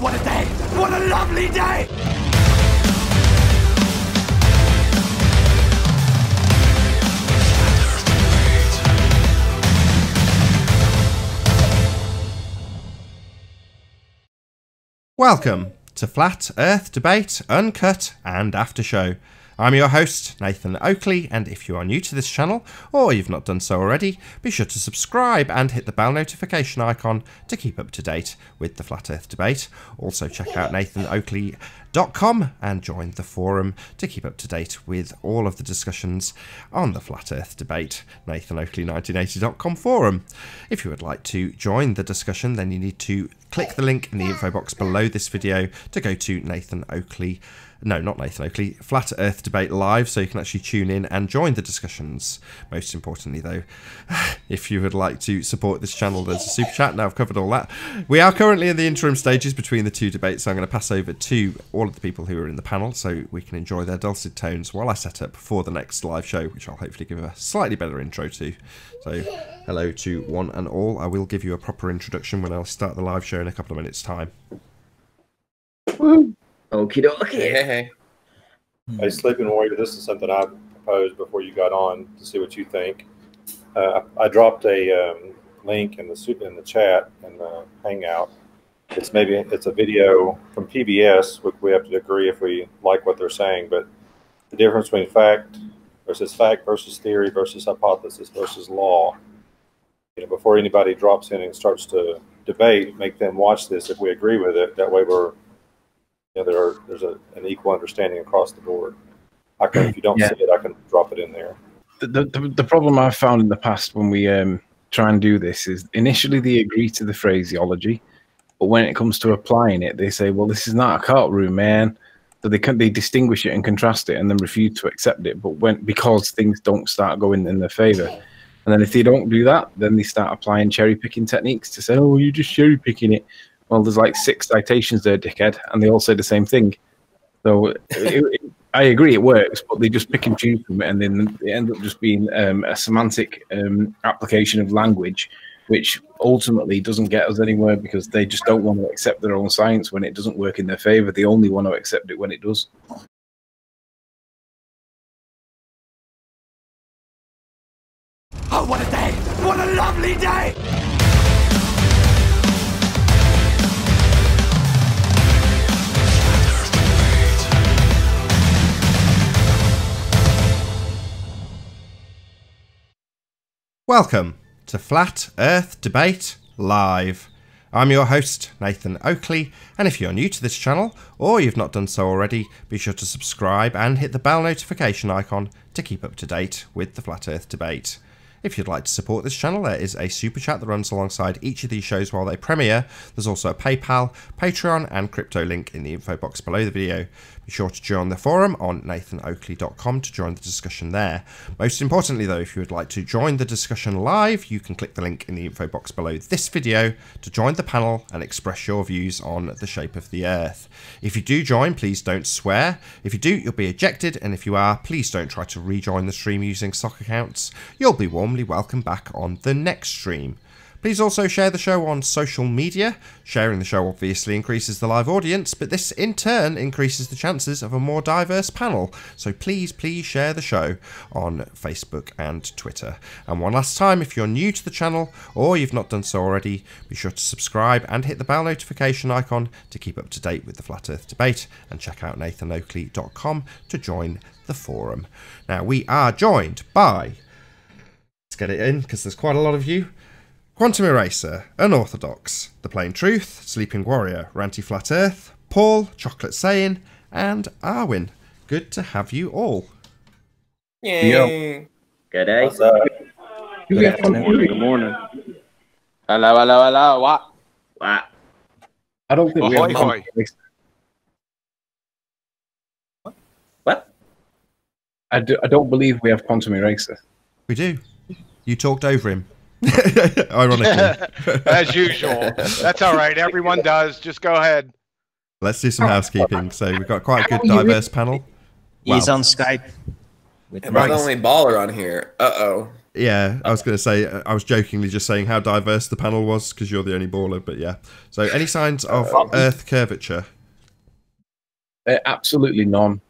what a day! What a lovely day! Welcome to Flat Earth Debate, Uncut and After Show. I'm your host, Nathan Oakley, and if you are new to this channel, or you've not done so already, be sure to subscribe and hit the bell notification icon to keep up to date with the Flat Earth Debate. Also check out nathanoakley.com and join the forum to keep up to date with all of the discussions on the Flat Earth Debate, nathanoakley1980.com forum. If you would like to join the discussion, then you need to click the link in the info box below this video to go to Flat Earth Debate Live, so you can actually tune in and join the discussions. Most importantly though, if you would like to support this channel, there's a super chat. Now I've covered all that. We are currently in the interim stages between the two debates, so I'm going to pass over to all of the people who are in the panel so we can enjoy their dulcet tones while I set up for the next live show, which I'll hopefully give a slightly better intro to. So hello to one and all. I will give you a proper introduction when I'll start the live show in a couple of minutes time. Woo. Okie dokie. Hey. Hey, Sleeping Warrior, this is something I proposed before you got on to see what you think. I dropped a link in the chat in the Hangout. It's a video from PBS, which we have to agree if we like what they're saying, but the difference between fact versus theory versus hypothesis versus law. You know, before anybody drops in and starts to debate, make them watch this if we agree with it. That way there's an equal understanding across the board. If you don't see it, I can drop it in there. The problem I've found in the past when we try and do this is initially they agree to the phraseology, but when it comes to applying it, they say, well, this is not a courtroom, man. So they distinguish it and contrast it and then refuse to accept it, but because things don't start going in their favor. And then if they don't do that, then they start applying cherry-picking techniques to say, oh, you're just cherry-picking it. Well, there's like 6 citations there, dickhead, and they all say the same thing. So I agree it works, but they just pick and choose from it, and then it ends up just being a semantic application of language, which ultimately doesn't get us anywhere because they just don't want to accept their own science when it doesn't work in their favor. They only want to accept it when it does. Oh, what a day! What a lovely day! Welcome to Flat Earth Debate Live. I'm your host, Nathan Oakley, and if you're new to this channel, or you've not done so already, be sure to subscribe and hit the bell notification icon to keep up to date with the Flat Earth Debate. If you'd like to support this channel, there is a super chat that runs alongside each of these shows while they premiere. There's also a PayPal, Patreon and crypto link in the info box below the video. Be sure to join the forum on nathanoakley.com to join the discussion there. Most importantly though, if you would like to join the discussion live, you can click the link in the info box below this video to join the panel and express your views on the shape of the Earth. If you do join, please don't swear. If you do, you'll be ejected, and if you are, please don't try to rejoin the stream using sock accounts. You'll be warmly welcome back on the next stream. Please also share the show on social media. Sharing the show obviously increases the live audience, but this in turn increases the chances of a more diverse panel. So please share the show on Facebook and Twitter. And one last time, if you're new to the channel or you've not done so already, be sure to subscribe and hit the bell notification icon to keep up to date with the Flat Earth Debate, and check out nathanoakley.com to join the forum. Now we are joined by, let's get it in because there's quite a lot of you, Quantum Eraser, Unorthodox, The Plain Truth, Sleeping Warrior, Ranty Flat Earth, Paul, Chocolate Sayin, and Arwin. Good to have you all. Yay. Good day. What's up? Good afternoon. Good morning. Hello. What? I don't think we have Ahoy. What? I don't believe we have Quantum Eraser. We do. You talked over him. Ironically. As usual. That's all right. Everyone does. Just go ahead. Let's do some housekeeping. So we've got quite a good diverse panel. He's on Skype. Am I the only baller on here? Uh-oh. Yeah, I was going to say, I was jokingly just saying how diverse the panel was because you're the only baller, but yeah. So, any signs of Earth curvature? Absolutely none.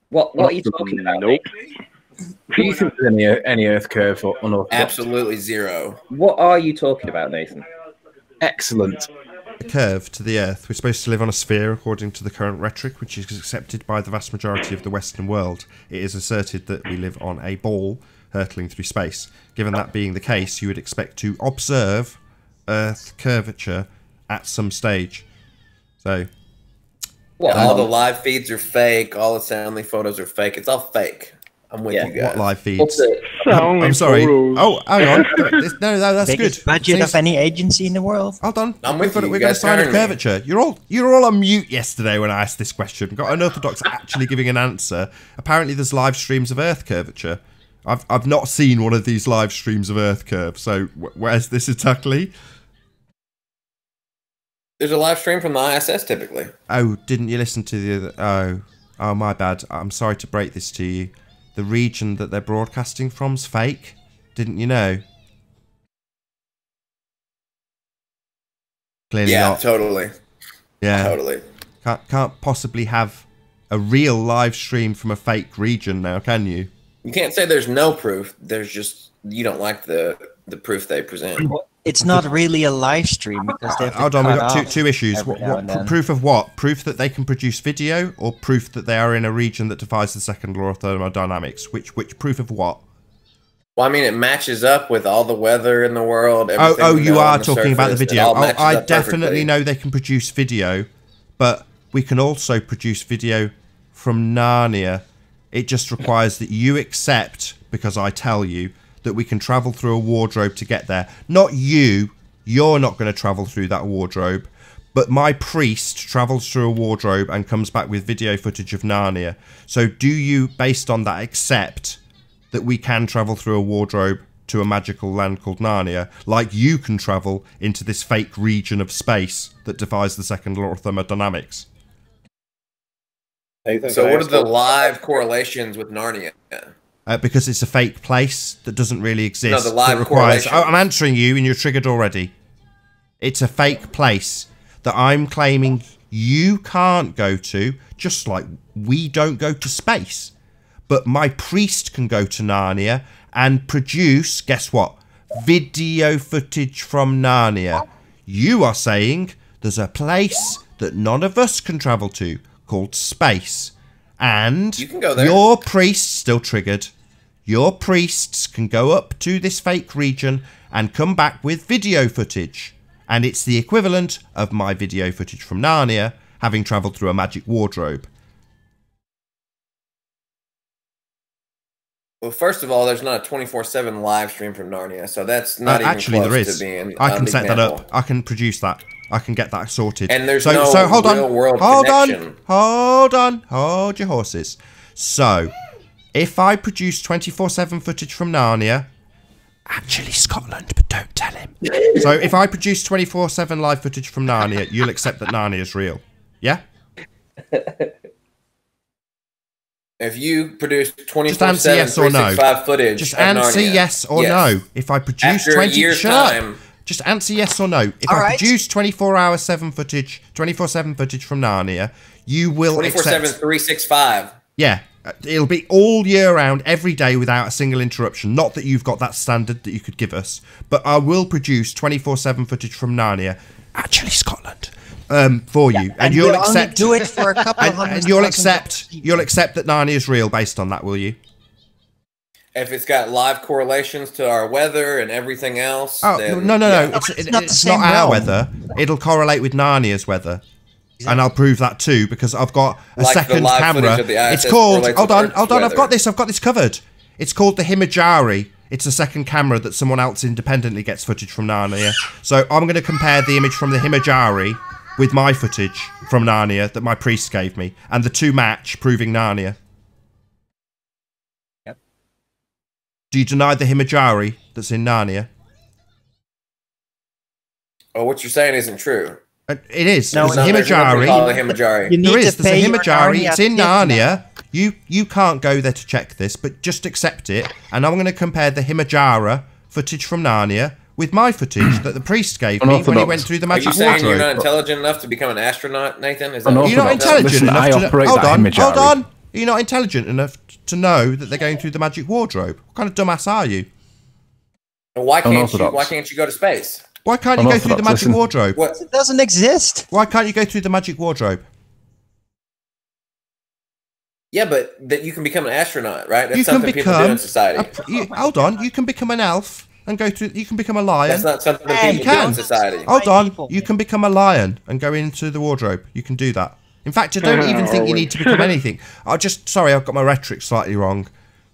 What are you talking about? Nope. Do you think there's any Earth curve or unorthodox? Absolutely zero. What are you talking about, Nathan? Excellent. A curve to the Earth. We're supposed to live on a sphere according to the current rhetoric, which is accepted by the vast majority of the Western world. It is asserted that we live on a ball hurtling through space. Given that being the case, you would expect to observe Earth curvature at some stage. So, what? All the live feeds are fake. All the Soundly photos are fake. It's all fake. I'm with you guys. What live feeds? I'm sorry. Oh, hang on. No, that's Biggest good. budget of any agency in the world. Hold on. I'm with you. We're going to sign a curvature. You're all on mute yesterday when I asked this question. Got Unorthodox actually giving an answer. Apparently, there's live streams of Earth curvature. I've not seen one of these live streams of Earth curve. So where's this exactly? There's a live stream from the ISS typically. Oh, didn't you listen to the other? Oh, my bad. I'm sorry to break this to you. The region that they're broadcasting from's fake. Didn't you know? Clearly not. Totally. Yeah, totally. Can't possibly have a real live stream from a fake region now, can you? You can't say there's no proof. There's just you don't like the proof they present. It's not really a live stream because they have to Hold on, we've cut got off two issues. every now and then. Proof of what? Proof that they can produce video, or proof that they are in a region that defies the second law of thermodynamics? Which proof of what? Well, I mean, it matches up with all the weather in the world. Oh, you are talking about the video. I definitely perfectly. know they can produce video, but we can also produce video from Narnia. It just requires that you accept, because I tell you, that we can travel through a wardrobe to get there. Not you. You're not going to travel through that wardrobe. But my priest travels through a wardrobe and comes back with video footage of Narnia. So do you, based on that, accept that we can travel through a wardrobe to a magical land called Narnia, like you can travel into this fake region of space that defies the second law of thermodynamics? Nathan, So what are the live correlations with Narnia? Because it's a fake place that doesn't really exist. No, the live that requires. correlation. I'm answering you, and you're triggered already. It's a fake place that I'm claiming you can't go to, just like we don't go to space. But my priest can go to Narnia and produce, guess what? Video footage from Narnia. You are saying there's a place that none of us can travel to called space. And You can go there. your priest, still triggered, your priests can go up to this fake region and come back with video footage. And it's the equivalent of my video footage from Narnia, having travelled through a magic wardrobe. Well, first of all, there's not a 24/7 live stream from Narnia, so that's not even Actually, close there is. to being. I can an set that example. up. I can produce that. I can get that sorted. And there's so hold on. real world hold connection. on. Hold your horses. So, if I produce 24/7 footage from Narnia, actually Scotland, but don't tell him. So, if I produce 24/7 live footage from Narnia, you'll accept that Narnia is real. Yeah? If you produce Just 24/7, answer yes or no. 365 footage, Just of answer Narnia, yes or no. If I produce After 20 a year's shut up. time, Just answer yes or no. If All I right. produce 24/7 footage from Narnia, you will 24/7, accept. 365. Yeah, it'll be all year round, every day without a single interruption. Not that you've got that standard that you could give us, but I will produce 24/7 footage from Narnia, actually Scotland, for you, and you'll we'll only accept. do it for a couple of hundred and you'll thousand accept. You'll accept that Narnia is real based on that, will you? If it's got live correlations to our weather and everything else, Oh then, no! yeah. It's not the It's same not our realm. weather. It'll correlate with Narnia's weather. And I'll prove that too because I've got a Like the second live camera. footage of the ISS It's called. correlates Hold with on. Earth's I've got weather. this. I've got this covered. It's called the Himajari. It's a second camera that someone else independently gets footage from Narnia. So I'm going to compare the image from the Himajari with my footage from Narnia that my priest gave me, and the two match, proving Narnia. Yep. Do you deny the Himajari that's in Narnia? Oh, what you're saying isn't true. It is. No, There's a There's nothing Himajari. called the Himajari. You need There is. to There's a pay your Himajari. Narnia It's in gift now. Narnia. You can't go there to check this, but just accept it. And I'm going to compare the Himajara footage from Narnia with my footage that the priest gave me when he went through the magic Are you saying wardrobe. you're not intelligent enough to become an astronaut, Nathan? Is that You're not intelligent enough I to operate hold that on, Himajari. hold on. You're not intelligent enough to know that they're going through the magic wardrobe. What kind of dumbass are you? Why can't you go to space? Why can't you go through the magic wardrobe? What? It doesn't exist. Why can't you go through the magic wardrobe? Yeah, but that you can become an astronaut, right? That's You can something people do in society. Hold on, you can become an elf and go through. You can become a lion. That's not something that You people do can. in society. Hold on, you can become a lion and go into the wardrobe. You can do that. In fact, I don't even think you need to become anything. Sorry, I've got my rhetoric slightly wrong.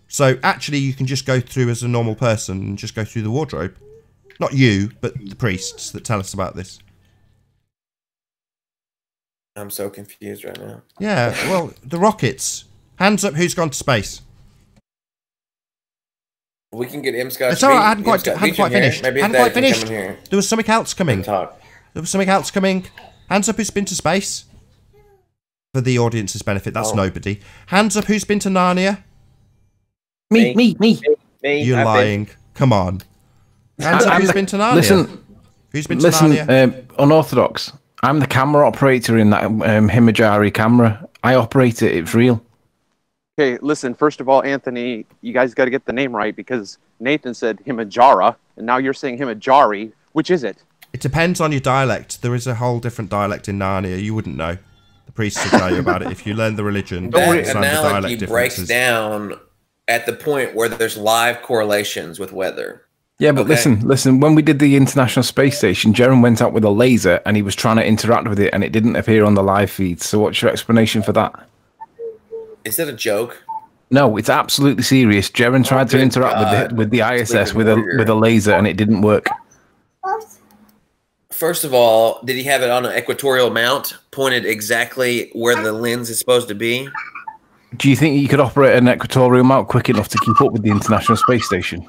So actually, you can just go through as a normal person and just go through the wardrobe. Not you, but the priests that tell us about this. I'm so confused right now. Yeah, well, the rockets. Hands up, who's gone to space? We can get M-Scotch. It's all right, I hadn't quite finished. Maybe hadn't quite finished. There was something else coming. There was something else coming. Hands up, who's been to space? For the audience's benefit, that's nobody. Hands up, who's been to Narnia? Me. You're lying. Come on. Hands up, who's been to Narnia? Who's been to Narnia? Unorthodox. I'm the camera operator in that Himajari camera. I operate it. It's real. Okay, listen, first of all, Anthony, you guys got to get the name right because Nathan said Himajara, and now you're saying Himajari. Which is it? It depends on your dialect. There is a whole different dialect in Narnia. You wouldn't know. The priests will tell you about it if you learn the religion. That analogy breaks down at the point where there's live correlations with weather. Yeah, but listen. When we did the International Space Station, Jerem went out with a laser and he was trying to interact with it and it didn't appear on the live feed. So what's your explanation for that? Is that a joke? No, it's absolutely serious. Jerem tried to interact with the ISS with a laser and it didn't work. First of all, did he have it on an equatorial mount, pointed exactly where the lens is supposed to be? Do you think you could operate an equatorial mount quick enough to keep up with the International Space Station?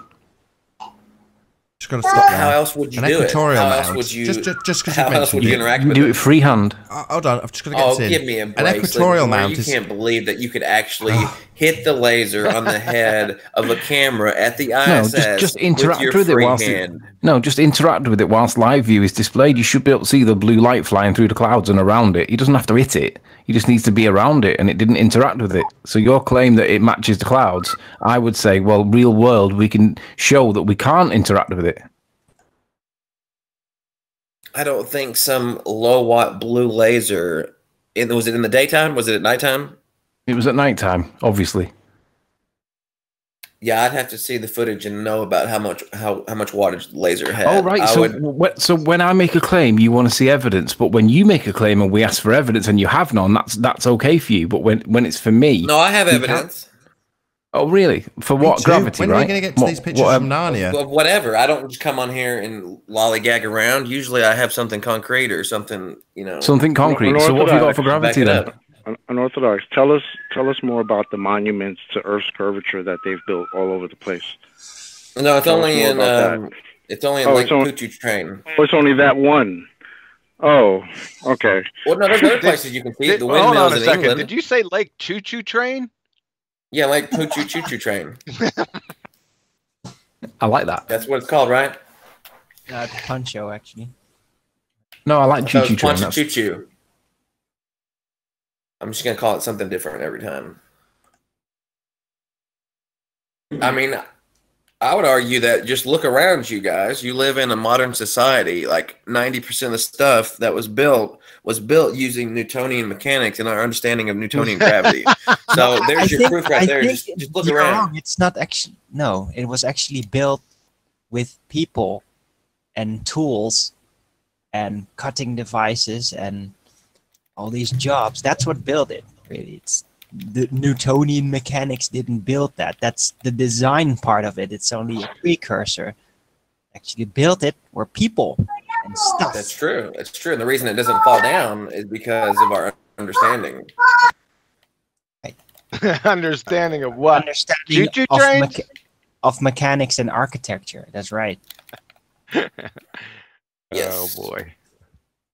Just got to stop there. How else would you do it? How else would you? Just because how else would you interact with do it? it freehand. Hold on, I've just got to get this in. Give me a break. An equatorial mount is... You can't believe that you could actually hit the laser on the head of a camera at the ISS. No, just interact with it whilst just interact with it whilst live view is displayed. You should be able to see the blue light flying through the clouds and around it. He doesn't have to hit it. He just needs to be around it, and it didn't interact with it. So your claim that it matches the clouds, I would say, well, real world, we can show that we can't interact with it. I don't think some low watt blue laser. Was it in the daytime? Was it at nighttime? It was at nighttime, obviously. Yeah, I'd have to see the footage and know about how much wattage the laser had. Oh, right. So when I make a claim, you want to see evidence, but when you make a claim and we ask for evidence and you have none, that's okay for you. But when it's for me, no, I have evidence. Oh, really? For what? Gravity, when right? When are we going to get to these pictures from Narnia? Of whatever. I don't just come on here and lollygag around. Usually I have something concrete or something, Something concrete. So what have you got for gravity then? Unorthodox. Tell us more about the monuments to Earth's curvature that they've built all over the place. No, it's only in Lake Cuckoo Train. Oh, it's only that one. Oh, okay. Well, no, there's other places you can see. The hold on windmills a in second. England. Did you say Lake Choo Choo Train? Yeah, Lake Choo Choo Train. I like that. That's what it's called, right? Poncho, actually. No, I like Choo Choo Train. Choo Choo. I'm just gonna call it something different every time. I mean, I would argue that just look around you guys. You live in a modern society. Like 90% of the stuff that was built using Newtonian mechanics and our understanding of Newtonian gravity. So there's your proof right there. Just look around. Wrong. It's not actually it was actually built with people and tools and cutting devices and all these jobs. That's what built it. Really, it's the Newtonian mechanics didn't build that. That's the design part of it. It's only a precursor. Actually built it were people and stuff. That's true. That's true. And the reason it doesn't fall down is because of our understanding. Understanding of what? Understanding of mechanics and architecture. That's right. Yes. Oh boy.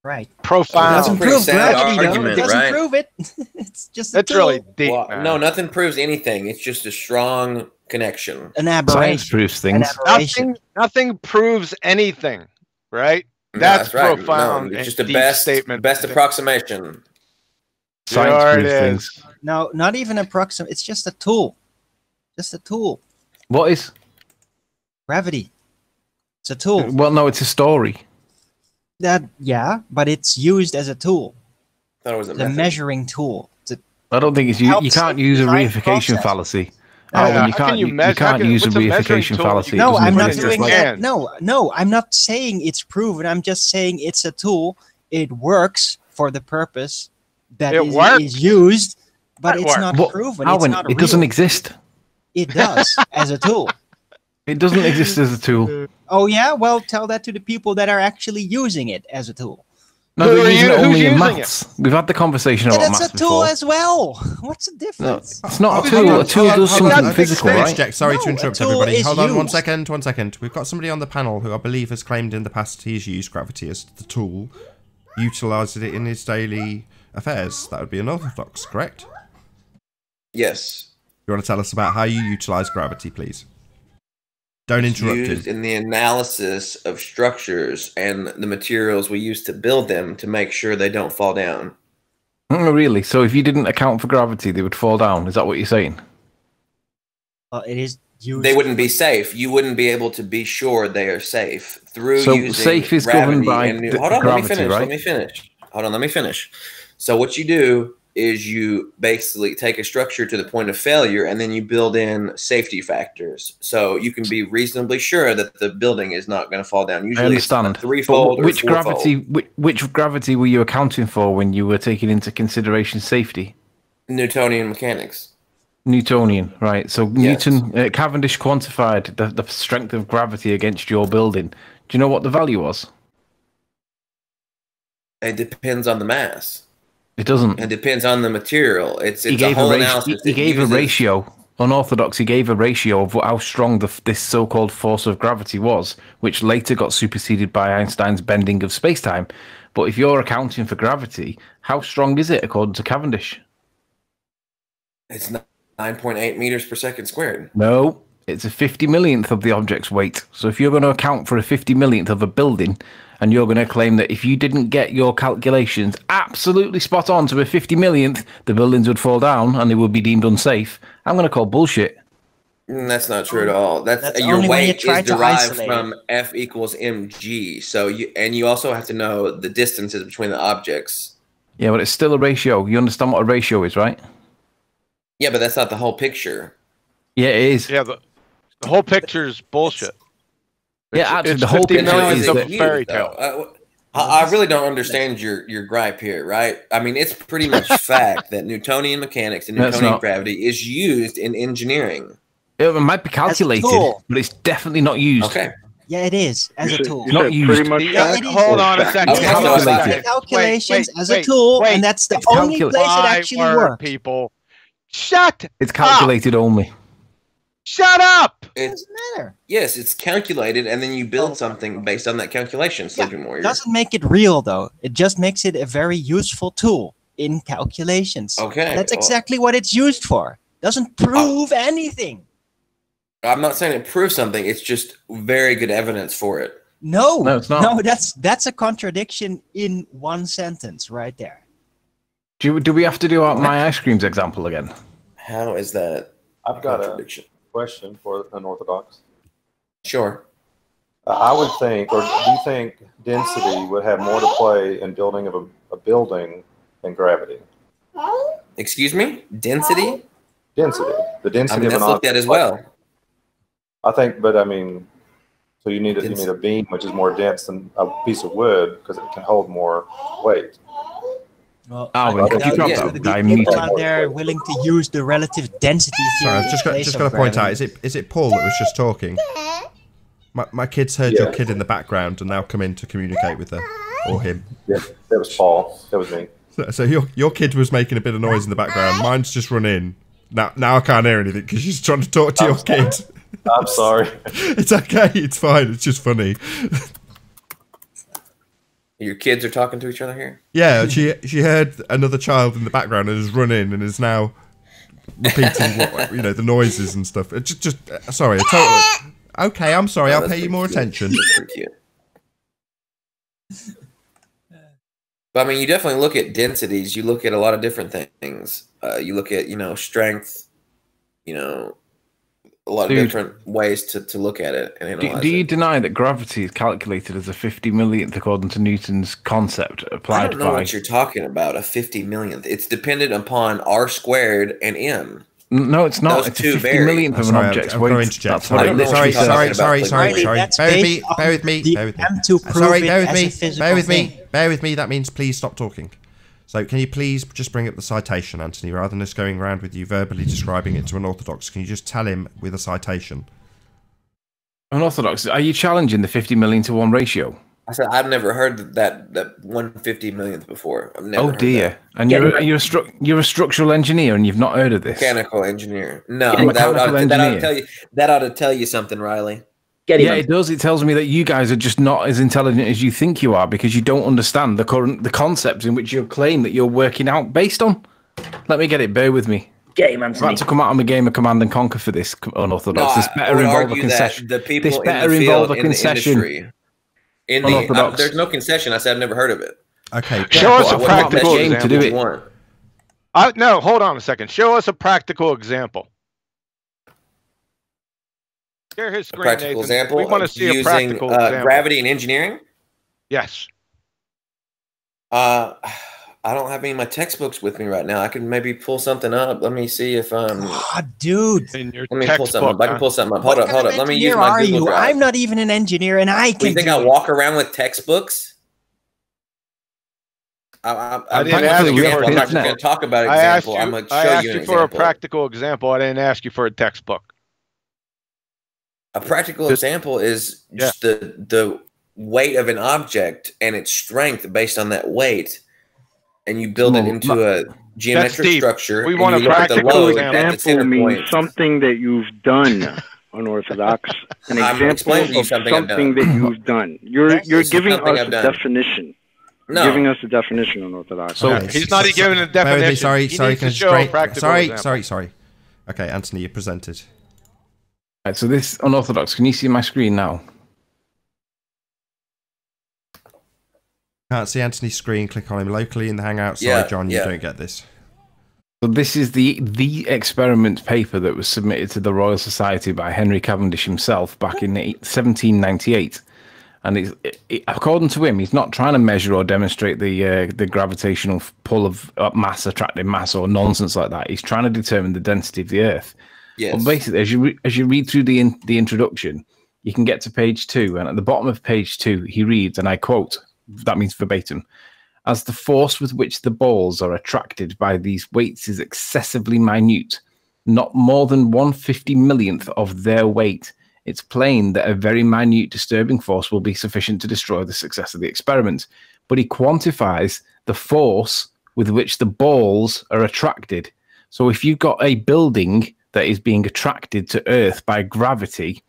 Right. Profound. That's a Doesn't pretty prove sad gravity, though. argument, It doesn't right? prove it. It's just a That's tool. really deep. Well, man. no, nothing proves anything. It's just a strong connection. An Science aberration. proves An things. aberration. Nothing proves anything, right? No, That's right. profound. No, it's just and a deep best statement. approximation. Science There it proves is. things. No, not even approximate. It's just a tool. Just a tool. What is? Gravity. It's a tool. Well, no, it's a story. Yeah, but it's used as a tool. Thought it was a It's a method. measuring tool. I don't think it's you. You Helps can't in use a design reification process. fallacy. Yeah, Alvin, you how can't. can you You measure- how can't can- use a what's a measuring reification tool? fallacy. You It No, doesn't I'm not exist. doing your that. hand. No, I'm not saying it's proven. I'm just saying it's a tool. It works for the purpose that It works. is used, but It it's works. not What? proven. Alvin, it's not it doesn't real. exist. It does as a tool. It doesn't exist as a tool. Oh yeah, well tell that to the people that are actually using it as a tool. No, Who they're are using you- it who's only in using maths. We've had the conversation And about it's maths a tool before. as well. What's the No, difference? it's not a Oh, tool. A tool does hold on, something that's physical, extent. right? Interject. Sorry No, to a interrupt tool everybody. is Hold on one used. second. One second. We've got somebody on the panel who I believe has claimed in the past he's used gravity as the tool, utilised it in his daily affairs. That would be unorthodox, correct? Yes. You want to tell us about how you utilise gravity, please? Don't interrupt Used him. in the analysis of structures and the materials we use to build them to make sure they don't fall down. Oh, really? So if you didn't account for gravity, they would fall down. Is that what you're saying? It is used. They wouldn't be safe. You wouldn't be able to be sure they are safe through So using safe is governed gravity by and the hold on, gravity, let me finish. right? Let me finish. Hold on, let me finish. So what you do is you basically take a structure to the point of failure and then you build in safety factors. So you can be reasonably sure that the building is not going to fall down. I Usually it's understand. a threefold But or which fourfold. gravity? Which gravity were you accounting for when you were taking into consideration safety? Newtonian mechanics. Newtonian, right? So Yes. Newton, Cavendish quantified the strength of gravity against your building. Do you know what the value was? It depends on the mass. It doesn't. It depends on the material. It's He a gave whole a ratio. analysis. He It gave a uses- ratio. Unorthodox. He gave a ratio of how strong this so-called force of gravity was, which later got superseded by Einstein's bending of space-time. But if you're accounting for gravity, how strong is it according to Cavendish? It's 9.8 meters per second squared. No, it's a 50 millionth of the object's weight. So if you're going to account for a 50 millionth of a building, and you're going to claim that if you didn't get your calculations absolutely spot on to a 50 millionth, the buildings would fall down and they would be deemed unsafe, I'm going to call bullshit. That's not true at all. That's Your only when you weight try is to derived isolate from F equals mg. So you also have to know the distances between the objects. Yeah, but it's still a ratio. You understand what a ratio is, right? Yeah, but that's not the whole picture. Yeah, it is. Yeah, the whole picture's bullshit. Yeah, actually, it's the whole 50 picture million is of that- a fairy tale. I really don't understand your gripe here, right? I mean, it's pretty much fact that Newtonian mechanics and No, it's Newtonian not. gravity is used in engineering. It might be calculated, tool. but it's definitely not used. Okay. Yeah, it is as a tool. You Not said used. pretty much Yeah, fact hold or on a fact? second. Okay, Hold on a calculated. second. Calculations Wait, as a wait, tool, wait. and that's the It's only calculated. place it My actually word, works. people. Shut It's calculated only. Shut up! It It's doesn't matter. yes, it's calculated, and then you build something based on that calculation. Sleeping Warrior. It doesn't make it real though. It just makes it a very useful tool in calculations. Okay, That's well- exactly what it's used for. Doesn't prove anything. I'm not saying it proves something. It's just very good evidence for it. No, No, it's not. No, that's a contradiction in one sentence right there. Do we have to do our my ice creams example again? How is that I've got a contradiction? question for unorthodox. Sure. I would think, or do you think density would have more to play in building of a building than gravity? Excuse me? Density? Density. The I density mean, of that's an looked at object. as well. I think, but I mean, so you need a beam which is more dense than a piece of wood because it can hold more weight. Well, Alvin, I could you doubt drop there's that gonna be guy people muted? out there willing to use the relative density theory. Sorry, I've in just place got of to point out. gravity. Is it Paul that was just talking? My kids heard your kid in the background and now come in to communicate with her or him. Yeah, that was Paul. That was me. So your kid was making a bit of noise in the background. Mine's just run in. Now I can't hear anything because she's trying to talk to your kid. I'm sorry. It's okay. It's fine. It's just funny. Your kids are talking to each other here? Yeah, she heard another child in the background and has run in and is now repeating what, you know, the noises and stuff. Sorry, okay, I'm sorry. I'll pay you more attention. That's pretty cute. But I mean, you definitely look at densities. You look at a lot of different things. You look at, you know, strength. You know, a lot of different ways to look at it and analyze do you deny that gravity is calculated as a 50 millionth according to Newton's concept applied? I don't know what you're talking about. A 50 millionth. It's dependent upon r squared and m. No, it's not. It's a 50 millionth of an object's weight. Sorry. Bear with me. Bear with me. That means please stop talking. So can you please just bring up the citation, Anthony, rather than us going around with you verbally describing it to an orthodox? Can you just tell him with a citation? Unorthodox, are you challenging the 50 million to 1 ratio? I said I've never heard that 150 millionth before. I've never heard dear! That. And you're a structural engineer, and you've not heard of this? Mechanical engineer. No, that ought to tell you something, Riley. Yeah, it does. It tells me that you guys are just not as intelligent as you think you are because you don't understand the concepts in which you claim that you're working out based on. Let me get it. Bear with me. Get him, Anthony. I'm about to come out of a game of Command and Conquer for this unorthodox. This better involve a concession. The people this better in the field, involve a concession. There's no concession. I said I've never heard of it. Okay. Show us a practical example. To do it. No, hold on a second. Show us a practical example. Share his screen, practical Nathan. example. We want to see using, a practical example. Gravity and engineering. Yes. I don't have any of my textbooks with me right now. I can maybe pull something up. Let me see if dude. Let me pull something up. I can pull something up. Hold up. Let me use my my Google Drive. I'm not even an engineer, and I can. You think I walk around with textbooks? I didn't ask you for I'm not going to talk about an example. I'm going to show you an example. I asked you for a practical example. I didn't ask you for a textbook. A practical example is just the weight of an object and its strength based on that weight, and you build it into a geometric structure. We want a practical example. Means something that you've done. Unorthodox. An example of something that you've done. You're giving us a definition. No. Giving us a definition, unorthodox. So he's not giving a definition. Sorry. Okay, Anthony, you presented. Right, so this unorthodox. Can you see my screen now? Can't see Anthony's screen. Click on him locally in the Hangout. Sorry, John, you don't get this. So this is the experiment paper that was submitted to the Royal Society by Henry Cavendish himself back in 1798. And according to him, he's not trying to measure or demonstrate the gravitational pull of mass attracting mass or nonsense like that. He's trying to determine the density of the Earth. Yes. Well, basically, as you read through the introduction, you can get to page 2, and at the bottom of page 2, he reads, and I quote, that means verbatim, "As the force with which the balls are attracted by these weights is excessively minute, not more than 1/50 millionth of their weight, it's plain that a very minute disturbing force will be sufficient to destroy the success of the experiment." But he quantifies the force with which the balls are attracted. So if you've got a building that is being attracted to Earth by gravity,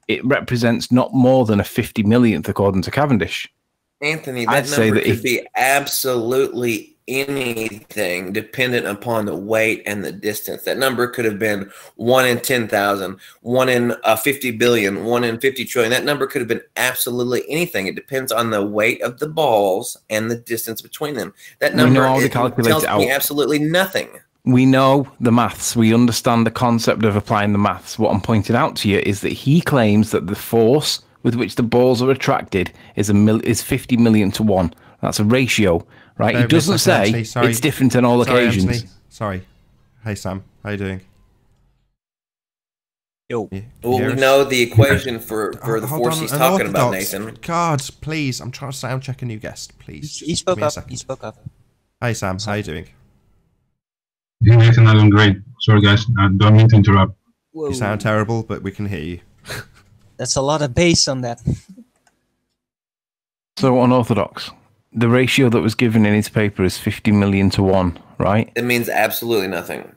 it represents not more than a 50 millionth, according to Cavendish. Anthony, that number could be absolutely anything dependent upon the weight and the distance. That number could have been 1 in 10,000, 1 in 50 billion, 1 in 50 trillion. That number could have been absolutely anything. It depends on the weight of the balls and the distance between them. That number tells me absolutely nothing. We know the maths. We understand the concept of applying the maths. What I'm pointing out to you is that he claims that the force with which the balls are attracted is 50 million to 1. That's a ratio, right? He doesn't say it's different on all occasions. Anthony. Sorry. Hey, Sam. How you doing? Yo. Well, we know the equation for the force he's talking about, Nathan. God, please. I'm trying to sound check a new guest, please. He spoke up. He spoke up. Hey, Sam. How you doing? Hey, Nathan, I'm doing great. Sorry, guys. I don't mean to interrupt. Whoa. You sound terrible, but we can hear you. That's a lot of bass on that. So unorthodox. The ratio that was given in his paper is 50 million to 1, right? It means absolutely nothing.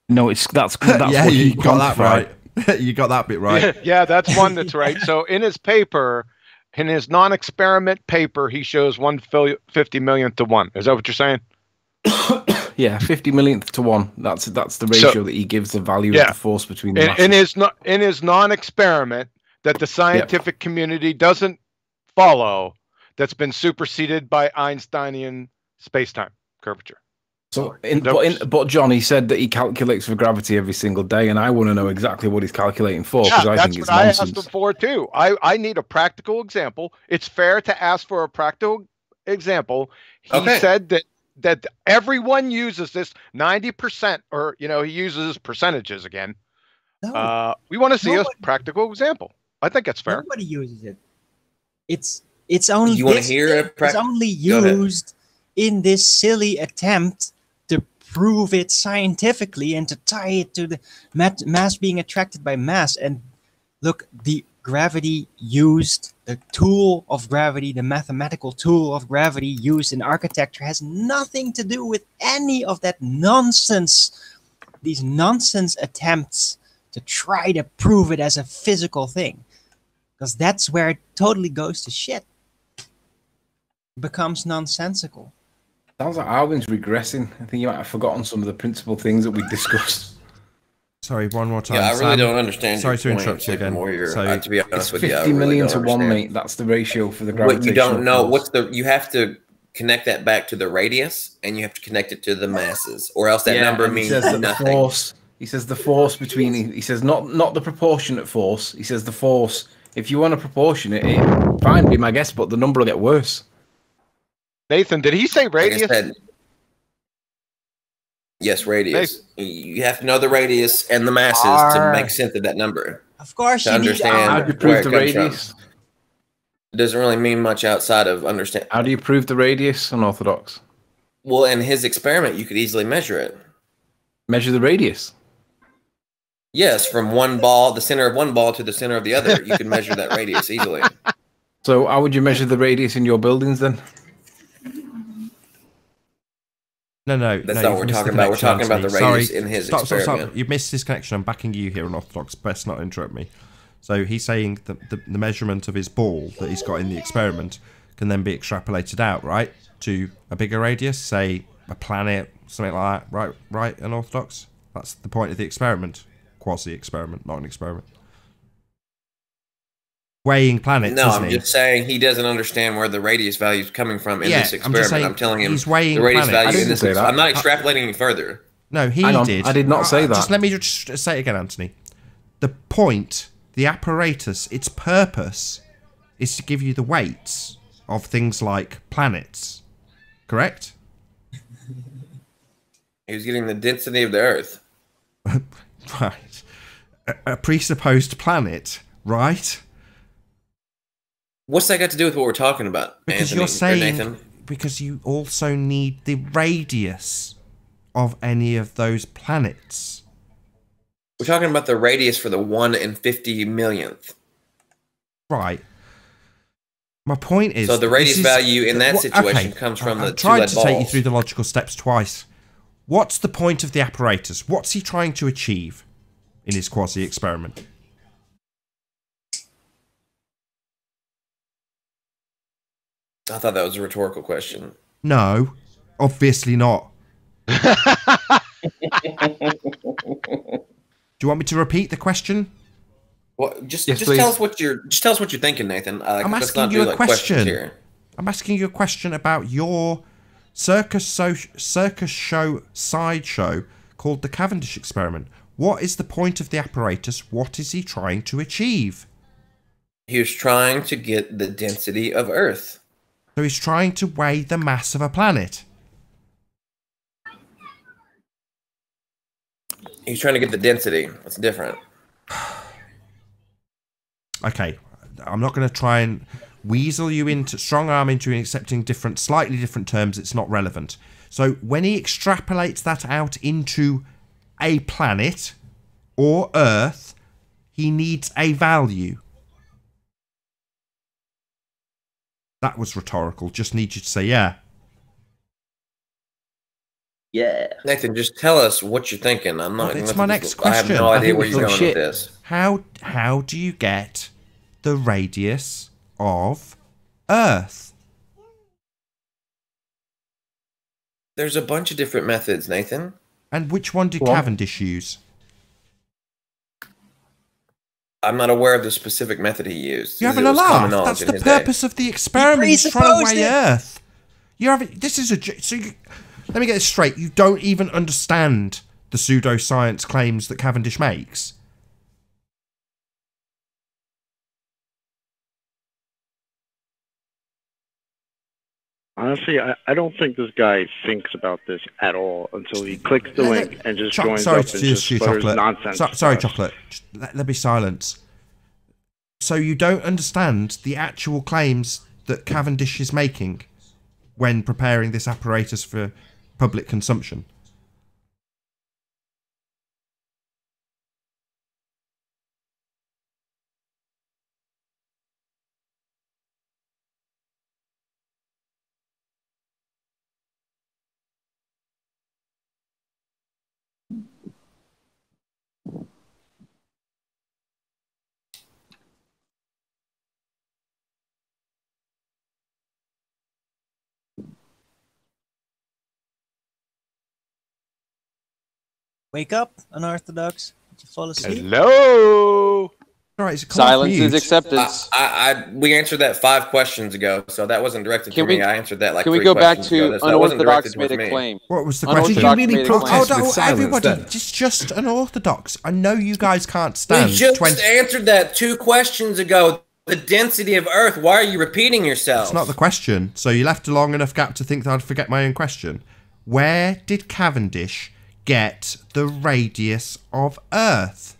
No, that's yeah, what you got that right. You got that bit right. Yeah, that's one that's right. So in his paper, in his non-experiment paper, he shows 150 millionth to 1. Is that what you're saying? Yeah, 50 millionth to 1. That's the ratio that he gives the value of the force between the masses. In his non-experiment that the scientific community doesn't follow, that's been superseded by Einsteinian space-time curvature. So, but John, he said that he calculates for gravity every single day, and I want to know exactly what he's calculating for, because I think it's nonsense. I asked him for too. I need a practical example. It's fair to ask for a practical example. He said that everyone uses this 90%, or he uses percentages again. No, we want to see a practical example. I think that's fair. Nobody uses it. It's only you want to hear it's only used in this silly attempt to prove it scientifically and to tie it to the mass being attracted by mass. And look, the gravity used, the tool of gravity, the mathematical tool of gravity used in architecture has nothing to do with any of that nonsense, these nonsense attempts to try to prove it as a physical thing. Because that's where it totally goes to shit. It becomes nonsensical. Sounds like Alvin's regressing. I think you might have forgotten some of the principal things that we discussed. Sorry, one more time. Yeah, I really don't understand. Sorry to interrupt you again. So, to be honest with you, 50 million to 1, mate. That's the ratio for the gravitational What you don't know, force. you have to connect that back to the radius, and you have to connect it to the masses, or else that number means nothing. He says the force between. He says not the proportionate force. He says the force. If you want to proportionate it, fine, be my guess, but the number will get worse. Nathan, did he say radius? Like I said, yes, radius. You have to know the radius and the masses to make sense of that number. Of course, to understand how do you prove the radius? From. It doesn't really mean much outside of understand. How do you prove the radius unorthodox? Well, in his experiment, you could easily measure it. Measure the radius? Yes, from one ball, the center of one ball to the center of the other, you can measure that radius easily. So how would you measure the radius in your buildings then? No, that's not what we're talking about. We're talking about the radius in his experiment. Stop. You've missed this connection. I'm backing you here, Unorthodox. Best not interrupt me. So he's saying that the measurement of his ball that he's got in the experiment can then be extrapolated out, right, to a bigger radius, say a planet, something like that, right, Unorthodox? That's the point of the experiment. Quasi-experiment, not an experiment. Weighing planets, no, isn't I'm he? just saying he doesn't understand where the radius value is coming from in this experiment. I'm telling him he's weighing the radius planets. value in this. I'm not extrapolating any further. No, he did. I did not say that. Just let me just say it again, Anthony. The point, the apparatus, its purpose is to give you the weights of things like planets. Correct? He was getting the density of the Earth. Right. A presupposed planet, right? What's that got to do with what we're talking about, because Anthony, you're saying, Nathan? Because you also need the radius of any of those planets. We're talking about the radius for the 1 in 50 millionth. Right. My point is... So the radius value in that situation comes from the two lead balls. I tried to take you through the logical steps twice. What's the point of the apparatus? What's he trying to achieve in his quasi-experiment? I thought that was a rhetorical question. No, obviously not. Do you want me to repeat the question? Well, just tell us what you're thinking, Nathan. I'm asking you a question. I'm asking you a question about your circus show sideshow called the Cavendish experiment. What is the point of the apparatus? What is he trying to achieve? He was trying to get the density of Earth. So he's trying to weigh the mass of a planet. He's trying to get the density. That's different. Okay, I'm not going to try and weasel you into, strong arm into accepting slightly different terms. It's not relevant. So when he extrapolates that out into a planet or Earth, he needs a value. That was rhetorical. Just need you to say yeah. Yeah. Nathan, just tell us what you're thinking. I'm not. It's my next question. I have no idea where you're going with this. How do you get the radius of Earth? There's a bunch of different methods, Nathan. And which one did Cavendish use? I'm not aware of the specific method he used. You're having a laugh. That's the purpose of the experiment. He's trying to weigh Earth. You're having. This is a. So let me get this straight. You don't even understand the pseudoscience claims that Cavendish makes. Honestly, I don't think this guy thinks about this at all until he clicks the link and just joins up and just sputters nonsense. Sorry, Chocolate. Just let there be silence. So you don't understand the actual claims that Cavendish is making when preparing this apparatus for public consumption? Wake up, unorthodox. Did you fall asleep? Hello. Right, silence is acceptance. We answered that 5 questions ago, so that wasn't directed to me. I answered that like 3 questions ago. Can we go back to unorthodox made a claim? What was the question? Did you really protest with everybody, it's just unorthodox. I know you guys can't stand. We just answered that 2 questions ago. The density of Earth. Why are you repeating yourself? It's not the question. So you left a long enough gap to think that I'd forget my own question. Where did Cavendish get the radius of Earth?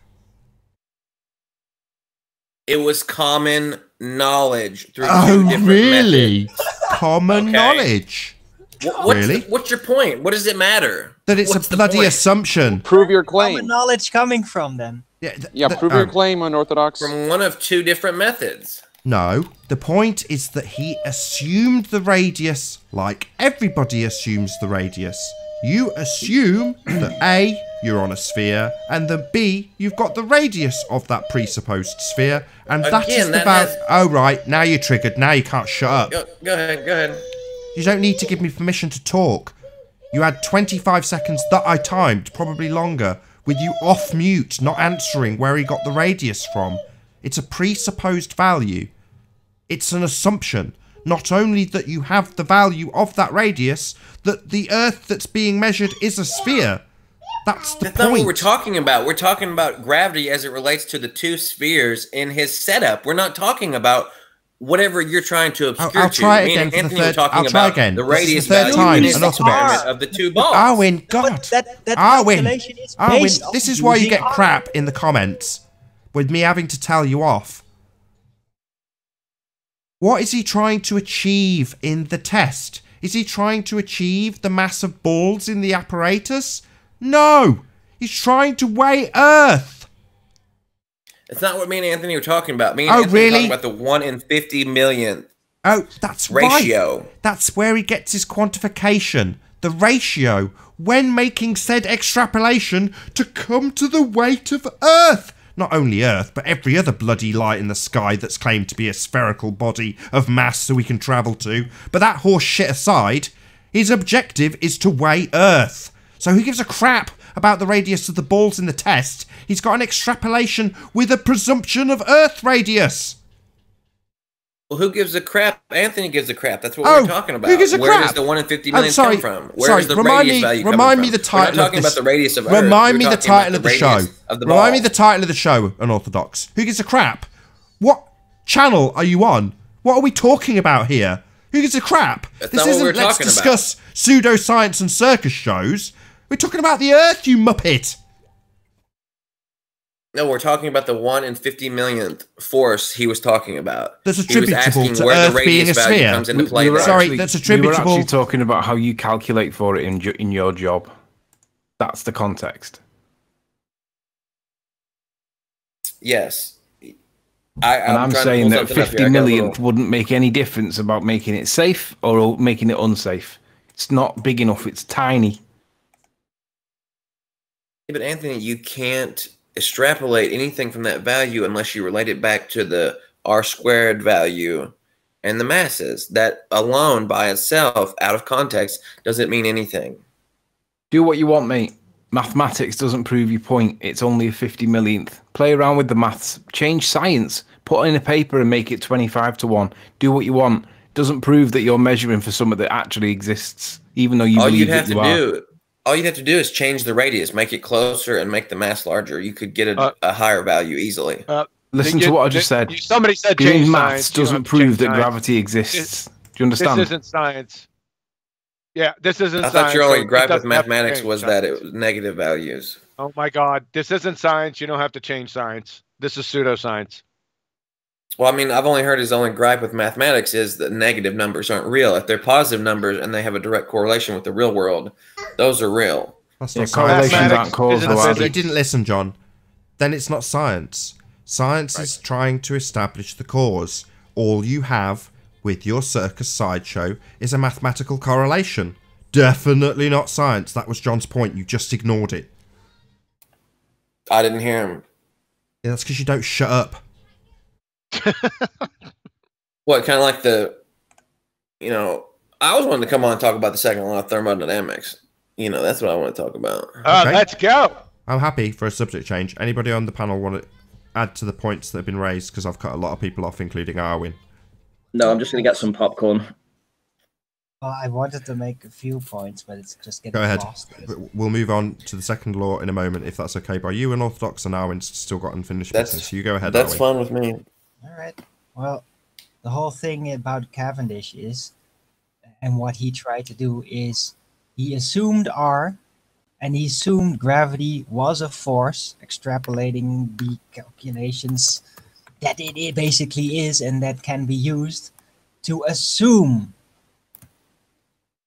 It was common knowledge through 2 different methods. Common knowledge. What's your point? What does it matter? That it's a bloody assumption. Prove your claim. Common knowledge coming from then. Yeah, prove your claim, unorthodox. From one of 2 different methods. No, the point is that he assumed the radius like everybody assumes the radius. You assume that A, you're on a sphere, and then B, you've got the radius of that presupposed sphere, and that is the value. Oh, right, now you're triggered. Now you can't shut up. Go ahead. You don't need to give me permission to talk. You had 25 seconds that I timed, probably longer, with you off mute, not answering where he got the radius from. It's a presupposed value. It's an assumption. Not only that you have the value of that radius, that the Earth that's being measured is a sphere. That's the point. That's not what we're talking about. We're talking about gravity as it relates to the 2 spheres in his setup. We're not talking about whatever you're trying to obscure. I'll try it again for the third. I'll try again. The radius value in his experiment of the 2 balls. Arwin, God. Arwin, this is why you get crap in the comments with me having to tell you off. What is he trying to achieve in the test? Is he trying to achieve the mass of balls in the apparatus? No! He's trying to weigh Earth! It's not what me and Anthony were talking about. Me and Anthony were talking about the 1 in 50 millionth ratio. Right. That's where he gets his quantification. The ratio, when making said extrapolation to come to the weight of Earth. Not only Earth, but every other bloody light in the sky that's claimed to be a spherical body of mass so we can travel to. But that horse shit aside, his objective is to weigh Earth. So who gives a crap about the radius of the balls in the test? He's got an extrapolation with a presumption of Earth radius. Well, who gives a crap? Anthony gives a crap. That's what we're talking about. Who gives a crap? Where does the 1 in 50 million come from? Where is the radius value coming from? Remind me the title. We're not talking about the radius of Earth. Remind me the title of the show. Remind me the title of the show, Unorthodox. Who gives a crap? What channel are you on? What are we talking about here? Who gives a crap? This isn't Let's Discuss Pseudoscience and Circus shows. We're talking about the Earth, you muppet. No, we're talking about the 1 in 50 millionth force he was talking about. That's attributable to Earth being a sphere. That's attributable. We were actually talking about how you calculate for it in your job. That's the context. Yes. I'm saying that 50 millionth wouldn't make any difference about making it safe or making it unsafe. It's not big enough. It's tiny. Yeah, but Anthony, you can't extrapolate anything from that value unless you relate it back to the R² value and the masses. That alone by itself, out of context, doesn't mean anything. Do what you want, mate. Mathematics doesn't prove your point. It's only a 50 millionth. Play around with the maths. Change science. Put it in a paper and make it 25 to 1. Do what you want. Doesn't prove that you're measuring for something that actually exists, even though you believe that you are. All you'd have to do is change the radius, make it closer, and make the mass larger. You could get a higher value easily. Listen to what I just said. Somebody said doing change maths science, doesn't prove that gravity exists. Do you understand? This isn't science. Yeah, this isn't science. I thought your only gripe with mathematics was that it was negative values. Oh my God, this isn't science. You don't have to change science. This is pseudoscience. Well, I mean, I've only heard his only gripe with mathematics is that negative numbers aren't real. If they're positive numbers and they have a direct correlation with the real world, those are real. That's not correlations aren't causal. You didn't listen, John. Then it's not science. Science is trying to establish the cause. All you have with your circus sideshow is a mathematical correlation. Definitely not science. That was John's point. You just ignored it. I didn't hear him. Yeah, that's because you don't shut up. What, kind of like the, I always wanted to come on and talk about the second law of thermodynamics. That's what I want to talk about. Okay. Let's go. I'm happy for a subject change. Anybody on the panel want to add to the points that have been raised? Because I've cut a lot of people off, including Arwin. No, I'm just going to get some popcorn. Well, I wanted to make a few points, but it's just getting Go ahead. lost. We'll move on to the second law in a moment, if that's okay by you and Orthodox, and Arwin's still got unfinished business. So you go ahead, That's Arwin. fine with me. All right. Well, the whole thing about Cavendish is, and what he tried to do is, he assumed R, and he assumed gravity was a force, extrapolating the calculations that it basically is, and that can be used to assume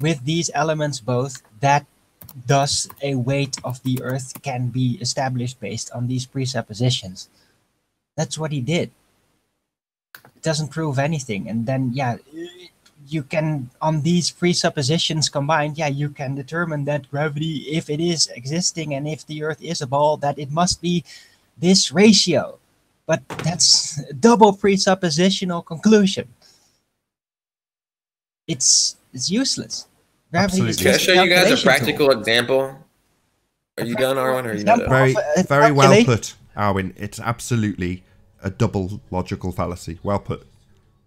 with these elements both that thus a weight of the Earth can be established based on these presuppositions. That's what he did. It doesn't prove anything. And then, yeah, you can, on these presuppositions combined, yeah, you can determine that gravity, if it is existing and if the Earth is a ball, that it must be this ratio. But that's a double presuppositional conclusion. It's useless. Gravity is Can I just show you guys a calculation practical tool. example? Are you done, Arwin? Or are you Example not? Very well put, Arwin. It's absolutely a double logical fallacy. Well put.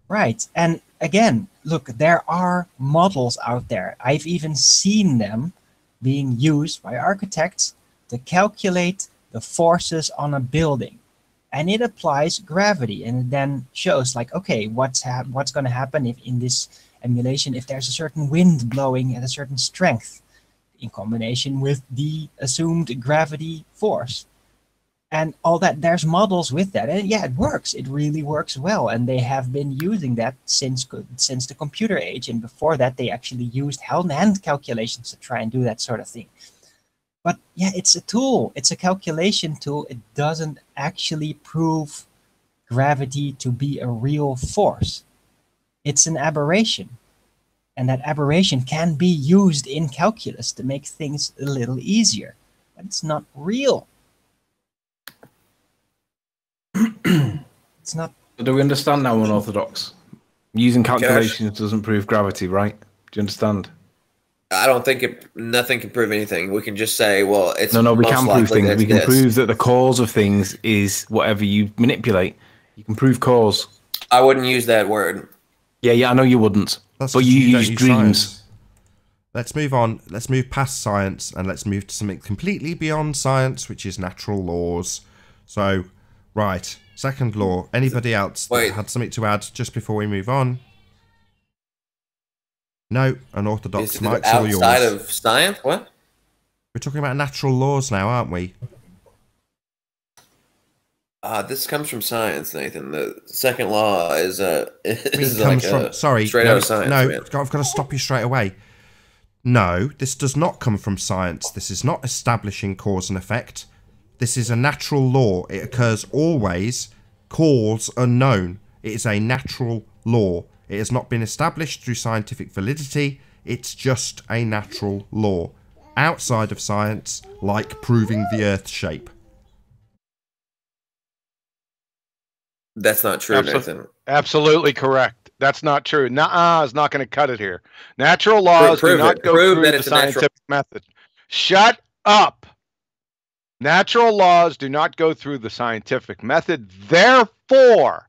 Right. And again, look, there are models out there. I've even seen them being used by architects to calculate the forces on a building. And it applies gravity, and it then shows like, okay, what's going to happen if in this emulation, if there's a certain wind blowing at a certain strength in combination with the assumed gravity force. And all that, there's models with that. And yeah, it works. It really works well. And they have been using that since the computer age. And before that, they actually used hand calculations to try and do that sort of thing. But yeah, it's a tool. It's a calculation tool. It doesn't actually prove gravity to be a real force. It's an aberration. And that aberration can be used in calculus to make things a little easier. But it's not real. It's not. Do we understand now, unorthodox? Using calculations doesn't prove gravity, right? Do you understand? I don't think nothing can prove anything. We can just say, well, it's no. We can prove things. We can this. prove that the cause of things is whatever you manipulate. You can prove cause. I wouldn't use that word. Yeah, I know you wouldn't. That's but you use dreams. Science. Let's move on. Let's move past science and let's move to something completely beyond science, which is natural laws. So, right, second law. Anybody else that had something to add just before we move on? No, unorthodox. Mike's all yours. Outside of science? What? We're talking about natural laws now, aren't we? This comes from science, Nathan. The second law is sorry, straight out of science. No, man. I've got to stop you straight away. No, this does not come from science. This is not establishing cause and effect. This is a natural law. It occurs always, cause unknown. It is a natural law. It has not been established through scientific validity. It's just a natural law. Outside of science, like proving the Earth's shape. That's not true, Nathan. Absolutely correct. That's not true. Nuh-uh is not going to cut it here. Natural laws do not go through the scientific method. Shut up. Natural laws do not go through the scientific method. Therefore,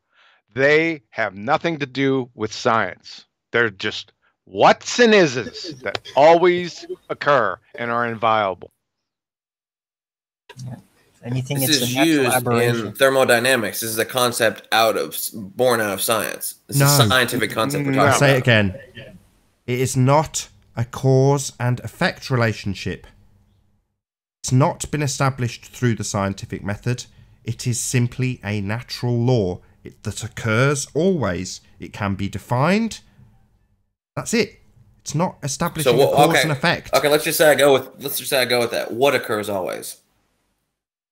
they have nothing to do with science. They're just whats and is's that always occur and are inviolable. Anything this is used in thermodynamics. This is a concept born out of science. This is a scientific concept we're talking about. I'll say it again. It is not a cause and effect relationship. It's not been established through the scientific method. It is simply a natural law that occurs always. It can be defined. That's it. It's not establishing a cause and effect. Okay, let's just say I go with that. What occurs always?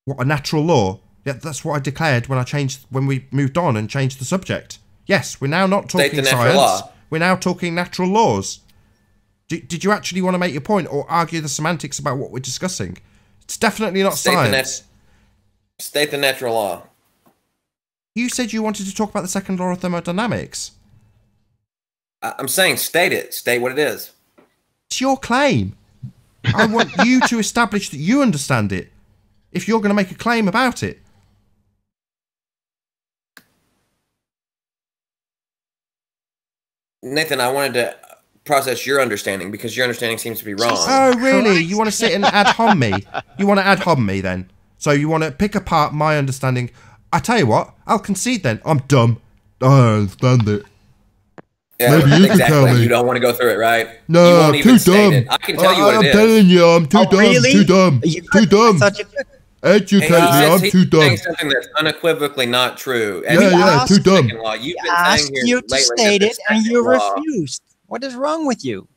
What, a natural law? Yeah, that's what I declared when we moved on and changed the subject. Yes, we're now not talking science. We're now talking natural laws. Did you actually want to make your point or argue the semantics about what we're discussing? It's definitely not science. State the natural law. You said you wanted to talk about the second law of thermodynamics. I'm saying state it. State what it is. It's your claim. I want you to establish that you understand it. If you're going to make a claim about it. Nathan, I wanted to process your understanding because your understanding seems to be wrong. Oh, really? You want to sit and ad hom me? You want to ad hom me then? So you want to pick apart my understanding? I tell you what, I'll concede then. I'm dumb. I understand it. Yeah, maybe you can tell me. You don't want to go through it, right? No, I'm too dumb. I can tell you what it is. I'm telling you, I'm too dumb. Really? Too dumb. Too dumb. Educate me, I'm too dumb. Saying something that's unequivocally not true. Yeah, too dumb. I asked you to state it and you refused. What is wrong with you?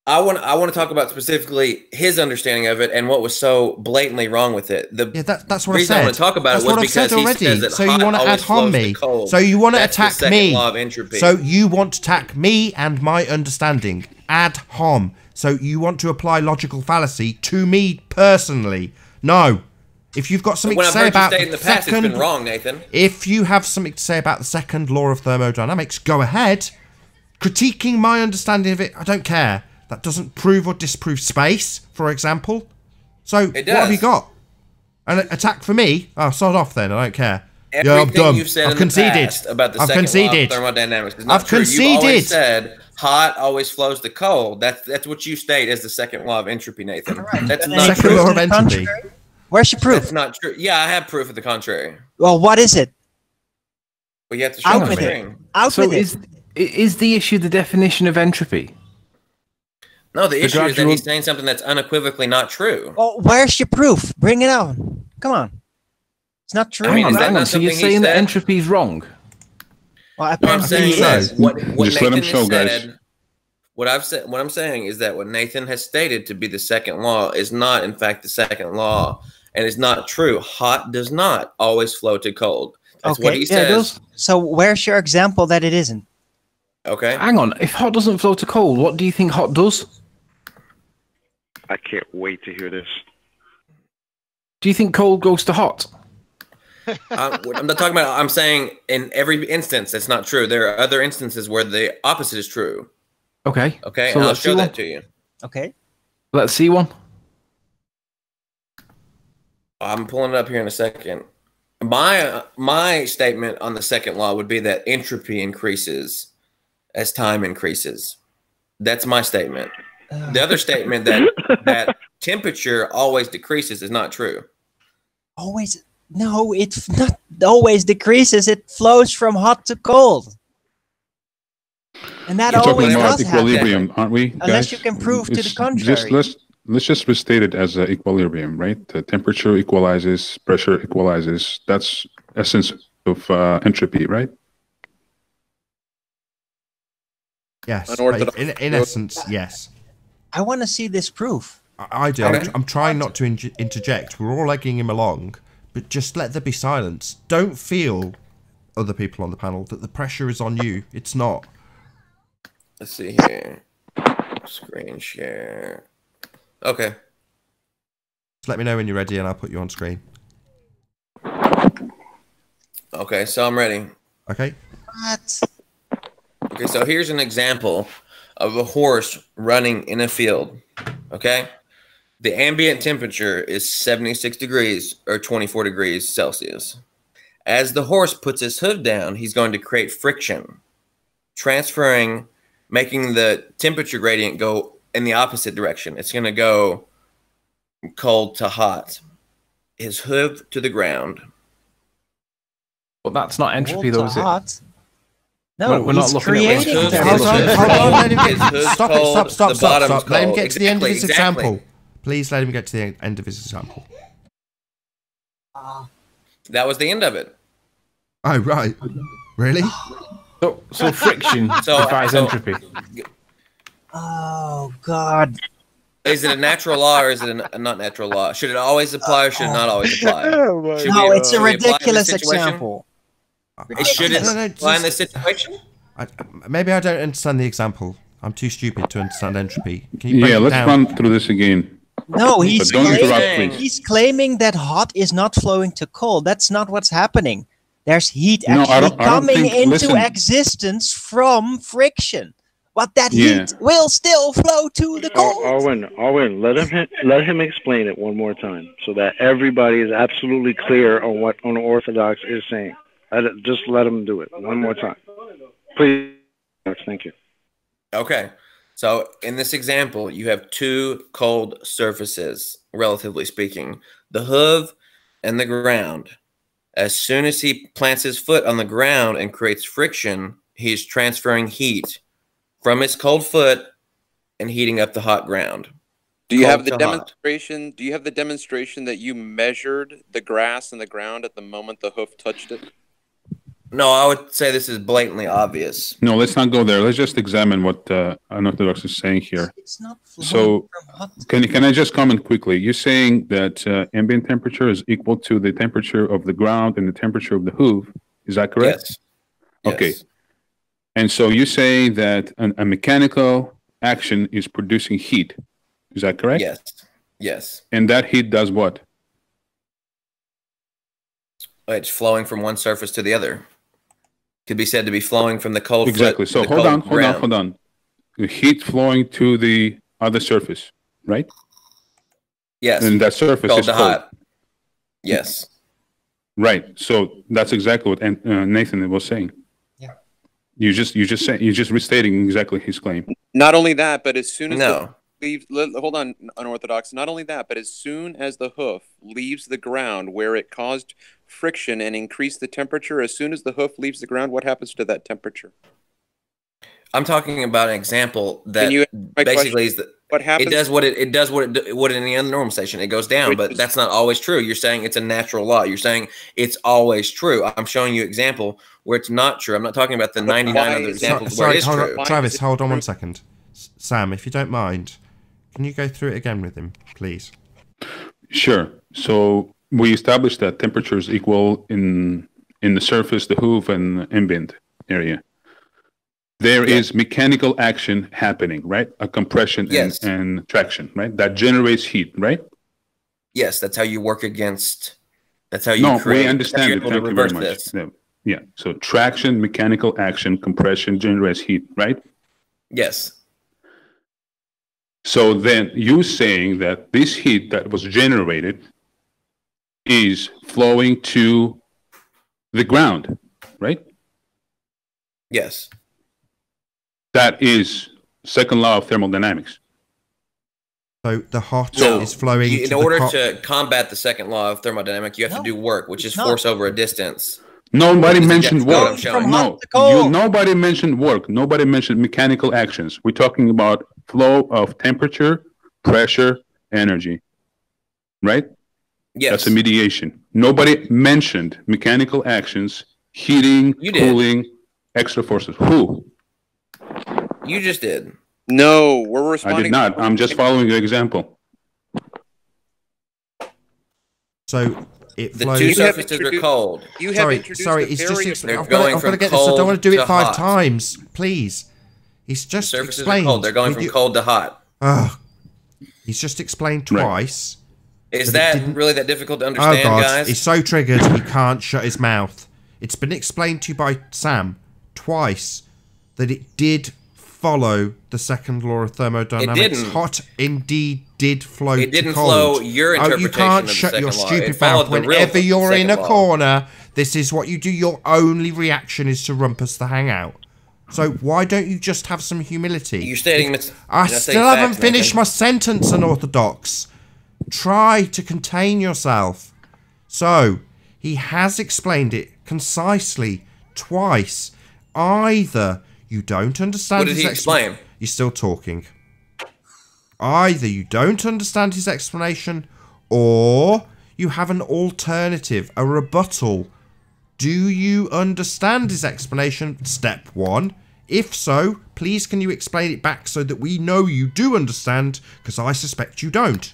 I want to talk about specifically his understanding of it and what was so blatantly wrong with it. That's what I said. The reason I want to talk about it was because he says that so you want to ad hom me. So you want to attack me. So you want to attack me and my understanding. Ad hom. So you want to apply logical fallacy to me personally. No. If you've got something to say about the second, it's been wrong, Nathan. If you have something to say about the second law of thermodynamics, go ahead. Critiquing my understanding of it, I don't care. That doesn't prove or disprove space, for example. So what have you got? An attack for me? Oh, sod off then. I don't care. Everything I'm done. You've said I've conceded. About the second law of thermodynamics is not I've true. conceded. You've always said hot always flows to cold. That's what you state as the second law of entropy, Nathan. Right. That's not second true. law of entropy. Where's your proof? That's not true. Yeah, I have proof of the contrary. Well, what is it? Well, you have to show me. So is the issue the definition of entropy? No, the issue is that he's saying something that's unequivocally not true. Well, where's your proof? Bring it on. Come on. It's not true. I mean, hang on. So you're saying that entropy is wrong? Well, what I'm saying is what just let him show, guys. What I'm saying is that what Nathan has stated to be the second law is not, in fact, the second law, and is not true. Hot does not always flow to cold. That's what he says. So where's your example that it isn't? Okay. Hang on. If hot doesn't flow to cold, what do you think hot does? I can't wait to hear this. Do you think cold goes to hot? I'm not talking about. I'm saying in every instance, it's not true. There are other instances where the opposite is true. Okay. Okay, so and I'll show that to you. Okay. Let's see one. I'm pulling it up here in a second. My statement on the second law would be that entropy increases as time increases. That's my statement. The other statement that temperature always decreases is not true. Always? No, it's not always decreases. It flows from hot to cold. And that We're always talking about does equilibrium, happen. aren't we, Unless guys? you can prove to the contrary. Let's just restate it as equilibrium, right? The temperature equalizes, pressure equalizes. That's essence of entropy, right? Yes. In essence, yes. I want to see this proof. I do. I'm trying not to interject. We're all egging him along, but just let there be silence. Don't feel, other people on the panel, that the pressure is on you. It's not. Let's see here. Screen share. Okay. Just let me know when you're ready and I'll put you on screen. Okay, so I'm ready. Okay. What? Okay, so here's an example of a horse running in a field. Okay, the ambient temperature is 76 degrees or 24 degrees Celsius. As the horse puts his hoof down, he's going to create friction, transferring, making the temperature gradient go in the opposite direction. It's going to go cold to hot. His hoof to the ground. But that's not entropy, though, is it? Hot. No, we're not looking at creating that. Hold on, let him get, stop. Let him get to the end of his Exactly. example. Please let him get to the end of his example. That was the end of it. Oh, right. Really? So friction defies entropy. Oh, God. Is it a natural law or is it a not natural law? Should it always apply or should it not always apply? No, it's a ridiculous example. It shouldn't apply in this situation? Maybe I don't understand the example. I'm too stupid to understand entropy. Can you break it let's down? run through this again. No, he's he's claiming that hot is not flowing to cold. That's not what's happening. There's heat No, I actually don't coming think- into listen. existence from friction. But that heat will still flow to the cold. Owen, let him explain it one more time so that everybody is absolutely clear on what unorthodox is saying. Just let him do it one more time. Please. Thank you. Okay. So in this example, you have two cold surfaces, relatively speaking, the hoof and the ground. As soon as he plants his foot on the ground and creates friction, he's transferring heat from his cold foot and heating up the hot ground. Do you Cold have the to hot. demonstration? Do you have the demonstration that you measured the grass and the ground at the moment the hoof touched it? No, I would say this is blatantly obvious. No, let's not go there. Let's just examine what unorthodox is saying here. It's not So, can I just comment quickly? You're saying that ambient temperature is equal to the temperature of the ground and the temperature of the hoof. Is that correct? Yes. Okay. Yes. And so you say that a mechanical action is producing heat. Is that correct? Yes. Yes. And that heat does what? It's flowing from one surface to the other. Could be said to be flowing from the cold Exactly. foot So to the hold on. The heat flowing to the other surface, right? Yes. And that surface Cold is to cold. hot. Yes. Right. So that's exactly what Nathan was saying. Yeah. You're just restating exactly his claim. Not only that, but as soon as No. hold on, unorthodox. Not only that, but as soon as the hoof leaves the ground where it caused friction and increased the temperature, as soon as the hoof leaves the ground, what happens to that temperature? I'm talking about an example that Can you basically is that what happens? it does what it would in any other normal station. It goes down, but that's not always true. You're saying it's a natural law. You're saying it's always true. I'm showing you an example where it's not true. I'm not talking about the 99 other examples where it is true. Travis, hold on one second. Sam, if you don't mind, can you go through it again with him, please? Sure. So we established that temperature is equal in the surface, the hoof, and ambient area. There is mechanical action happening, right? A compression and traction, right? That generates heat, right? Yes, that's how you work against. That's how you create. We understand it. Thank you very much. Yeah. So traction, mechanical action, compression generates heat, right? Yes. So then you saying that this heat that was generated is flowing to the ground, right? Yes. That is second law of thermodynamics. So the hot is flowing. In order to combat the second law of thermodynamics, you have to do work, which is force over a distance. Nobody mentioned work. No, nobody mentioned work. Nobody mentioned mechanical actions. We're talking about flow of temperature, pressure, energy, right? Yes. That's a mediation. Nobody mentioned mechanical actions, heating, cooling, extra forces. Who? You just did. No, we're responding. I did not. I'm just following your example. So it the flows. two surfaces are cold. You have introduced He's just. They're I've going got to from get this. I don't want to do it cold 5 hot. times, please. He's just Surfaces explained. are cold. They're going from cold to hot. He's just explained twice. Is that really that difficult to understand, God, guys? He's so triggered he can't shut his mouth. It's been explained to you by Sam twice that it did follow the second law of thermodynamics. It didn't. Hot indeed did flow It didn't to cold. flow your interpretation You can't of the shut your second law. stupid It followed mouth. the real Whenever you're in a second law. corner, this is what you do. Your only reaction is to rumpus the hangout. So why don't you just have some humility? You're stating I still haven't finished my sentence, unorthodox. Try to contain yourself. So, he has explained it concisely twice. Either you don't understand What did he explain? You're still talking. Either you don't understand his explanation, or you have an alternative, a rebuttal. Do you understand his explanation? Step 1. If so, please can you explain it back so that we know you do understand, because I suspect you don't.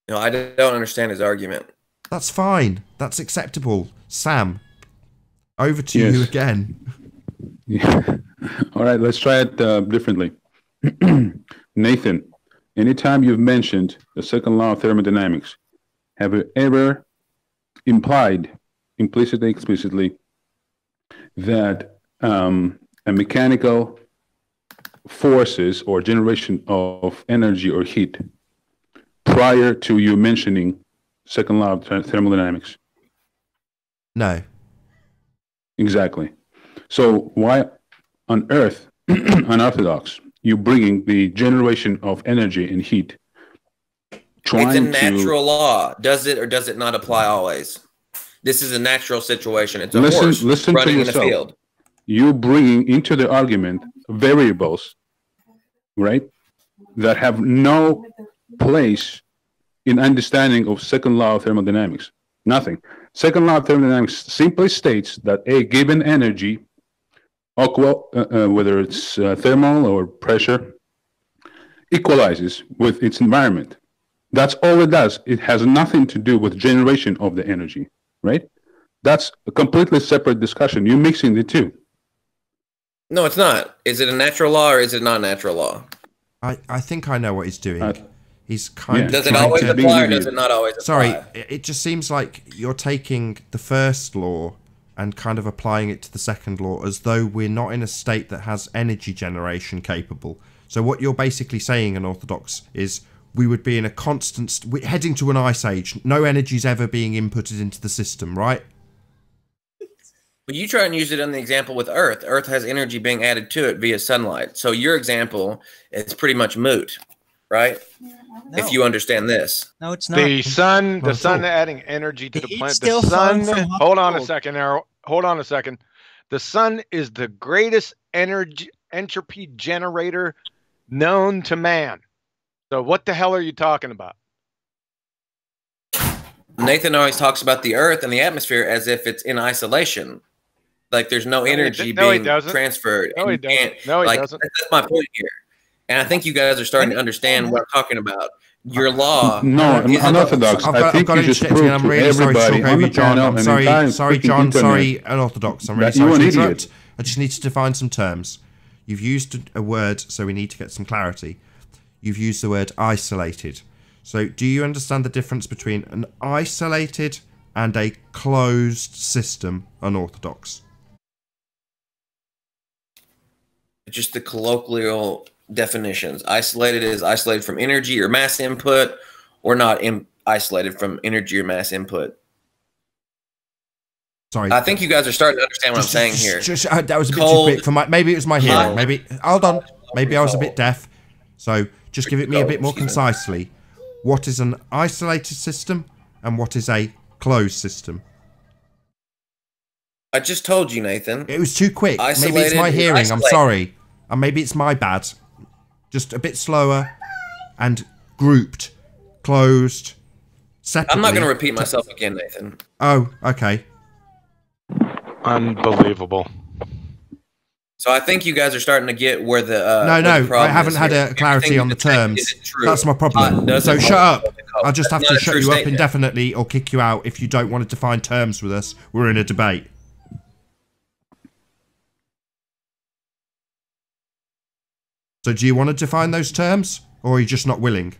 No, I don't understand his argument. That's fine. That's acceptable. Sam, over to you again. Yeah. All right, let's try it differently. Nathan, anytime you've mentioned the second law of thermodynamics, have you ever implied, implicitly, explicitly, that a mechanical forces or generation of energy or heat prior to you mentioning second law of thermodynamics? No. Exactly. So why on earth, unorthodox, you bringing the generation of energy and heat? It's a natural law. Does it or does it not apply always? This is a natural situation. It's a horse running in a field. You bringing into the argument variables, right, that have no place in understanding of second law of thermodynamics. Nothing. Second law of thermodynamics simply states that a given energy, whether it's thermal or pressure, equalizes with its environment. That's all it does. It has nothing to do with generation of the energy, right? That's a completely separate discussion. You're mixing the two. No, it's not. Is it a natural law or is it not a natural law? I think I know what he's doing. He's kind of Does it always apply or does it not always apply? Sorry, it just seems like you're taking the first law and kind of applying it to the second law as though we're not in a state that has energy generation capable. So what you're basically saying, unorthodox, is we would be in a constant... We're heading to an ice age. No energy's ever being inputted into the system, right? Well, you try and use it in the example with Earth. Earth has energy being added to it via sunlight. So your example is pretty much moot, right? No. If you understand this. No, it's not. The sun adding energy to the planet. The sun, hold on a second there. Hold on a second. The sun is the greatest entropy generator known to man. So what the hell are you talking about? Nathan always talks about the Earth and the atmosphere as if it's in isolation. Like there's no energy being transferred. No, he doesn't. No, he doesn't. That's my point here. And I think you guys are starting to understand what I'm talking about. Your law. No, I'm unorthodox. I think you just proved to everybody on the panel. Sorry, John. Sorry, unorthodox. I'm really sorry to interrupt. I just need to define some terms. You've used a word, so we need to get some clarity. You've used the word isolated. So do you understand the difference between an isolated and a closed system, unorthodox? Just the colloquial definitions. Isolated is isolated from energy or mass input, or not isolated from energy or mass input. Sorry, I think you guys are starting to understand what I'm saying here. That was a bit too quick for my. Maybe it was my hearing. Maybe hold on. Maybe I was a bit deaf. So just give it me a bit more concisely. What is an isolated system and what is a closed system? I just told you, Nathan. It was too quick. Maybe it's my hearing. I'm sorry. And maybe it's my bad. Just a bit slower and grouped, closed, separately. I'm not going to repeat myself again, Nathan. Oh, okay. Unbelievable. So I think you guys are starting to get where the no, I haven't had a clarity on the terms. That's my problem. So shut up. I'll just have to shut you up indefinitely or kick you out if you don't want to define terms with us. We're in a debate. So do you want to define those terms or are you just not willing?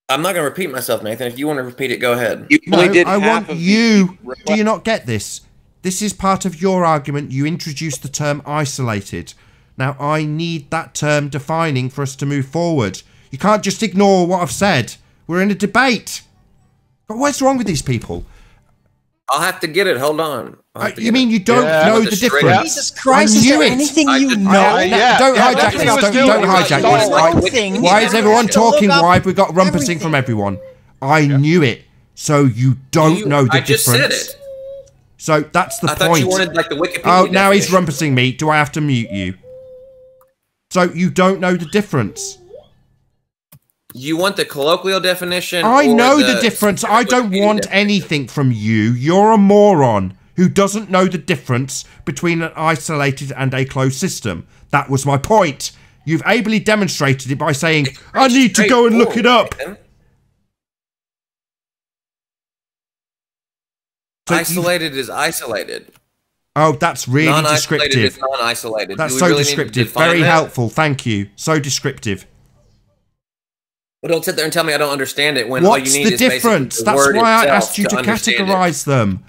I'm not going to repeat myself, Nathan. If you want to repeat it, go ahead. No, I want you. Do you not get this? This is part of your argument. You introduced the term isolated. Now, I need that term defining for us to move forward. You can't just ignore what I've said. We're in a debate. But what's wrong with these people? I'll have to get it. Hold on. You mean you don't know the difference? Jesus Christ, is there anything you know? Don't hijack this. Don't hijack this. Why is everyone talking? Why have we got rumpusing from everyone? I knew it. So you don't know the difference. I just said it. So that's the point. I thought you wanted like the Wikipedia definition. Now he's rumpusing me. Do I have to mute you? So you don't know the difference. You want the colloquial definition? I know the difference. I don't want anything from you. You're a moron who doesn't know the difference between an isolated and a closed system. That was my point. You've ably demonstrated it by saying, I need to go and look it up. So isolated is isolated. Oh, that's really descriptive. Is non-isolated. That's so descriptive. Very helpful. Thank you. So descriptive. Well, don't sit there and tell me I don't understand it when What's all you need is the difference? The That's word why I asked you to understand categorize them.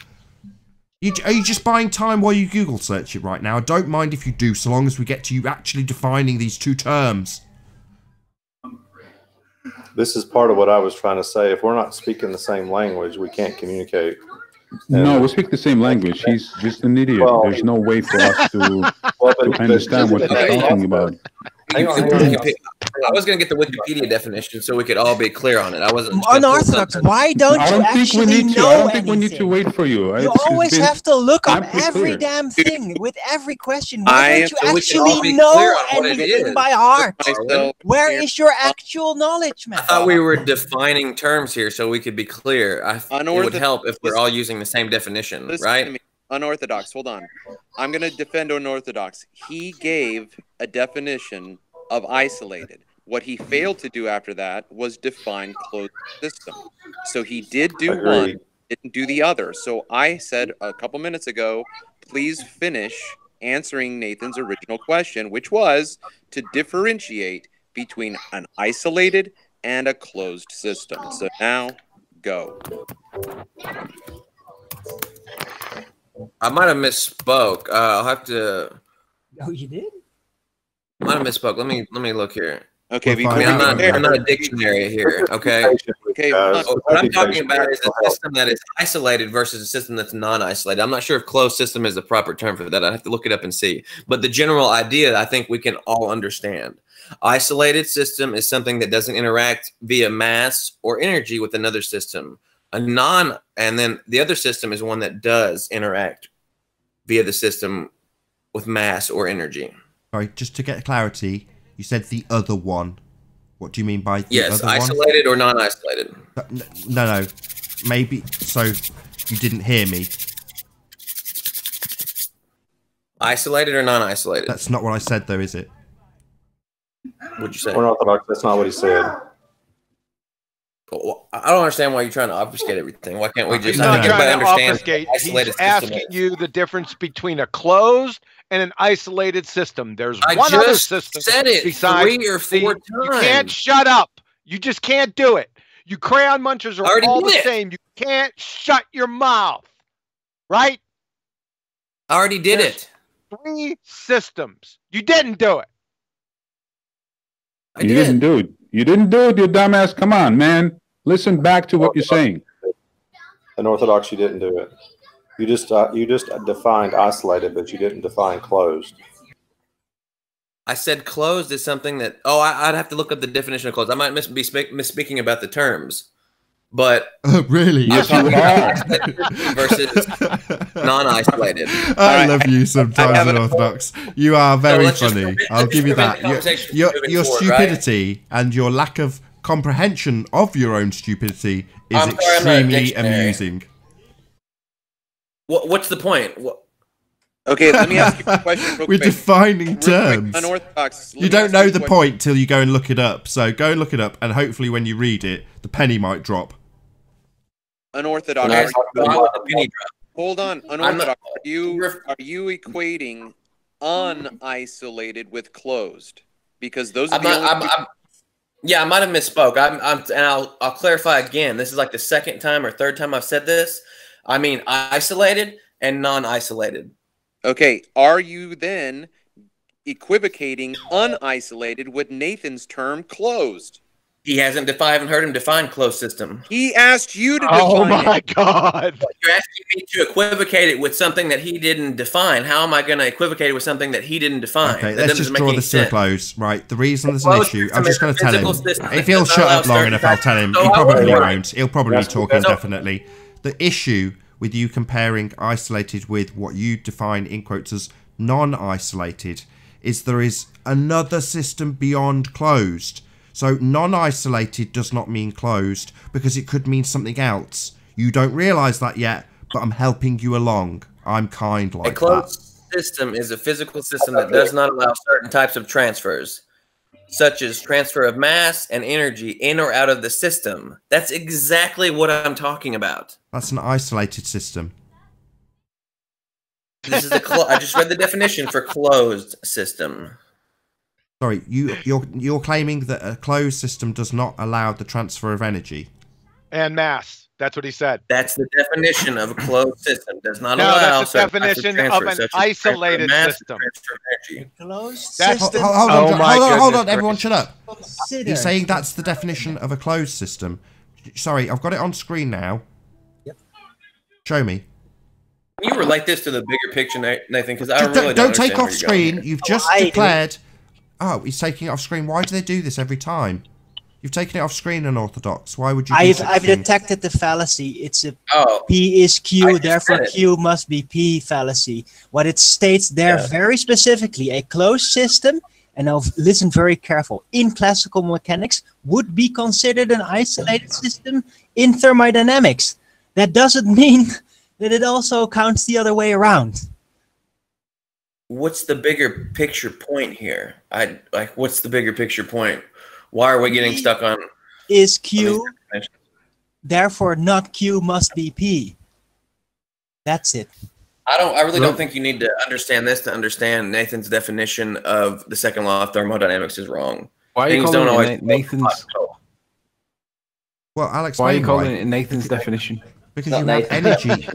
Are you just buying time while you Google search it right now? I don't mind if you do, so long as we get to you actually defining these two terms. This is part of what I was trying to say. If we're not speaking the same language, we can't communicate. No, we speak the same language. He's just an idiot. Well, there's no way for us to understand what he's talking about. I was going to get the Wikipedia definition so we could all be clear on it. I wasn't unorthodox. Why don't you actually know anything? I don't think we need to wait for you. You always have to look up every damn thing with every question. Why don't you actually know anything by heart? Where is your actual knowledge, man? I thought we were defining terms here so we could be clear. It would help if we're all using the same definition, right? Unorthodox. Hold on. I'm going to defend unorthodox. He gave a definition of isolated. What he failed to do after that was define closed system. So he did do one, didn't do the other. So I said a couple minutes ago, please finish answering Nathan's original question, which was to differentiate between an isolated and a closed system. So now, go. I might have misspoke. I'll have to. Oh, you did? I might have misspoke. Let me look here. Okay, I'm not a dictionary here. Okay. Okay. What I'm talking about is a system that is isolated versus a system that's non-isolated. I'm not sure if closed system is the proper term for that. I have to look it up and see. But the general idea, I think we can all understand. Isolated system is something that doesn't interact via mass or energy with another system. And then the other system is one that does interact via the system with mass or energy. Sorry, just to get clarity, you said the other one. What do you mean by the other one? Yes, isolated or non-isolated. No. Maybe, so you didn't hear me. Isolated or non-isolated? That's not what I said, though, is it? What'd you say? Unorthodox, that's not what he said. I don't understand why you're trying to obfuscate everything. Why can't we just? He's not trying to obfuscate. He's asking you the difference between a closed and an isolated system. There's one other system. Said it besides 3 or 4 times. You can't shut up. You just can't do it. You crayon munchers are all the same. You can't shut your mouth. Right? I already did it. 3 systems. You didn't do it. You didn't do it. You didn't do it, you dumbass. Come on, man. Listen back to what you're saying. Unorthodox, you didn't do it. You just defined isolated, but you didn't define closed. I said closed is something that. Oh, I'd have to look up the definition of closed. I might be misspeaking about the terms, but really, versus non-isolated. I love you sometimes, Unorthodox. You are very funny. I'll give you that. Your stupidity and your lack of comprehension of your own stupidity is extremely amusing. What's the point? Okay, let me ask you a question. We're defining terms. Unorthodox. You don't know the point till you go and look it up. So go and look it up, and hopefully, when you read it, the penny might drop. Unorthodox. Hold on. Unorthodox. Are you equating unisolated with closed? Because those are the only. Yeah, I might have misspoke. And I'll clarify again. This is like the second time or third time I've said this. I mean isolated and non-isolated. Okay, are you then equivocating unisolated with Nathan's term closed? He hasn't defined. I haven't heard him define closed system. He asked you to define Oh my it. God! You're asking me to equivocate it with something that he didn't define. How am I going to equivocate it with something that he didn't define? Okay, that let's just draw this to a close. Right, the reason there's an Closed issue, system I'm just is going a to tell him. physical system If that he'll does shut not up allow long enough, I'll tell him. So He I probably will. won't. He'll probably be talking So- definitely. The issue with you comparing isolated with what you define in quotes as non-isolated is there is another system beyond closed. So non-isolated does not mean closed because it could mean something else. You don't realise that yet, but I'm helping you along. I'm kind like A closed system is a physical system that does not allow certain types of transfers, such as transfer of mass and energy in or out of the system. That's exactly what I'm talking about. That's an isolated system. This is I just read the definition for closed system. Sorry, you're claiming that a closed system does not allow the transfer of energy. And mass. That's what he said. That's the definition of a closed system. Does not No, allow that's the certain types definition transfers, of an such as transfer isolated of mass, system. transfer of energy. Closed That's system. Hold on, Oh my hold on, goodness everyone gracious. shut up. Consider. You're saying that's the definition of a closed system. Sorry, I've got it on screen now. Yep. Show me. Can you relate this to the bigger picture, Nathan? Because I Just really don't understand take where off you're going screen. here. You've just I do. declared. Oh, he's taking it off screen. Why do they do this every time? You've taken it off screen, unorthodox. Why would you? Do such a I've thing? detected the fallacy. It's a Oh, P is I Q, just therefore said it. Q must be P fallacy. What it states there Yeah. very specifically, a closed system, and now listen very careful, in classical mechanics would be considered an isolated system in thermodynamics. That doesn't mean that it also counts the other way around. what's the bigger picture point here? What's the bigger picture point? Why are we getting stuck on? Is Q, on these- therefore not Q must be P. That's it. I really don't think you need to understand this to understand Nathan's definition of the second law of thermodynamics is wrong. Why are you Things calling don't it always Nathan's? Well, I'll Why are explain you calling it Nathan's definition? Because Not you have Nathan.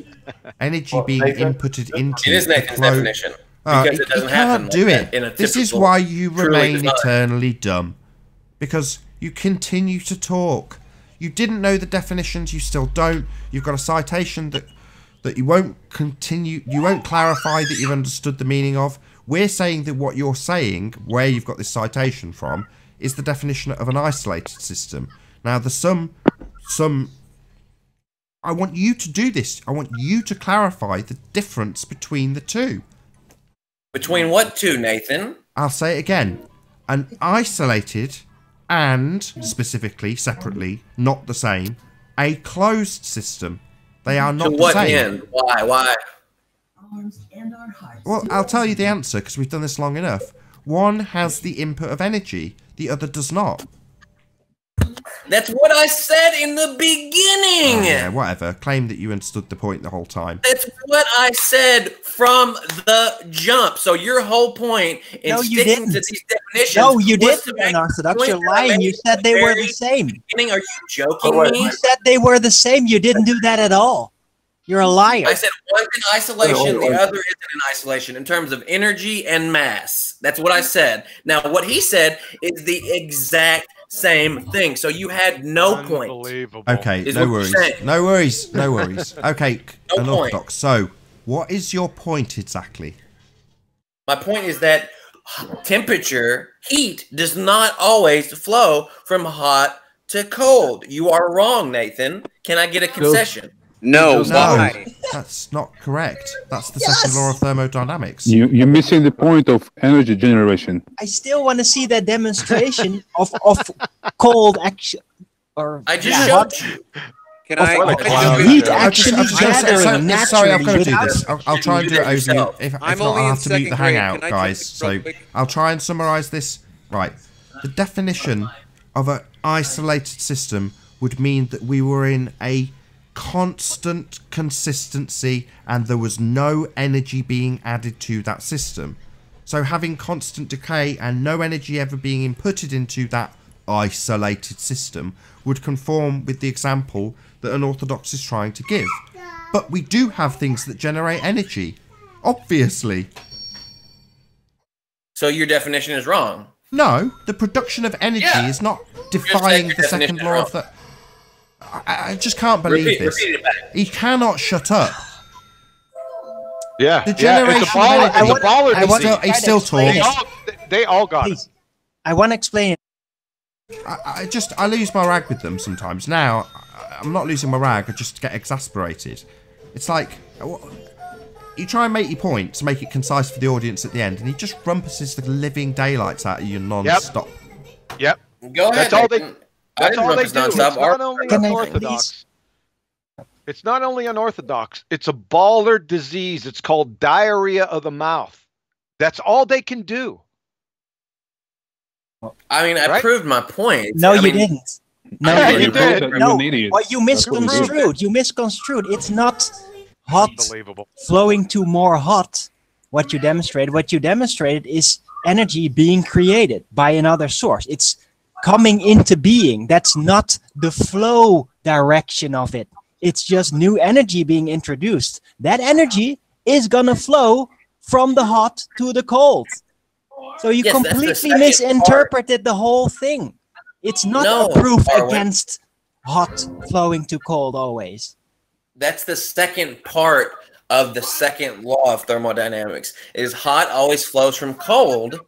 energy being Nathan? inputted into. It is the Nathan's clo- definition. Because it doesn't happen cannot do like it. that in a This is typical, why you truly remain design. eternally dumb. Because you continue to talk. You didn't know the definitions, you still don't. You've got a citation that you won't continue, you won't clarify that you've understood the meaning of. We're saying that what you're saying, where you've got this citation from, is the definition of an isolated system. Now, there's some I want you to do this. I want you to clarify the difference between the two. Between what two, Nathan? I'll say it again. An isolated and, specifically, separately, not the same, a closed system. They are not To the what same. end? Why? Well, I'll tell you the answer because we've done this long enough. One has the input of energy, the other does not. That's what I said in the beginning. Oh, yeah, whatever. Claim that you understood the point the whole time. That's what I said from the jump. So your whole point in No, you sticking to didn't. these definitions. No, you was didn't, to make unorthodox. the You're point that I lying. You made said at they were the very same. beginning. Are you joking Oh, wait. me? You said they were the same. You didn't do that at all. You're a liar. I said one's in isolation, Wait. the other isn't in isolation in terms of energy and mass. That's what I said. Now, what he said is the exact same thing. So you had no point. Unbelievable. Okay, Is no what you're worries. saying. No worries. No worries. Okay, No unorthodox. So, what is your point exactly? My point is that temperature, heat, does not always flow from hot to cold. You are wrong, Nathan. Can I get a concession? No, No, why? that's not correct. That's the second law of thermodynamics. You're missing the point of energy generation. I still want to see that demonstration of cold action. Or I just yeah, showed hot- you. Can I? Of can I jump in? heat I've just- actually I've just- gathering so- Sorry, I've got to do naturally this. I'll try and do it over you. If I'm not, only I'll in have to mute the second grade. hangout, Can I guys. jump in So real quick? I'll try and summarize this. Right. The definition of an isolated system would mean that we were in a constant consistency and there was no energy being added to that system. So having constant decay and no energy ever being inputted into that isolated system would conform with the example that Unorthodox is trying to give. But we do have things that generate energy, obviously. So your definition is wrong. No, the production of energy is not defying the second law of the... I just can't believe this. Repeat it back. He cannot shut up. Yeah, The generation it's a baller. He still talks. They all got it. I want to explain it. I lose my rag with them sometimes. Now, I'm not losing my rag, I just get exasperated. It's like, you try and make your point to make it concise for the audience at the end, and he just rumpuses the living daylights out of you non-stop. Yep. Go ahead. That's all they do. Non-stop. It's not only unorthodox. It's not only unorthodox. It's a baller disease. It's called diarrhea of the mouth. That's all they can do. I mean, I proved my point. No, you didn't. No, you did. No, well, you misconstrued. You misconstrued. It's not hot flowing to more hot. What you demonstrated is energy being created by another source. It's coming into being. That's not the flow direction of it. It's just new energy being introduced. That energy is gonna flow from the hot to the cold. So you completely misinterpreted the whole thing. It's not a proof against hot flowing to cold always. That's the second part of the second law of thermodynamics. Is hot always flows from cold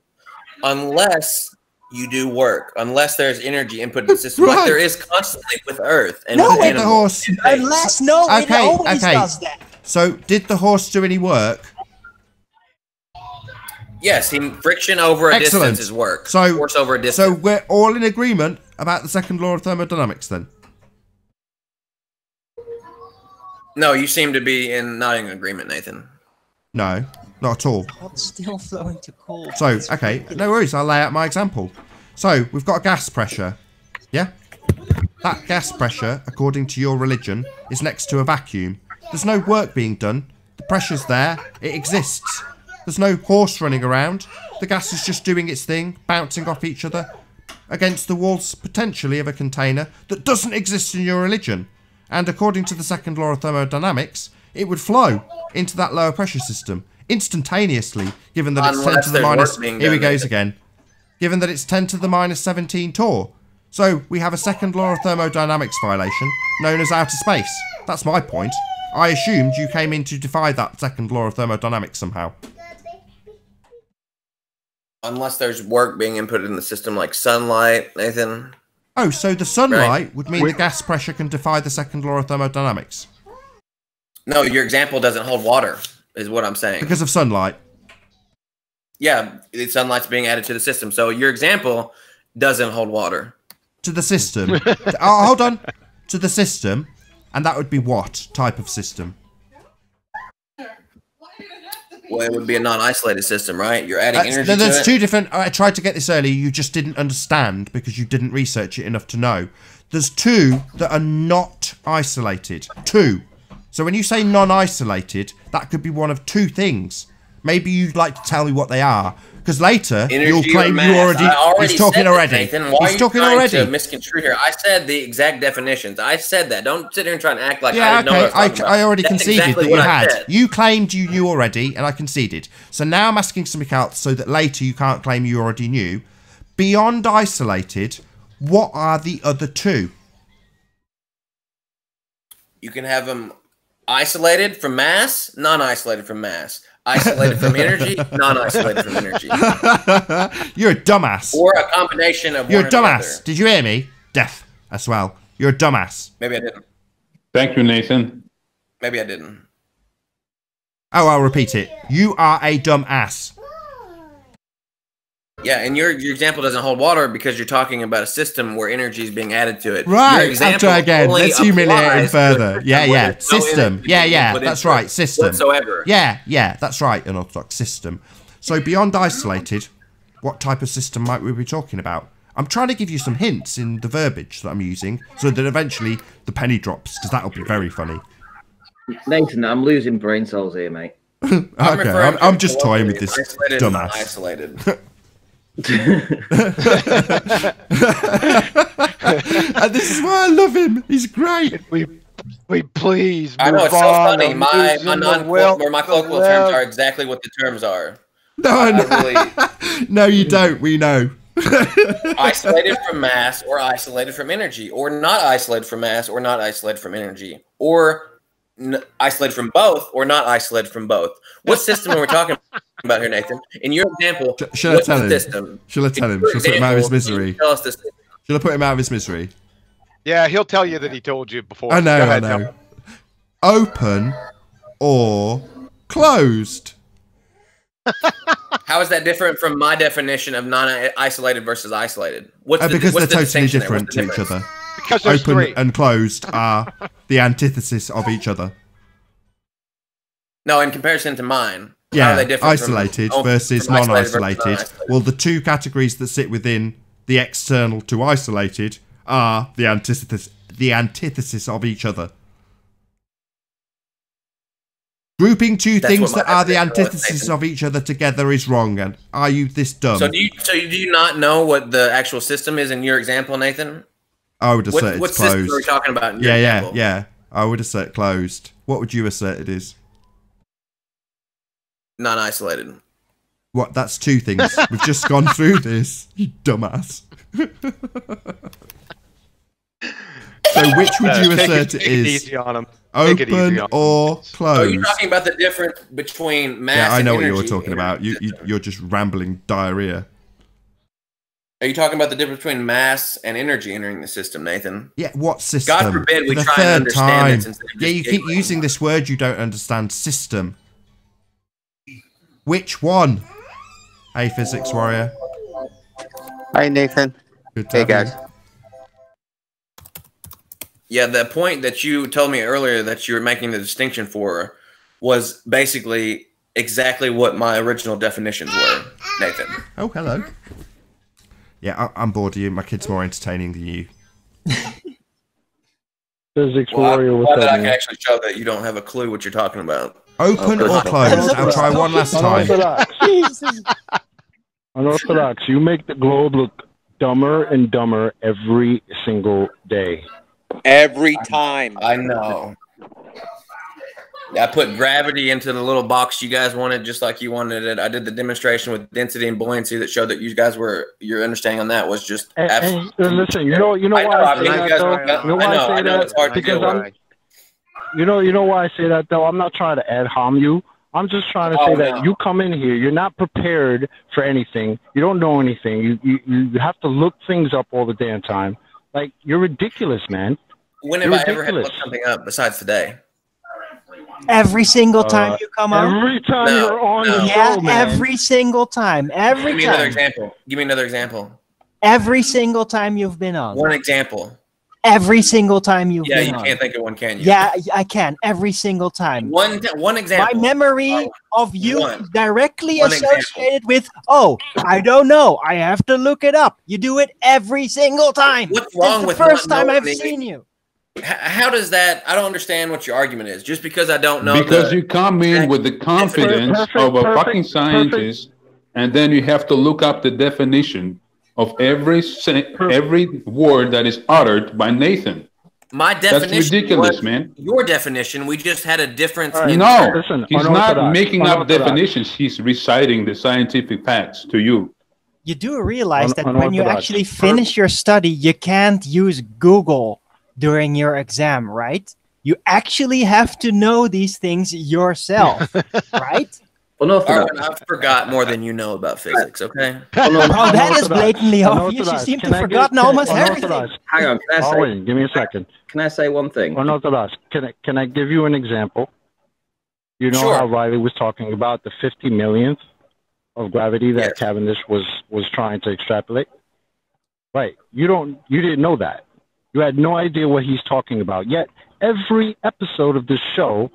unless you do work, unless there's energy input in the system, like there is constantly with Earth. And no, the horse. It always does that. So did the horse do any work? Yes, friction over a distance is work. So, force over a distance. So we're all in agreement about the second law of thermodynamics then? No, you seem to be not in agreement, Nathan. No, not at all. Hot still flowing to cold. So, okay, no worries, I'll lay out my example. So, we've got a gas pressure, yeah? That gas pressure, according to your religion, is next to a vacuum. There's no work being done. The pressure's there, it exists. There's no horse running around. The gas is just doing its thing, bouncing off each other against the walls, potentially, of a container that doesn't exist in your religion. And according to the second law of thermodynamics, it would flow into that lower pressure system instantaneously, given that it's 10 to the minus... Here he goes again. Given that it's 10 to the minus 17 torr. So we have a second law of thermodynamics violation known as outer space. That's my point. I assumed you came in to defy that second law of thermodynamics somehow. Unless there's work being inputted in the system like sunlight, Nathan. Oh, so the sunlight would mean the gas pressure can defy the second law of thermodynamics? No, your example doesn't hold water, is what I'm saying. Because of sunlight? Yeah, the sunlight's being added to the system. So your example doesn't hold water. To the system? Oh, hold on. To the system? And that would be what type of system? Well, it would be a non-isolated system, right? You're adding energy to it. There's two different... I tried to get this earlier. You just didn't understand because you didn't research it enough to know. There's two that are not isolated. Two. So when you say non-isolated, that could be one of two things. Maybe you'd like to tell me what they are. Because later, you'll claim you already... He's talking already. Nathan, why he's talking already. To misconstrue here? I said the exact definitions. I said that. Don't sit here and try and act like I didn't know what I was talking about. I already That's conceded exactly that you what I had. said. You claimed you knew already, and I conceded. So now I'm asking something else so that later you can't claim you already knew. Beyond isolated, what are the other two? You can have them isolated from mass, non-isolated from mass. Isolated from energy, non-isolated from energy. You're a dumbass. Or a combination of You're one a dumbass. or the other. Did you hear me? Deaf as well. You're a dumbass. Maybe I didn't. Thank you, Nathan. Maybe I didn't. Oh, I'll repeat it. You are a dumbass. Yeah, and your example doesn't hold water because you're talking about a system where energy is being added to it. Right, Your example after again, only let's humiliate him applies further. to Yeah, where yeah, there's no system. energy Yeah, being yeah, put that's into it right, system. whatsoever. Yeah, that's right, an orthodox system. So beyond isolated, what type of system might we be talking about? I'm trying to give you some hints in the verbiage that I'm using so that eventually the penny drops, because that'll be very funny. Nathan, I'm losing brain cells here, mate. Okay, I'm just toying with this dumbass. Isolated. And this is why I love him. He's great. we please move I know it's so on? funny. I'm My losing the will my to colloquial terms live. are exactly what the terms are. No, no. Really, no, you don't. We know. isolated from mass, or isolated from energy, or not isolated from mass, or not isolated from energy, or isolated from both, or not isolated from both. What system are we talking about here, Nathan? In your example, Shall I tell him? system? Shall I tell him? Shall I put him out of his misery? Tell us this. Shall I put him out of his misery? Yeah, he'll tell you that he told you before. I know, Go I ahead, know. tell me. Open or closed. How is that different from my definition of non-isolated versus isolated? Because they're totally distinction there? different What's the to each difference? other. Because there's Open three. and closed are the antithesis of each other. No, in comparison to mine. How are Yeah, they different isolated from versus isolated versus non-isolated. non-isolated? Well, the two categories that sit within the external to isolated are the antithesis of each other. Grouping two That's things what my that are the definition was, antithesis Nathan. of each other together is wrong. And are you this dumb? So do you not know what the actual system is in your example, Nathan? I would assert What it's system closed. are we talking about in your Yeah, example? yeah. I would assert closed. What would you assert it is? Non-isolated. What? That's two things. We've just gone through this, you dumbass. So which would you assert it Take it is? easy on him. Take it easy Open on or Are closed? you talking about the difference between mass Yeah, I and know what energy? you're talking about. You're just rambling diarrhea. Are you talking about the difference between mass and energy entering the system, Nathan? Yeah, what system? God forbid we For the try and third understand time. this instead of Yeah, just you keep giggling. using this word you don't understand. System. Which one? Hey, physics warrior. Hi, Nathan. Good to Hey, have guys. you. Yeah, the point that you told me earlier that you were making the distinction for was basically exactly what my original definitions were, Nathan. Oh, hello. Yeah, I'm bored of you. My kid's more entertaining than you. Physics Well, warrior, I'm what's glad that up, I can man? actually show that you don't have a clue what you're talking about. Open or closed? I'll try one last time. Unorthodox. You make the globe look dumber and dumber every single day. Every time. I know. I put gravity into the little box you guys wanted, just like you wanted it. I did the demonstration with density and buoyancy that showed that you guys were, your understanding on that was just absolutely. Listen, you know why I say that though? You know why I say that? It's hard to deal with. You know why I say that though? I'm not trying to ad hom you. I'm just trying to say that you come in here, you're not prepared for anything. You don't know anything. You have to look things up all the damn time. Like, you're ridiculous, man. When have I ever had to look something up besides today? Every single time you come on? Every time you're on the yeah, show, man. every single time. Every Give me time. another example. Give me another example. Every single time you've been on. One example. Every single time you've Yeah, been you on. can't think of one, can you? Yeah, I can. Every single time. One example. My memory of you is directly One associated with, oh, I don't know. I have to look it up. You do it every single time. What's wrong It's with the first not time I've knowing seen you. How does that? I don't understand what your argument is. Just because I don't know. Because you come in with the confidence of a fucking scientist, and then you have to look up the definition of every word that is uttered by Nathan. My definition. That's ridiculous, was man. Your definition. We just had a difference. In No, Listen, he's not unorthodox, making up unorthodox. definitions. He's reciting the scientific facts to you. You do realize that when you unorthodox. actually finish your study, you can't use Google during your exam, right? You actually have to know these things yourself, right? Arwen, I've forgot more than you know about physics, okay? Oh, that is blatantly obvious. You seem to have forgotten almost everything. Hang on, can I say, Wait, give me a second. Can I say one thing? Unorthodox. Can I give you an example? You know how Riley was talking about the 50 millionth of gravity that Cavendish was trying to extrapolate? Right. You didn't know that. You had no idea what he's talking about. Yet every episode of this show,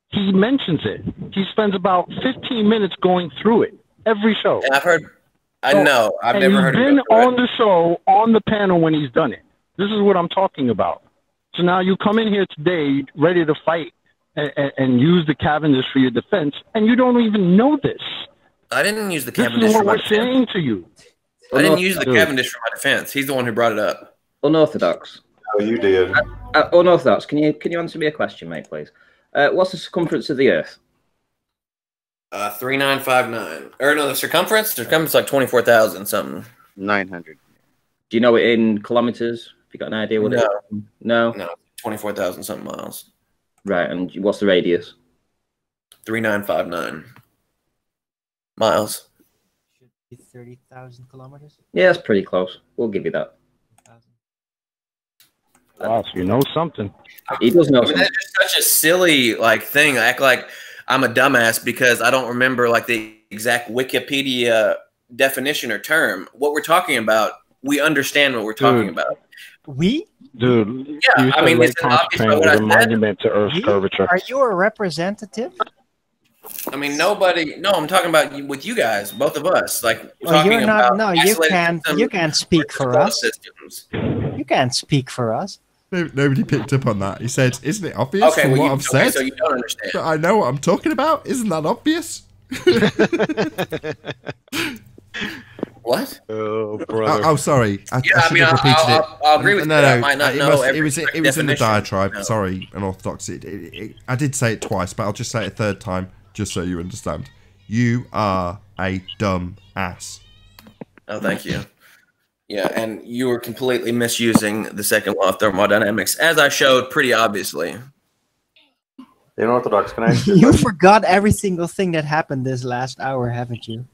he mentions it. He spends about 15 minutes going through it. Every show. And I've heard. I know. I've and never heard. You've been on the show, on the panel when he's done it. This is what I'm talking about. So now you come in here today ready to fight and use the Cavendish for your defense, and you don't even know this. I didn't use the This Cavendish is for what my we're defense. saying to you. I didn't use the Dude. Cavendish for my defense. He's the one who brought it up. Unorthodox. Oh, you did. Unorthodox, can you answer me a question, mate, please? What's the circumference of the Earth? 3959. Or no, the circumference? The circumference is like 24,000 something. 900. Do you know it in kilometers? Have you got an idea what it is? No. No, 24,000 something miles. Right, and what's the radius? 3959 miles. Should be 30,000 kilometers. Yeah, that's pretty close. We'll give you that. Wow, so you know something. He does know I mean, something. that's just such a silly thing. I act like I'm a dumbass because I don't remember like the exact Wikipedia definition or term. What we're talking about, we understand what we're talking about. We? Dude, yeah, I mean, it's obvious by what I a said. monument to Earth's curvature. Are you a representative? I mean, nobody. No, I'm talking about with you guys, both of us. Like, Well, talking you're not. about No, you isolated can't. systems You can't speak for us. systems. You can't speak for us. Nobody picked up on that. He said, "Isn't it obvious Okay, from well, what I've said?" so you don't understand. But I know what I'm talking about. Isn't that obvious? What? Oh, brother. Oh, sorry. I Yeah, I should mean, have repeated it. I'll agree with no, you. no, I might not it, know must, every it was in the definition. diatribe. No. Sorry, unorthodox. I did say it twice, but I'll just say it a third time, just so you understand. You are a dumb ass. Oh, thank you. Yeah, and you were completely misusing the second law of thermodynamics, as I showed pretty obviously. The unorthodox, can I ask you a You question? forgot every single thing that happened this last hour, haven't you?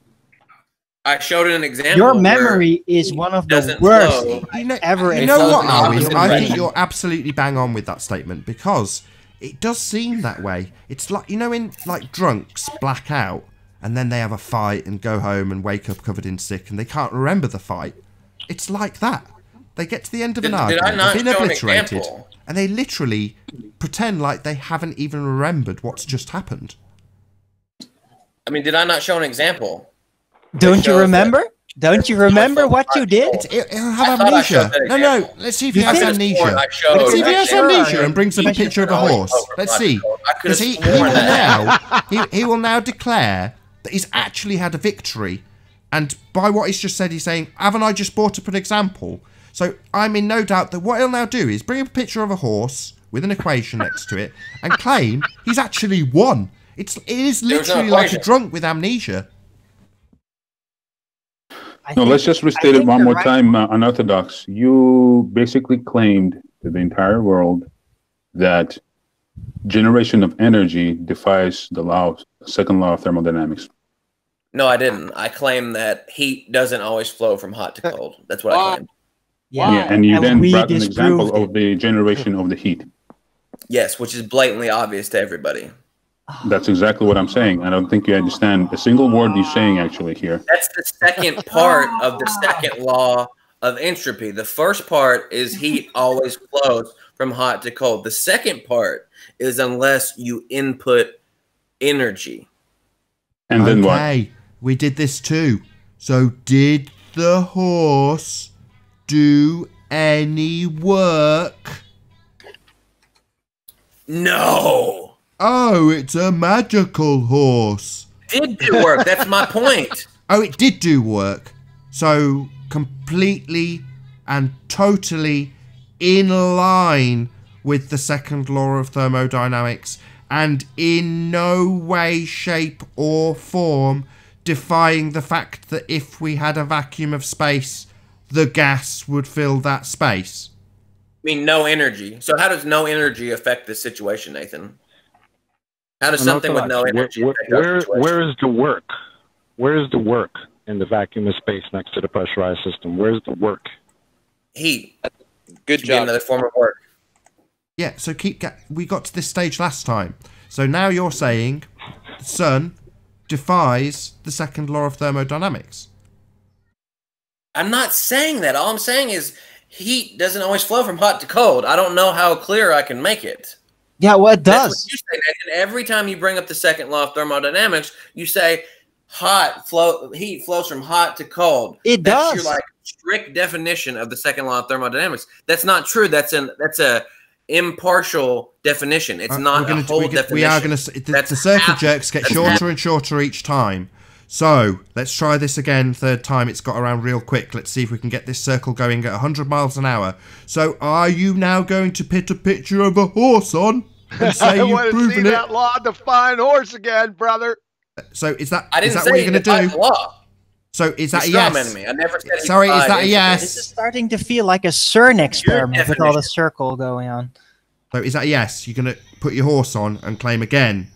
I showed an example. Your where memory is one of the doesn't worst flow. ever. You in know flows what, in the Arwin? opposite I think direction. you're absolutely bang on with that statement because it does seem that way. It's like, you know, in like drunks black out and then they have a fight and go home and wake up covered in sick and they can't remember the fight. It's like that. They get to the end of an Did I argument, not they've been show an obliterated, example? and they literally pretend like they haven't even remembered what's just happened. I mean, did I not show an example? Don't you shows remember? Don't you remember what you did? It'll have I thought I showed amnesia. that No, example. let's see if he You has think- amnesia. I showed Let's see if he has that amnesia and brings up a picture of a horse. Let's see. I could Because have he sworn will that. now, he will now declare that he's actually had a victory. And by what he's just said, he's saying, haven't I just brought up an example? So I'm in no doubt that what he'll now do is bring up a picture of a horse with an equation next to it and claim he's actually won. It is There's no literally like a equation. drunk with amnesia. No, let's just restate it one more time, unorthodox. You basically claimed to the entire world that generation of energy defies the second law of thermodynamics. No, I didn't. I claim that heat doesn't always flow from hot to cold. That's what I claimed. Yeah, and you then we brought an disproved example of the generation of the heat. Yes, which is blatantly obvious to everybody. That's exactly what I'm saying. I don't think you understand a single word you're saying actually here. That's the second part of the second law of entropy. The first part is heat always flows from hot to cold. The second part is unless you input energy. And then what? Okay, we did this too. So did the horse do any work? No. Oh, it's a magical horse. Did do work. That's my point. Oh, it did do work. So completely and totally in line with the second law of thermodynamics and in no way, shape or form defying the fact that if we had a vacuum of space, the gas would fill that space. I mean, no energy. So how does no energy affect this situation, Nathan? How does something with no energy affect our situation? Where is the work? Where is the work in the vacuum of space next to the pressurized system? Where's the work? Heat. Good Should be job. another form of work. Yeah, so we got to this stage last time. So now you're saying the sun defies the second law of thermodynamics. I'm not saying that. All I'm saying is heat doesn't always flow from hot to cold. I don't know how clear I can make it. Yeah, well, it That's does. what you say, Nathan. Every time you bring up the second law of thermodynamics, you say heat flows from hot to cold. It That's does. your like strict definition of the second law of thermodynamics. That's not true. That's a impartial definition. It's not a whole definition. We are going to. The circle jerks get shorter and shorter each time. So, let's try this again. Third time it's got around real quick. Let's see if we can get this circle going at 100 miles an hour. So, are you now going to put a picture of a horse on and say you've proven it? I want to see that law-defying horse again, brother. So, is that I didn't what say you're going to do? Law. So, is that a You're yes? me. I never said Sorry, is that a yes? This is starting to feel like a CERN experiment with all the circle going on. So, is that a yes? You're going to put your horse on and claim again,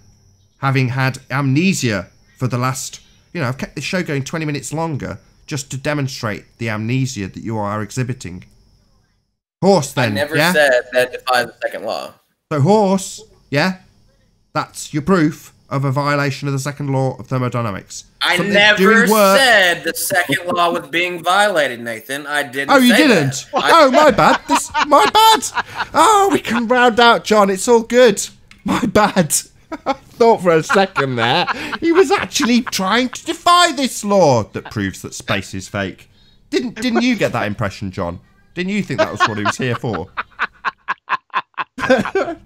having had amnesia for the last... You know, I've kept this show going 20 minutes longer just to demonstrate the amnesia that you are exhibiting. Horse, then, I never yeah? said that defies the second law. So horse, yeah? That's your proof of a violation of the second law of thermodynamics. I never said the second law was being violated, Nathan. I didn't. Oh, you didn't? Oh, my bad. My bad. Oh, we can round out, John. It's all good. My bad. I thought for a second there he was actually trying to defy this law that proves that space is fake. Didn't you get that impression, John? Didn't you think that was what he was here for? I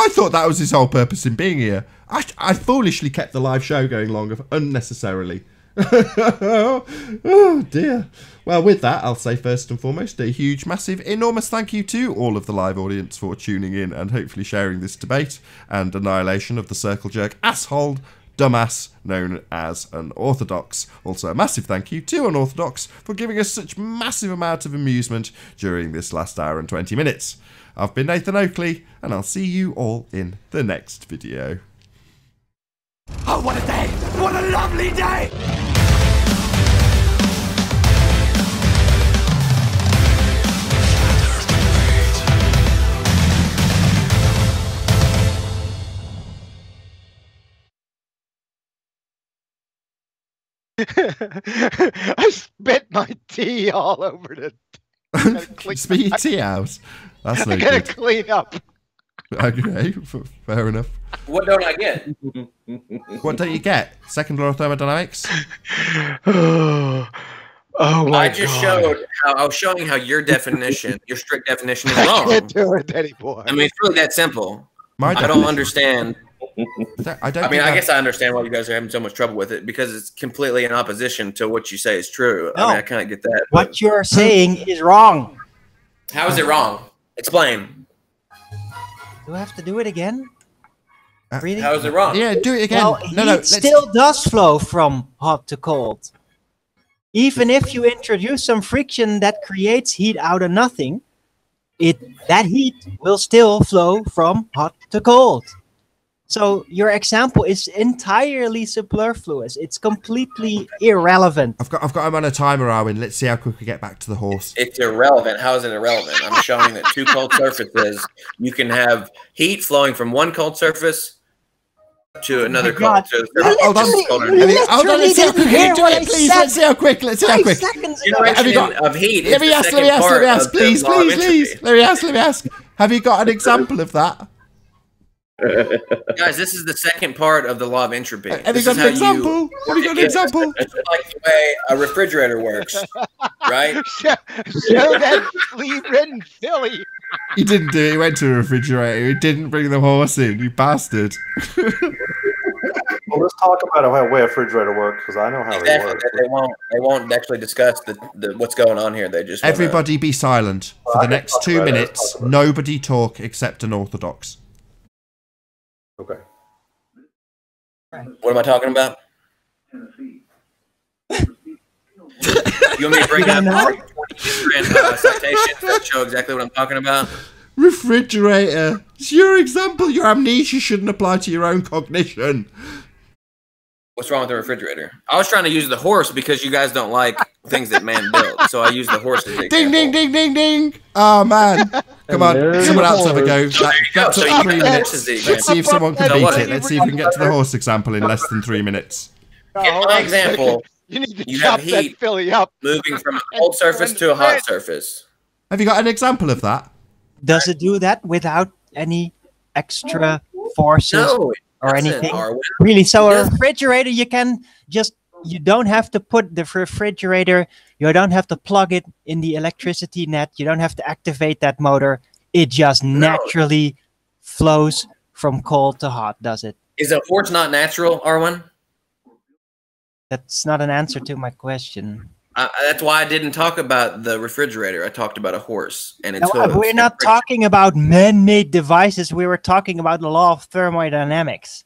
thought that was his whole purpose in being here. I foolishly kept the live show going longer unnecessarily. Oh dear. Well, with that, I'll say first and foremost a huge, massive, enormous thank you to all of the live audience for tuning in and hopefully sharing this debate and annihilation of the circle jerk asshole dumbass known as Unorthodox. Also, a massive thank you to Unorthodox for giving us such massive amount of amusement during this last hour and 20 minutes. I've been Nathan Oakley, and I'll see you all in the next video. Oh, what a day! What a lovely day! I spit my tea all over the. Spit your tea out. That's no I gotta good. clean up. Okay, fair enough. What don't I get? What don't you get? Second law of thermodynamics? Oh my I just showed how I was showing how your definition, your strict definition, is wrong. I can't do it anymore. I mean, it's really that simple. My I don't understand. I guess I understand why you guys are having so much trouble with it because it's completely in opposition to what you say is true. No. I mean, I kind of get that. What you're saying is wrong. How is it wrong? Explain. Do I have to do it again? Really? How is it wrong? Yeah, do it again. Well, heat still does flow from hot to cold. Even if you introduce some friction that creates heat out of nothing, that heat will still flow from hot to cold. So your example is entirely superfluous. It's completely irrelevant. I've got him on a timer, Arwen. Let's see how quick we get back to the horse. It's irrelevant. How is it irrelevant? I'm showing that two cold surfaces, you can have heat flowing from one cold surface to another cold surface. Hold on. Hold on. Let's see how quick we can do it, please. Let's see how quick. Let's see how quick. Generation of heat. Let me ask. Please. Let me ask. Have you got an example of that? Guys, this is the second part of the law of entropy. Have you got an example? Have you got an example? It's like the way a refrigerator works, right? Show that flea-ridden filly. He didn't do it. He went to a refrigerator. He didn't bring the horse in. You bastard. Well, let's talk about how a refrigerator works because I know how they work. They won't actually discuss the what's going on here. They just everybody be silent for the next 2 minutes. Nobody talk except Unorthodox. Okay. What am I talking about? You want me to bring up different citations that show exactly what I'm talking about? Refrigerator. It's your example. Your amnesia shouldn't apply to your own cognition. What's wrong with the refrigerator? I was trying to use the horse because you guys don't like things that man built, so I used the horse as the example. Ding, ding, ding, ding, ding. Oh, man. Come on. Someone else have a go. That took 3 minutes. Let's see if someone can beat it. Let's see if we can get to the horse example in less than 3 minutes. In my example, you have have that heat filly up. moving from a cold surface to a hot surface. Have you got an example of that? Does it do that without any extra forces or anything? Really? So a refrigerator, you don't have to put the refrigerator, you don't have to plug it in the electricity net, you don't have to activate that motor. It just naturally flows from cold to hot, does it? Is a horse not natural, Arwen? That's not an answer to my question. That's why I didn't talk about the refrigerator. I talked about a horse and its No, hooves. we're not talking about man-made devices. We were talking about the law of thermodynamics.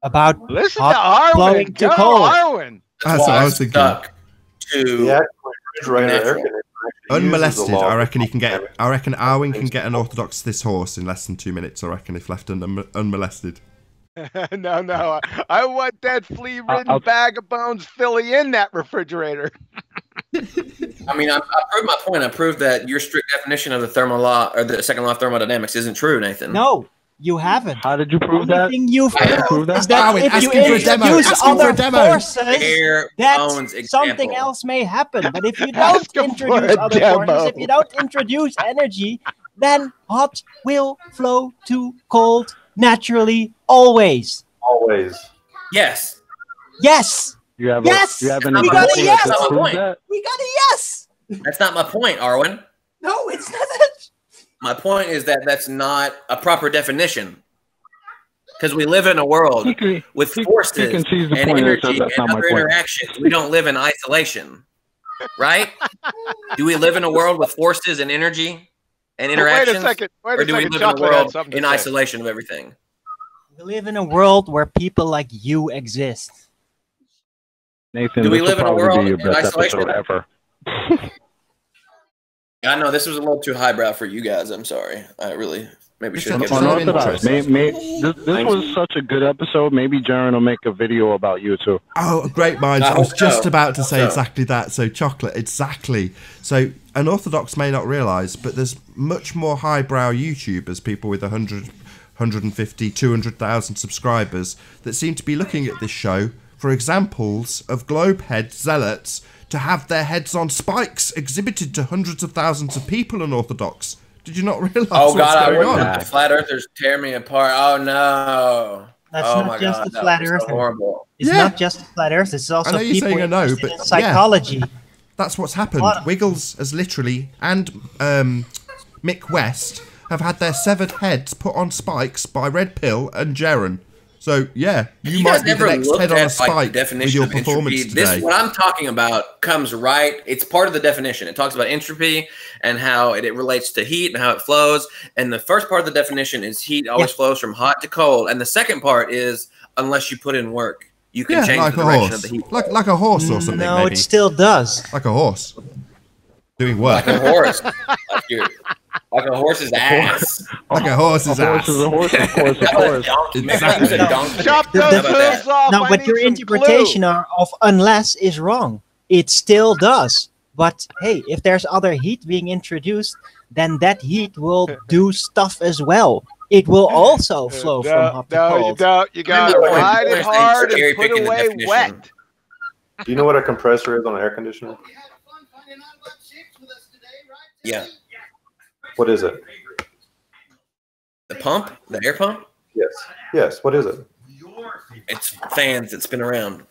About Listen hot to Arwen. flowing to Go, cold. Arwen. That's what I was thinking. To The actual refrigerator air conditioner actually uses Unmolested, the law I of reckon he can get. thermodynamics. I reckon Arwen can get an Orthodox this horse in less than 2 minutes. I reckon if left unmolested. No. I want that flea-ridden bag of bones filling in that refrigerator. I mean, I proved my point. I proved that your strict definition of the thermal law or the second law of thermodynamics isn't true, Nathan. No, you haven't. How did you prove The that? only thing you've proved is Arwen, that if ask you him for a demo. introduce Ask him for a other demo. forces, Bare that bones something example. else may happen. But if you Ask don't him for introduce a other demo. forces, if you don't introduce energy, then hot will flow to cold naturally, always. Always. Yes. Yes. You have Yes! you have We any got a data yes! to That's my prove point. that? We got a yes. That's not my point, Arwen. No, it's not. My point is that that's not a proper definition. Because we live in a world with forces he can seize the and point and energy say and that's not my other point. interactions. We don't live in isolation, right? Do we live in a world with forces and energy and interactions? Wait a second. Or do we live in a Chocolate had world something to in say. isolation of everything? We live in a world where people like you exist. Nathan, Do we this live will in a probably world be your in best isolation? episode ever. I know this was a little too highbrow for you guys. I'm sorry. I really maybe should It's have not given Unorthodox. This was such a good episode. Maybe Jaren will make a video about you too. Oh, great minds. I I was hope just so. about to say So. exactly that. So, chocolate, exactly. So, unorthodox may not realise, but there's much more highbrow YouTubers, people with 100, 150, 200,000 subscribers, that seem to be looking at this show for examples of globehead zealots to have their heads on spikes exhibited to hundreds of thousands of people unorthodox. Did you not realise Oh what's God, I going wouldn't. on? The flat earthers tear me apart. Oh no. That's Oh not my just God, the that flat was so earther. horrible. It's Yeah. not just flat earth. It's also I know you're people saying I know, interested but in yeah. psychology. That's what's happened. What? Wiggles has literally, and Mick West have had their severed heads put on spikes by Red Pill and Jaren. So yeah, you guys might be the never next looked head on a at like, the spike with definition your of performance entropy? today. This what I'm talking about comes right. It's part of the definition. It talks about entropy and how it relates to heat and how it flows. And the first part of the definition is heat always flows from hot to cold. And the second part is unless you put in work, you can change like the a direction horse, of the heat. like a horse or something. No, maybe it still does. like a horse doing work, Like a horse, like a horse's ass. like a horse's A ass. horse is a horse, of course, of How about a course. donkey? Exactly. How about a donkey? Chop The- those the- How about hooves that? off. No, I but need your some interpretation glue. of unless is wrong. It still does. But hey, if there's other heat being introduced, then that heat will do stuff as well. It will also flow from hot to No, you cold. don't. You got to Remember when ride it Einstein hard and cherry-picking put the away definition? wet. Do you know what a compressor is on an air conditioner? Yeah, What is it? the pump, the air pump. Yes. Yes. What is it? It's fans that spin around.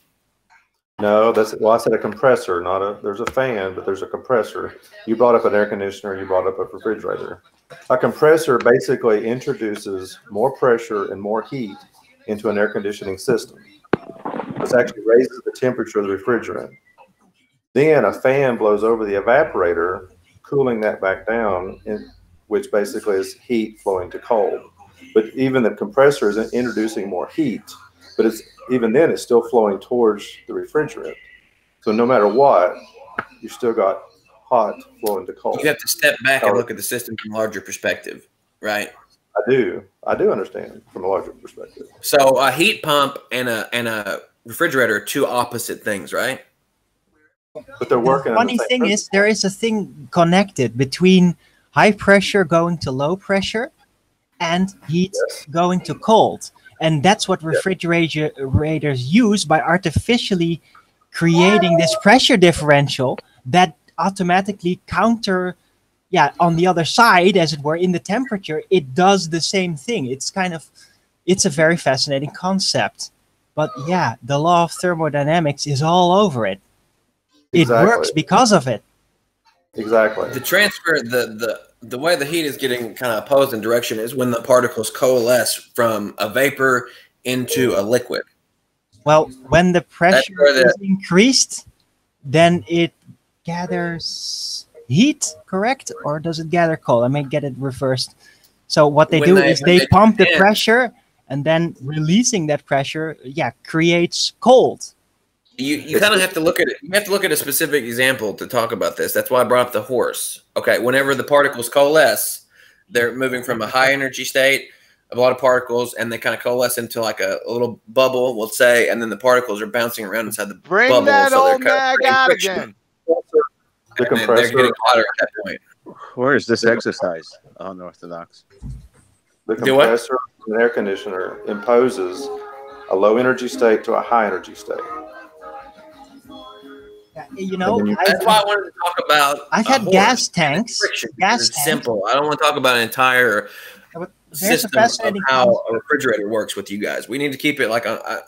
No, that's well. I said a compressor, not a. There's a fan, but there's a compressor. You brought up an air conditioner. You brought up a refrigerator. A compressor basically introduces more pressure and more heat into an air conditioning system. This actually raises the temperature of the refrigerant. Then a fan blows over the evaporator, cooling that back down, which basically is heat flowing to cold. But even the compressor is introducing more heat, but even then it's still flowing towards the refrigerant. So no matter what, you still got hot flowing to cold. You have to step back and look at the system from a larger perspective, right? I do understand from a larger perspective. So a heat pump and a refrigerator are two opposite things, right? But they're working. Funny thing is, there is a thing connected between high pressure going to low pressure and heat going to cold. And that's what refrigerators use by artificially creating this pressure differential that automatically counter, on the other side, as it were, in the temperature, it does the same thing. It's a very fascinating concept. But yeah, the law of thermodynamics is all over it. Exactly. It works because of it. Exactly. The transfer, the way the heat is getting kind of opposed in direction is when the particles coalesce from a vapor into a liquid. Well, when the pressure is increased, then it gathers heat, correct? Or does it gather cold? I may get it reversed. So what they do is they pump the pressure, and then releasing that pressure, creates cold. You kind of have to look at it. You have to look at a specific example to talk about this. That's why I brought up the horse. Okay, whenever the particles coalesce, they're moving from a high energy state, a lot of particles, and they kind of coalesce into like a little bubble, we'll say, and then the particles are bouncing around inside the bubble. That so old mag out again. The compressor. They're getting hotter at that point. Where is this exercise unorthodox? The compressor in an air conditioner imposes a low energy state to a high energy state. You know, that's why I wanted to talk about. I've had gas tanks. It's simple. I don't want to talk about an entire system of how a refrigerator works with you guys. We need to keep it like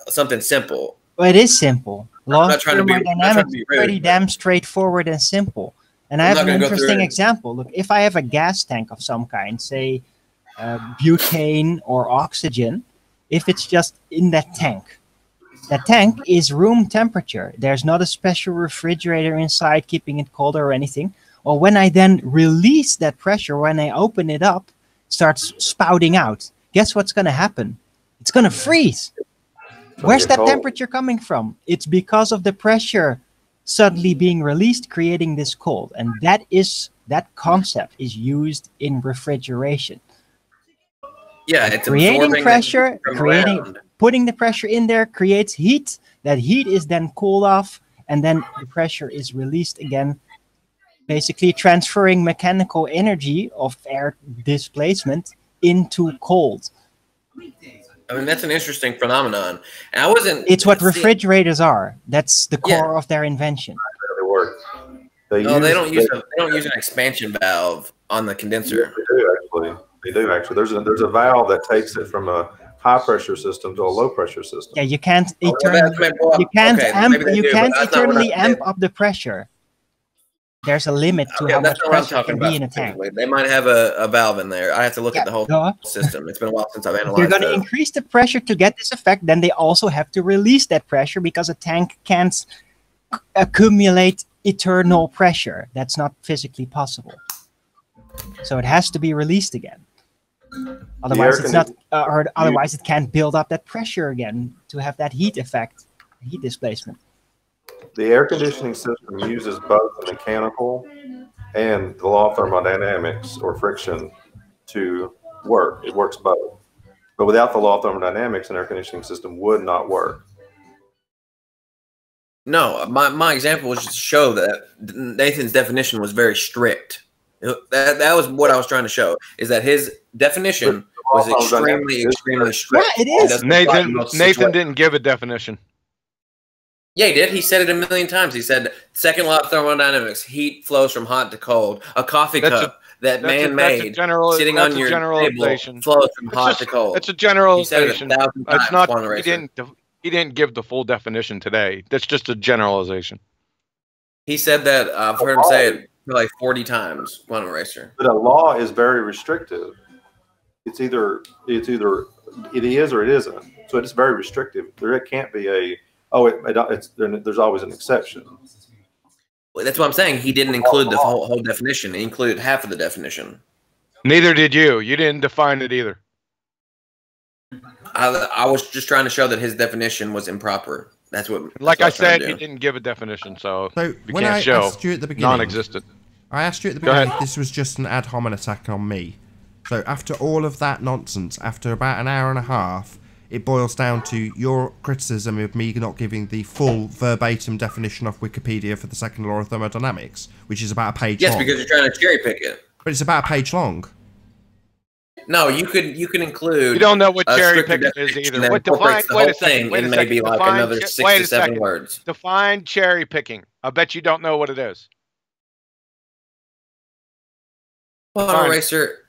something simple. Well, it is simple. Law of thermodynamics is pretty damn straightforward and simple. And I have an interesting example. Look, if I have a gas tank of some kind, say butane or oxygen, if it's just in that tank is room temperature. There's not a special refrigerator inside keeping it cold or anything. Or when I then release that pressure, when I open it up, starts spouting out. Guess what's going to happen? It's going to freeze. Where's that temperature coming from? It's because of the pressure suddenly being released, creating this cold. And that concept is used in refrigeration. Yeah, it's creating pressure, putting the pressure in there creates heat. That heat is then cooled off, and then the pressure is released again, basically transferring mechanical energy of air displacement into cold. I mean, that's an interesting phenomenon. And I wasn't. It's what refrigerators are. That's the core of their invention. They don't use an expansion valve on the condenser. They do actually. There's a valve that takes it from a high pressure system to a low pressure system. Yeah, you can't eternally amp up the pressure. There's a limit to how much pressure can be in a tank. They might have a valve in there. I have to look at the whole system. It's been a while since I've analyzed it. If you're going to increase the pressure to get this effect, then they also have to release that pressure because a tank can't accumulate eternal pressure. That's not physically possible. So it has to be released again. Otherwise, it's not, or otherwise it can't build up that pressure again to have that heat effect, heat displacement. The air conditioning system uses both the mechanical and the law of thermodynamics or friction to work. It works both. But without the law of thermodynamics, an air conditioning system would not work. No, my example was just to show that Nathan's definition was very strict. That was what I was trying to show, is that his definition was extremely strict. Yeah, it is. Nathan didn't give a definition. Yeah, he did. He said it a million times. He said, second law of thermodynamics, heat flows from hot to cold. A coffee cup that man made sitting on your table flows from hot to cold. It's a generalization. It's not. He didn't give the full definition today. That's just a generalization. He said that. I've heard him say it like 40 times. One eraser. But a law is very restrictive. It's either it is or it isn't. So it's very restrictive. There can't be a there's always an exception. Well, that's what I'm saying. He didn't include the whole definition. He included half of the definition. Neither did you. You didn't define it either. I was just trying to show that his definition was improper. That's what. Like I said, he didn't give a definition, so when I asked you at the beginning, non-existent. I asked you at the beginning if this was just an ad hominem attack on me. So after all of that nonsense, after about an hour and a half, it boils down to your criticism of me not giving the full verbatim definition of Wikipedia for the second law of thermodynamics, which is about a page long. Yes, because you're trying to cherry pick it. But it's about a page long. No, you could include. You don't know what cherry picking is either. What define? Wait a second. Wait a second. Maybe like another 6 to 7 words. Define cherry picking. I bet you don't know what it is. Well, Eraser,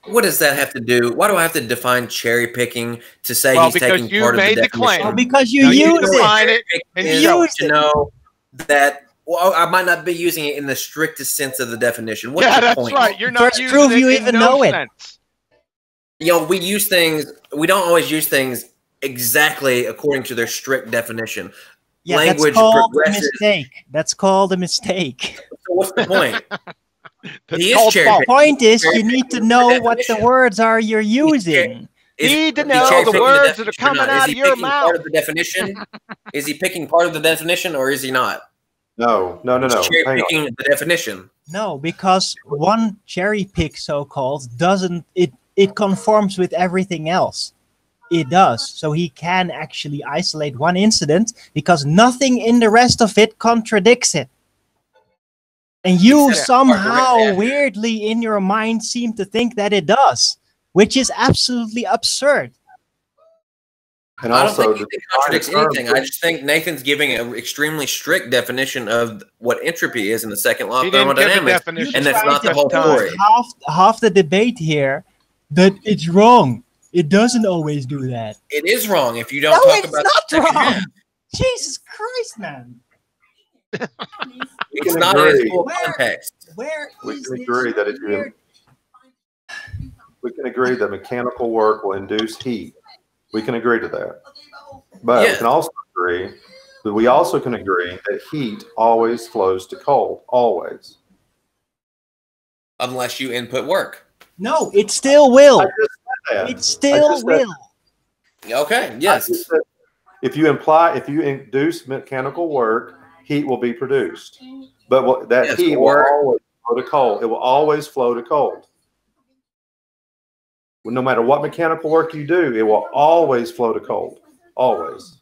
what does that have to do? Why do I have to define cherry picking to say he's taking part of the definition? Well, because you use it. And you know that. Well, I might not be using it in the strictest sense of the definition. What's the that's point? right. You're not using it. You even know it. You know, we use things. We don't always use things exactly according to their strict definition. Yeah, Language that's called a progresses. mistake. That's called a mistake. So what's the point? He called is cherry fault. The point is, you need to know what the words are you're using. Need to is he know cherry the picking words that are definition or coming not? out Is of he your picking mouth. part of the definition? Is he picking part of the definition, or is he not? No. He's cherry Hang on. picking the definition. No, because one cherry pick, so-called, doesn't it conforms with everything else. It does. So he can actually isolate one incident because nothing in the rest of it contradicts it. And you Except somehow weirdly in your mind seem to think that it does, which is absolutely absurd. And I don't also, think it contradicts anything. I just think Nathan's giving an extremely strict definition of what entropy is in the second law He of didn't give the thermodynamics, definition. and that's not the whole Time. story. Half the debate here that it's wrong. It doesn't always do that. It is wrong if you don't No, talk it's about not the second wrong. half. Jesus Christ, man. It's can not in its agree. full context. Where we is can this agree that if you weird- we can agree that mechanical work will induce heat. We can agree to that. But we Yeah. can also agree that we also can agree that heat always flows to cold. Always. Unless you input work. No, it still will. I just said that. It still will. Okay, yes. If you induce mechanical work, heat will be produced. But that Yes, heat or- will always flow to cold. It will always flow to cold. No matter what mechanical work you do, it will always flow to cold. Always.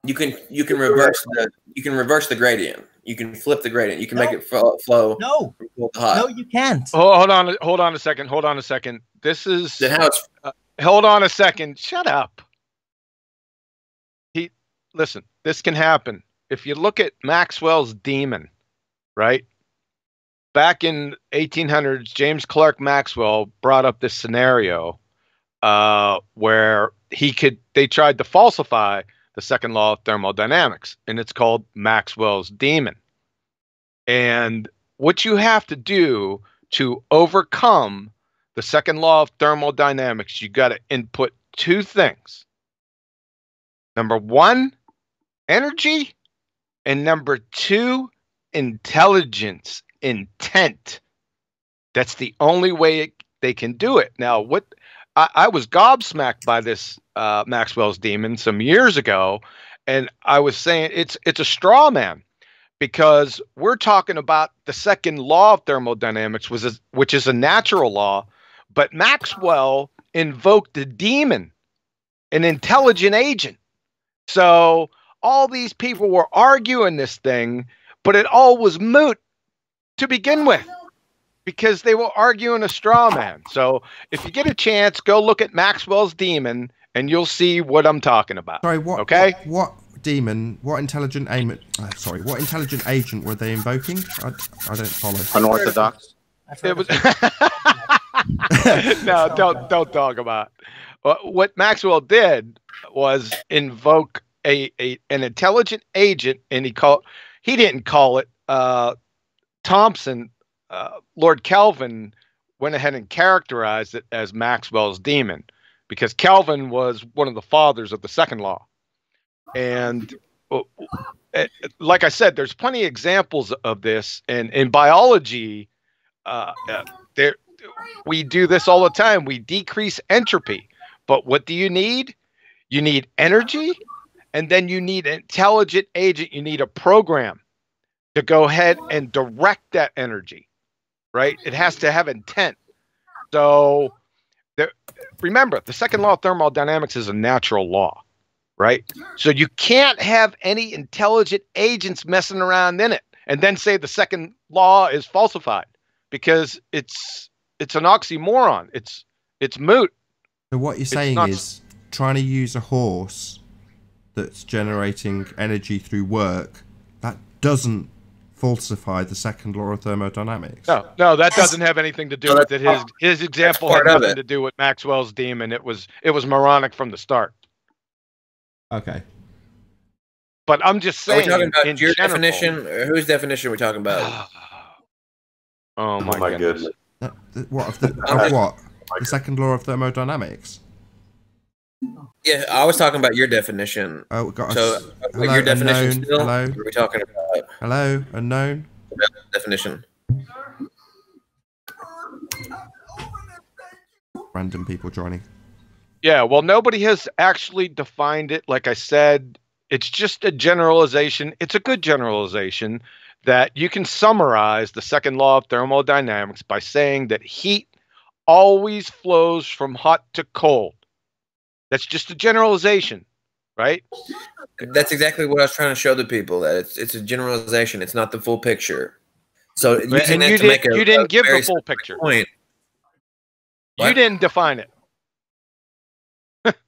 You can reverse the gradient. You can flip the gradient. You can make it flow No. from cold to hot. No, you can't. Hold on a second. This is Then how it's hold on a second. Shut up. Listen, this can happen. If you look at Maxwell's demon, right? Back in 1800s, James Clerk Maxwell brought up this scenario where they tried to falsify the second law of thermodynamics, and it's called Maxwell's demon. And what you have to do to overcome the second law of thermodynamics, you got to input two things. Number one, energy, and number two, intelligence, intent. That's the only way they can do it. Now, I was gobsmacked by this Maxwell's demon some years ago, and I was saying it's a straw man, because we're talking about the second law of thermodynamics, which is a natural law, but Maxwell invoked a demon, an intelligent agent. So all these people were arguing this thing, but it all was moot to begin with, because they were arguing a straw man. So if you get a chance, go look at Maxwell's demon, and you'll see what I'm talking about. Sorry, what? Okay. What demon? What intelligent aim? Sorry, what intelligent agent were they invoking? I don't follow. Unorthodox. It was no, don't talk about what Maxwell did was invoke an intelligent agent, and he didn't call it Thomson. Lord Kelvin went ahead and characterized it as Maxwell's demon, because Kelvin was one of the fathers of the second law. And like I said, there's plenty of examples of this, and in biology, we do this all the time. We decrease entropy, but what do you need? You need energy, and then you need an intelligent agent. You need a program to go ahead and direct that energy, right? It has to have intent. So remember, the second law of thermodynamics is a natural law, right? So you can't have any intelligent agents messing around in it and then say the second law is falsified, because it's an oxymoron. It's moot. So what you're saying is trying to use a horse that's generating energy through work, that doesn't falsify the second law of thermodynamics. No, that doesn't have anything to do with it. His example had nothing to do with Maxwell's demon. It was moronic from the start. Okay. But I'm just saying. Are we talking about your general, definition, or whose definition are we talking about? Oh my goodness. What of the second law of thermodynamics? Yeah, I was talking about your definition. Oh, we got so hello, your definition unknown. still? Hello. What are we talking about? Hello, unknown. Definition. Random people joining. Yeah, well, nobody has actually defined it. Like I said, it's just a generalization. It's a good generalization that you can summarize the second law of thermodynamics by saying that heat always flows from hot to cold. That's just a generalization, right? That's exactly what I was trying to show the people, that it's a generalization. It's not the full picture. So using that to make you didn't give the full picture. Point. You didn't define it.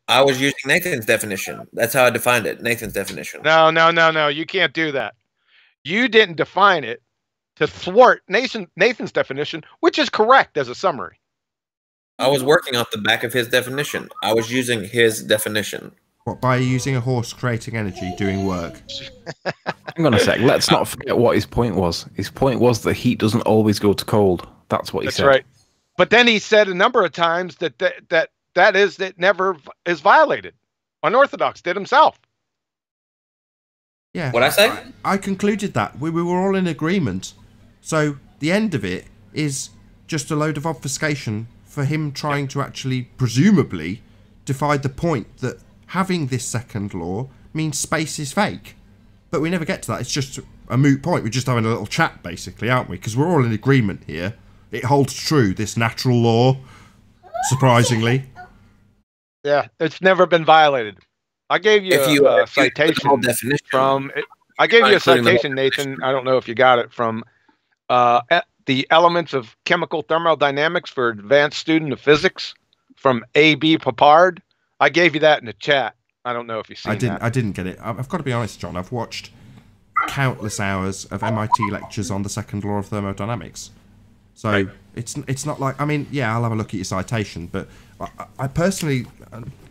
I was using Nathan's definition. That's how I defined it. Nathan's definition. No. You can't do that. You didn't define it to thwart Nathan's definition, which is correct as a summary. I was working off the back of his definition. I was using his definition. What, by using a horse creating energy, doing work? Hang on a sec. Let's not forget what his point was. His point was that heat doesn't always go to cold. That's what he said. That's right. But then he said a number of times that it never is violated. Unorthodox did himself. Yeah. What I say? I concluded that we were all in agreement. So the end of it is just a load of obfuscation for him trying to actually, presumably, defy the point that having this second law means space is fake. But we never get to that. It's just a moot point. We're just having a little chat, basically, aren't we? Because we're all in agreement here. It holds true, this natural law, surprisingly. Yeah, it's never been violated. I gave you a citation from. I gave you a citation, Nathan. I don't know if you got it from the Elements of Chemical Thermodynamics for Advanced Student of Physics from A.B. Papard. I gave you that in the chat. I don't know if you've seen that. I didn't get it. I've got to be honest, John. I've watched countless hours of MIT lectures on the second law of thermodynamics. So right. It's not like, I mean, yeah, I'll have a look at your citation, but I personally,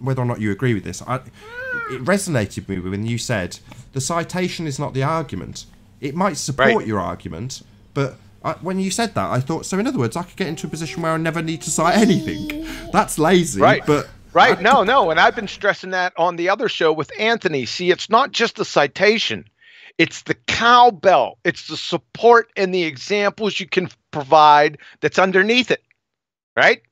whether or not you agree with this, it resonated with me when you said the citation is not the argument. It might support your argument, but when you said that, I thought, so in other words, I could get into a position where I never need to cite anything. That's lazy, but... Right, no, and I've been stressing that on the other show with Anthony. See, it's not just the citation. It's the cowbell. It's the support and the examples you can provide that's underneath it, right?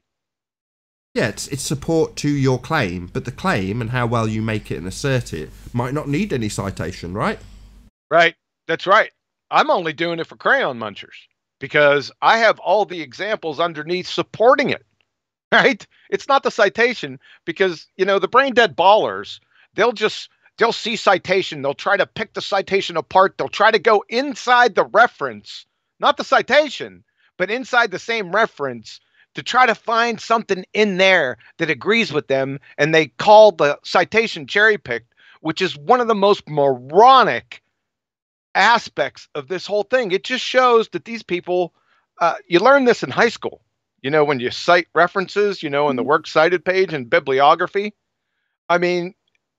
Yeah, it's support to your claim, but the claim and how well you make it and assert it might not need any citation, right? Right, that's right. I'm only doing it for crayon munchers because I have all the examples underneath supporting it, right? It's not the citation because, you know, the brain dead ballers, they'll see citation. They'll try to pick the citation apart. They'll try to go inside the reference, not the citation, but inside the same reference to try to find something in there that agrees with them. And they call the citation cherry picked, which is one of the most moronic aspects of this whole thing. It just shows that these people, you learn this in high school, you know, when you cite references, you know, in the works cited page and bibliography. I mean,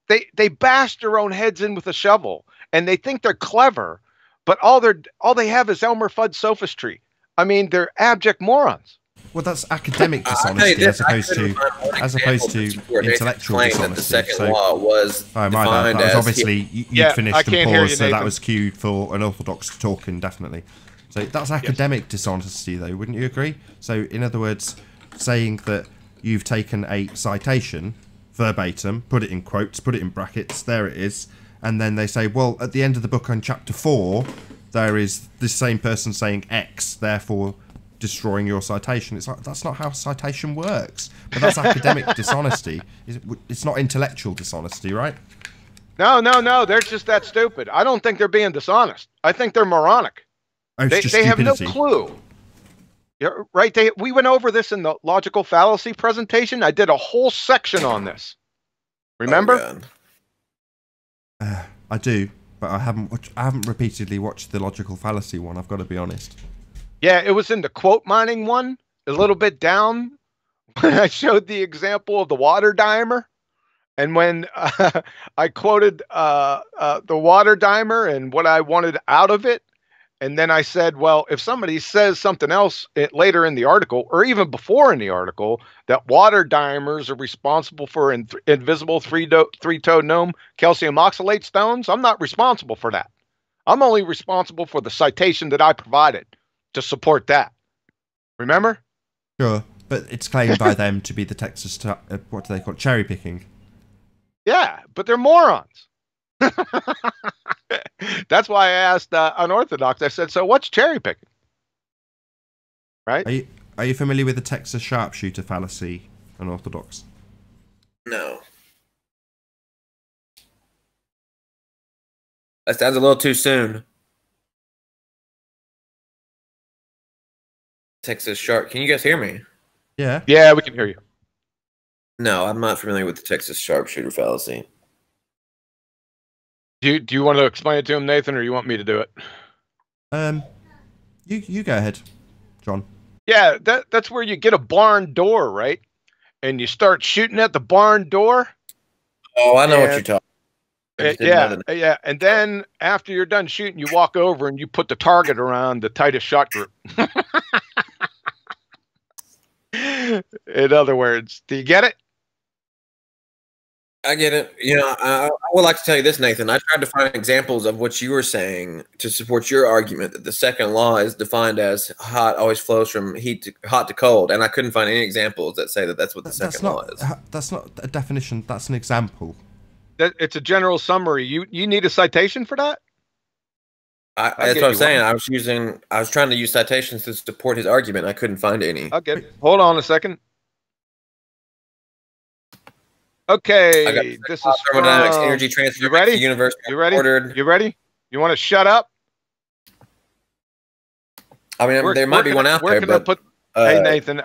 they bash their own heads in with a shovel and they think they're clever, but all they have is Elmer Fudd sophistry. I mean, they're abject morons. Well, that's academic dishonesty as opposed to intellectual dishonesty. That the second law was my bad. That was obviously you finished and paused, so that was cued for unorthodox talk indefinitely. So that's academic dishonesty, though, wouldn't you agree? So, in other words, saying that you've taken a citation verbatim, put it in quotes, put it in brackets, there it is, and then they say, well, at the end of the book on chapter 4, there is this same person saying X, therefore destroying your citation. It's like, that's not how citation works. But that's academic dishonesty. It's not intellectual dishonesty, right? No, they're just that stupid. I don't think they're being dishonest. I think they're moronic. They have no clue. Yeah, right. We went over this in the logical fallacy presentation. I did a whole section on this. Remember? I do, but I haven't repeatedly watched the logical fallacy one. I've got to be honest. Yeah, it was in the quote mining one, a little bit down, when I showed the example of the water dimer, and when I quoted the water dimer and what I wanted out of it, And then I said, well, if somebody says something else later in the article, or even before in the article, that water diamers are responsible for invisible three-toed gnome calcium oxalate stones, I'm not responsible for that. I'm only responsible for the citation that I provided to support that. Remember? Sure, but it's claimed by them to be the Texas, what do they call it, cherry picking. Yeah, but they're morons. That's why I asked Unorthodox. I said, so what's cherry picking? Right? Are you familiar with the Texas sharpshooter fallacy, Unorthodox? No. That sounds a little too soon. Texas sharp. Can you guys hear me? Yeah. Yeah, we can hear you. No, I'm not familiar with the Texas sharpshooter fallacy. Do you want to explain it to him, Nathan, or you want me to do it? You go ahead, John. Yeah, that's where you get a barn door, right? And you start shooting at the barn door. Oh, I know what you're talking about. Yeah. And then after you're done shooting, you walk over and you put the target around the tightest shot group. In other words, do you get it? I get it. You know, I would like to tell you this, Nathan. I tried to find examples of what you were saying to support your argument that the second law is defined as hot always flows from hot to cold, and I couldn't find any examples that say that that's what the second law is. That's not a definition. That's an example. It's a general summary. You need a citation for that? That's what I'm saying. I was trying to use citations to support his argument. I couldn't find any. Okay, hold on a second. Okay, this is thermodynamics, energy transfer. You ready? Universe. You ready? Ordered. You ready? You want to shut up? I mean, there might be one out there, but hey, Nathan.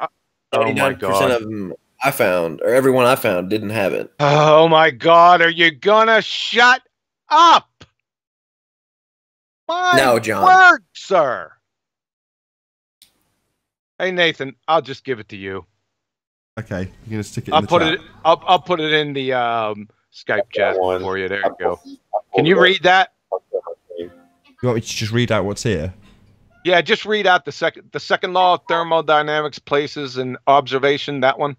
Oh my 99% of them I found, or everyone I found, didn't have it. Oh my God! Are you gonna shut up? No, John. Word, sir. Hey, Nathan. I'll just give it to you. Okay, you're gonna stick it in the chat. I'll put it in the Skype chat for you. There you go. Can you read that? You want me to just read out what's here? Yeah, just read out the second law of thermodynamics, places and observation. That one.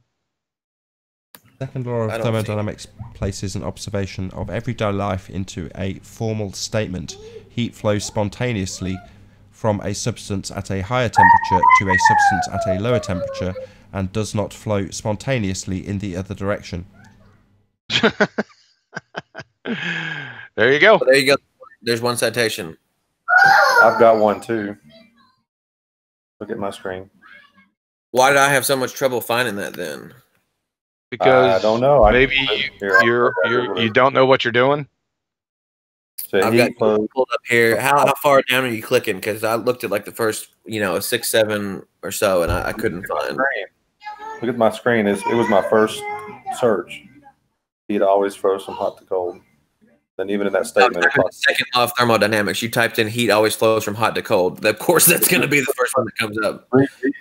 Second law of thermodynamics places an observation of everyday life into a formal statement. Heat flows spontaneously from a substance at a higher temperature to a substance at a lower temperature, and does not flow spontaneously in the other direction. There you go. Well, there you go. There's one citation. I've got one too. Look at my screen. Why did I have so much trouble finding that then? Because I don't know. Maybe you don't know what you're doing. So I've got pulled up here. How far down are you clicking? Because I looked at like the first, 6, 7 or so, and I couldn't find. Look at my screen. It was my first search. Heat always flows from hot to cold. And even in that statement, the second law of thermodynamics, you typed in heat always flows from hot to cold. Of course, that's going to be the first one that comes up.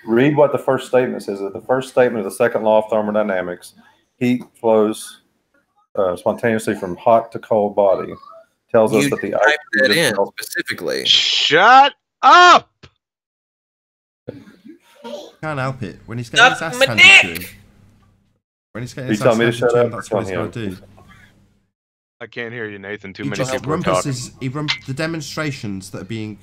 Read what the first statement says. The first statement of the second law of thermodynamics, heat flows spontaneously from hot to cold body. Tells us that the typed that in specifically. Shut up! Can't help it. When he's getting his ass handed to him. When he's getting his ass handed to him, that's what he's got to do. I can't hear you, Nathan. Too many people are talking. The demonstrations that are being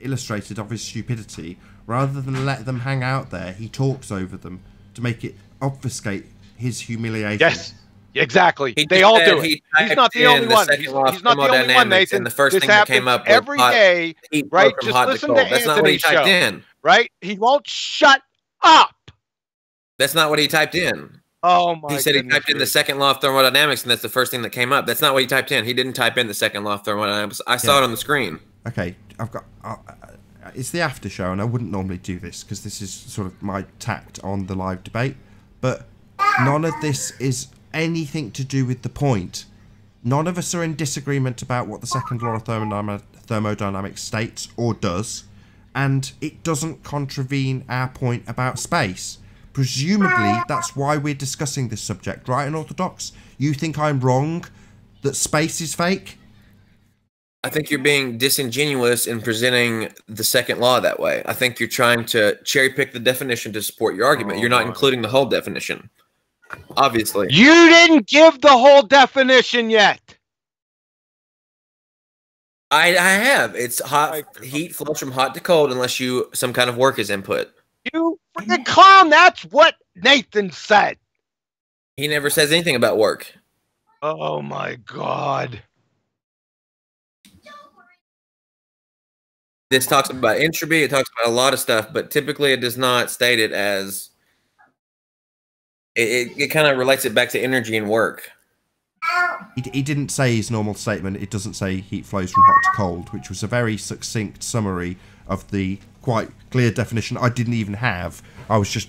illustrated of his stupidity, rather than let them hang out there, he talks over them to make it obfuscate his humiliation. Yes, exactly. They all do it. He's not the only one. He's not the only one, Nathan. And the first thing that came up every day, right? Just listen to That's not what he typed in. Right? He won't shut up. That's not what he typed in. Oh my! He said he typed in the second law of thermodynamics, and that's the first thing that came up. That's not what he typed in. He didn't type in the second law of thermodynamics. I saw it on the screen. Okay, I've got. It's the after show, and I wouldn't normally do this because this is sort of my tact on the live debate. But none of this is anything to do with the point. None of us are in disagreement about what the second law of thermodynamics states or does, and it doesn't contravene our point about space. Presumably, that's why we're discussing this subject, right, Unorthodox? You think I'm wrong that space is fake? I think you're being disingenuous in presenting the second law that way. I think you're trying to cherry pick the definition to support your argument. You're not including the whole definition. Obviously. You didn't give the whole definition yet. I have. It's hot heat flows from hot to cold unless some kind of work is input. You freaking clown, that's what Nathan said. He never says anything about work. Oh my God. This talks about entropy, it talks about a lot of stuff, but typically it does not state it as it kind of relates it back to energy and work. He didn't say his normal statement. It doesn't say heat flows from hot to cold, which was a very succinct summary of the quite clear definition I didn't even have. I was just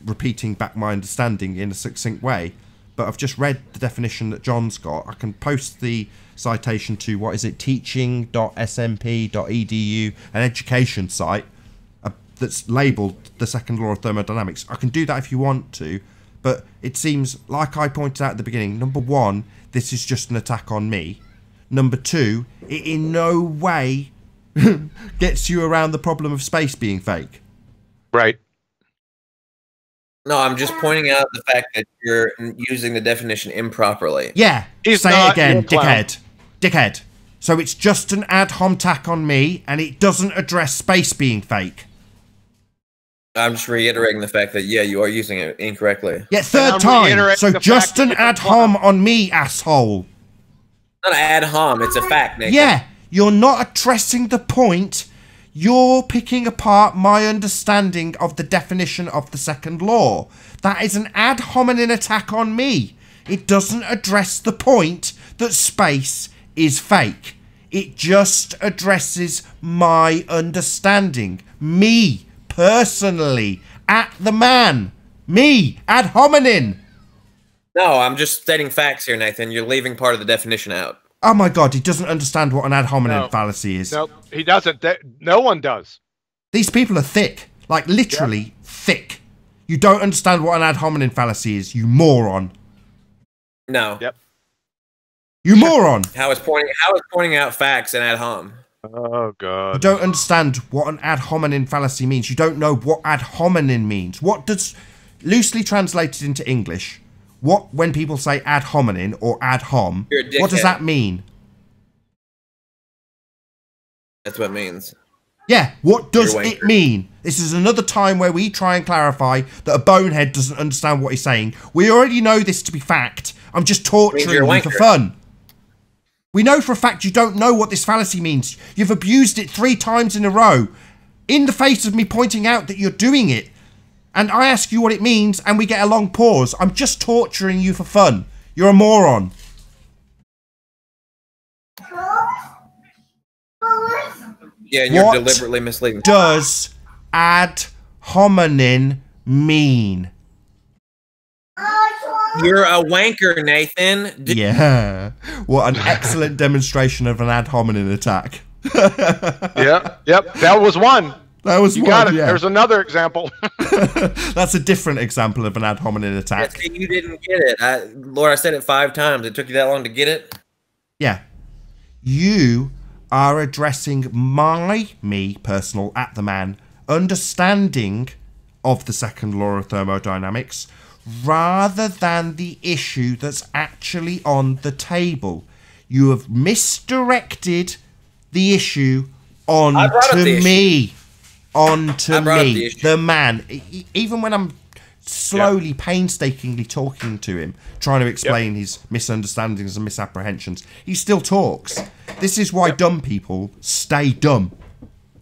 repeating back my understanding in a succinct way. But I've just read the definition that John's got. I can post the citation to, what is it, teaching.smp.edu, an education site that's labelled the second law of thermodynamics. I can do that if you want to, but it seems, like I pointed out at the beginning, number one, this is just an attack on me. Number two, it in no way gets you around the problem of space being fake. Right. No, I'm just pointing out the fact that you're using the definition improperly. Yeah, say it again, dickhead. Dickhead. So it's just an ad hom tack on me, and it doesn't address space being fake. I'm just reiterating the fact that, yeah, you are using it incorrectly. Yeah, third time. So just an ad hom on me, asshole. Not an ad hom, it's a fact, Nathan. Yeah, you're not addressing the point. You're picking apart my understanding of the definition of the second law. That is an ad hominem attack on me. It doesn't address the point that space is fake. It just addresses my understanding. Me, personally, at the man. Me, ad hominem. No, I'm just stating facts here, Nathan. You're leaving part of the definition out. Oh my God, he doesn't understand what an ad hominem fallacy is. No, he doesn't. No one does. These people are thick. Like, literally thick. You don't understand what an ad hominem fallacy is, you moron. No. Yep. You moron. How is pointing out facts and ad hom? Oh God. You don't understand what an ad hominem fallacy means. You don't know what ad hominem means. What does, loosely translated into English, when people say ad hominem or ad hom, what does that mean? That's what it means. Yeah, what does it mean? This is another time where we try and clarify that a bonehead doesn't understand what he's saying. We already know this to be fact. I'm just torturing you for fun. We know for a fact you don't know what this fallacy means. You've abused it 3 times in a row, in the face of me pointing out that you're doing it. And I ask you what it means, and we get a long pause. I'm just torturing you for fun. You're a moron. Yeah, and you're deliberately misleading. What does ad hominem mean? You're a wanker, Nathan. Yeah. What an excellent demonstration of an ad hominem attack. Yep. That was one. That was you one, got it. Yeah. There's another example. That's a different example of an ad hominem attack. Yeah, you didn't get it. Lord, I said it 5 times. It took you that long to get it? Yeah. You are addressing me, personal, at the man, understanding of the second law of thermodynamics, rather than the issue that's actually on the table. You have misdirected the issue onto me. Onto me, the man. Even when I'm slowly, painstakingly talking to him, trying to explain his misunderstandings and misapprehensions, he still talks. This is why dumb people stay dumb.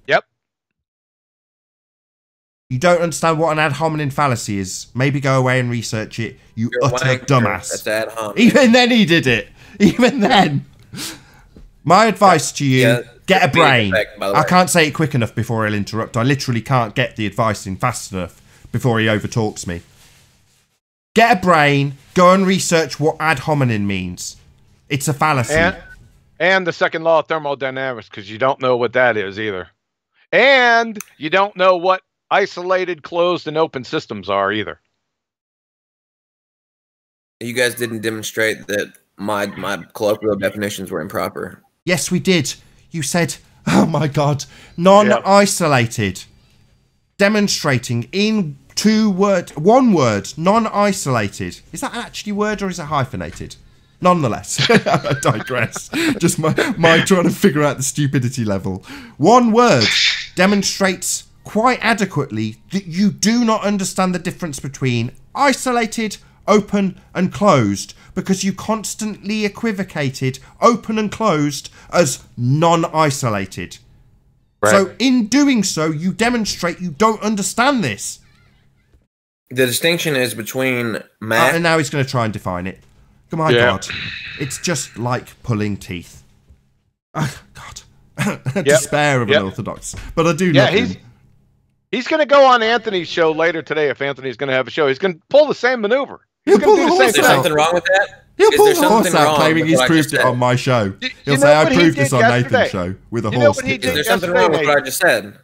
Yep. You don't understand what an ad hominem fallacy is. Maybe go away and research it, you utter dumbass. That's ad hominem. Even then he did it. Even then. My advice to you, get a brain. I can't say it quick enough before he'll interrupt. I literally can't get the advice in fast enough before he overtalks me. Get a brain, go and research what ad hominem means. It's a fallacy. And the second law of thermodynamics, because you don't know what that is either. And you don't know what isolated, closed, and open systems are either. You guys didn't demonstrate that my colloquial definitions were improper. Yes, we did. You said, oh my God, non-isolated. Demonstrating in one word, non-isolated. Is that actually word or is it hyphenated? Nonetheless, I digress. Just my trying to figure out the stupidity level. One word demonstrates quite adequately that you do not understand the difference between isolated, open and closed, because you constantly equivocated open and closed as non-isolated. Right. So in doing so, you demonstrate you don't understand this. The distinction is between math... and now he's going to try and define it. My God. It's just like pulling teeth. Oh, God. Despair of an orthodox. But I do love him. He's going to go on Anthony's show later today if Anthony's going to have a show. He's going to pull the same maneuver. He's going to do the same thing. Is there something wrong with that? He'll pull the horse out claiming he's proved it on my show. He'll say, I proved this on Nathan's show with a horse. Is there something wrong with what I just said?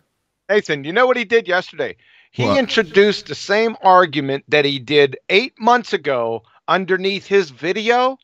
Nathan, you know what he did yesterday? He introduced the same argument that he did 8 months ago underneath his video,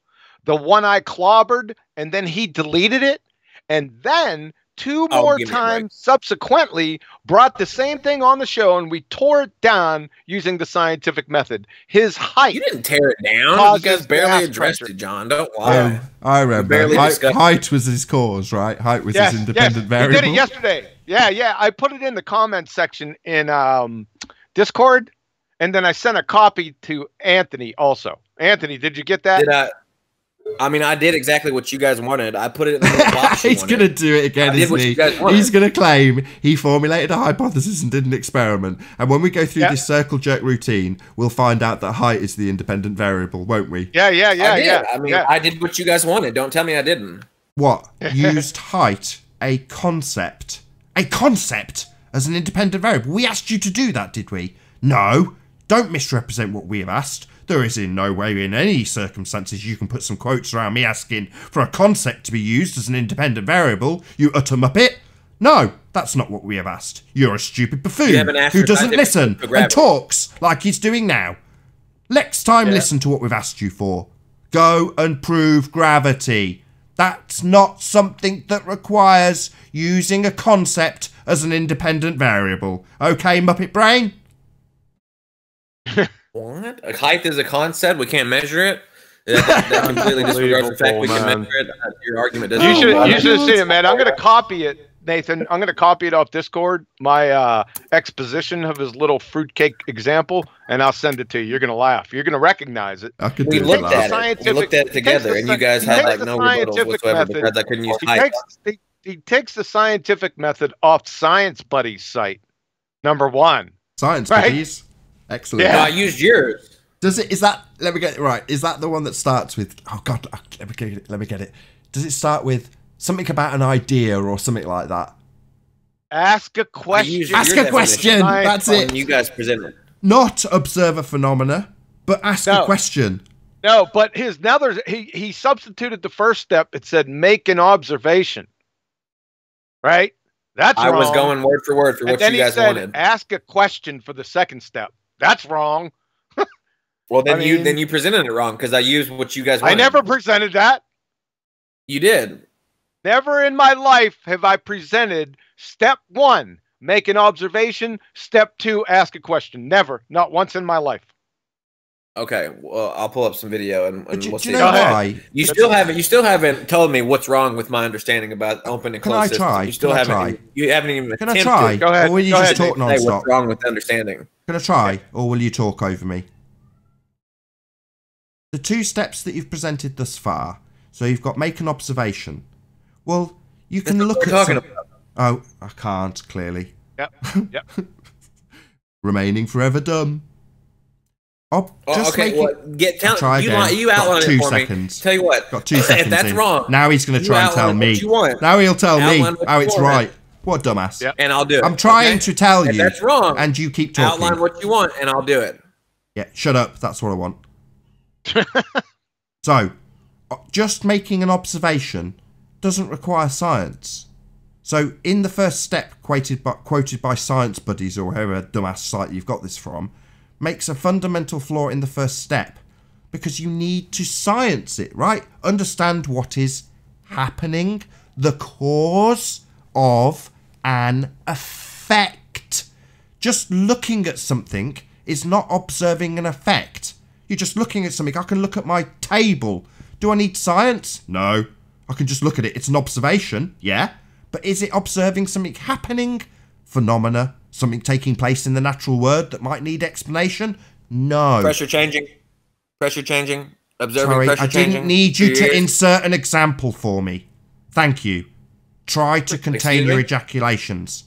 the one I clobbered, and then he deleted it, and then 2 more times subsequently brought the same thing on the show, and we tore it down using the scientific method. His height. You didn't tear it down. You guys barely addressed it, John. Don't lie. I remember. Height was his cause, right? Height was his independent variable. He did it yesterday. Yeah. I put it in the comments section in Discord, and then I sent a copy to Anthony also. Anthony, did you get that? Did I mean, I did exactly what you guys wanted. I put it in the little box. He's going to do it again, isn't he? He's going to claim he formulated a hypothesis and did an experiment. And when we go through this circle jerk routine, we'll find out that height is the independent variable, won't we? Yeah. I mean, I did what you guys wanted. Don't tell me I didn't. What? Used height, a concept as an independent variable. We asked you to do that, did we? No. Don't misrepresent what we have asked. There is in no way in any circumstances you can put some quotes around me asking for a concept to be used as an independent variable, you utter muppet. No, that's not what we have asked. You're a stupid buffoon who doesn't listen and talks like he's doing now. Next time, listen to what we've asked you for. Go and prove gravity. That's not something that requires using a concept as an independent variable. Okay, Muppet Brain? What? A height is a concept? We can't measure it? That completely disregards the fact we can measure it. Your argument doesn't. You should have seen it, man. I'm going to copy it, Nathan. I'm going to copy it off Discord, my exposition of his little fruitcake example, and I'll send it to you. You're going to laugh. You're going to recognize it. We looked at it together, and you guys had like no rebuttals whatsoever because I couldn't use height. He takes the scientific method off Science Buddy's site, number 1. Science Buddies? Excellent. Yeah, I used yours. Does it? Is that? Let me get it right. Is that the one that starts with? Oh God, let me get it. Does it start with something about an idea or something like that? Ask a question. Ask a question. That's it. You guys present it. Not observe a phenomena, but ask a question. No, but he substituted the first step. It said make an observation. Right. That's wrong. I was going word for word for what you guys wanted. Ask a question for the second step. That's wrong. Well, then you presented it wrong because I used what you guys wanted. I never presented that. You did. Never in my life have I presented step 1, make an observation. Step 2, ask a question. Never. Not once in my life. Okay, well, I'll pull up some video and we'll see. You know why? You still haven't told me what's wrong with my understanding about open and closed systems. You still haven't. You haven't even attempted. Can I try? Go ahead. Or will you just talk non-stop? What's wrong with understanding? Can I try, or will you talk over me? The 2 steps that you've presented thus far. So you've got make an observation. Well, you can look at. Oh, I can't clearly. Yep. Remaining forever dumb. Okay, you outline it for 2 seconds. Me. Tell you what, got 2 seconds. If that's wrong. Now he's going to try and tell me. Now he'll tell me how it's right. What a dumbass. Yep. And I'll do it. I'm trying to tell you. That's wrong. And you keep talking. Outline what you want, and I'll do it. Yeah, shut up. That's what I want. So, just making an observation doesn't require science. So, in the first step, quoted by Science Buddies or whoever dumbass site you've got this from, makes a fundamental flaw in the first step because you need to science it, right? Understand what is happening the cause of an effect. Just looking at something is not observing an effect. You're just looking at something. I can look at my table. Do I need science? No. I can just look at it. It's an observation, yeah. But is it observing something happening? Phenomena? Something taking place in the natural world that might need explanation? No. Pressure changing. Pressure changing. Observing Sorry, pressure I changing. didn't need you to insert an example for me. Thank you. Try to contain your ejaculations.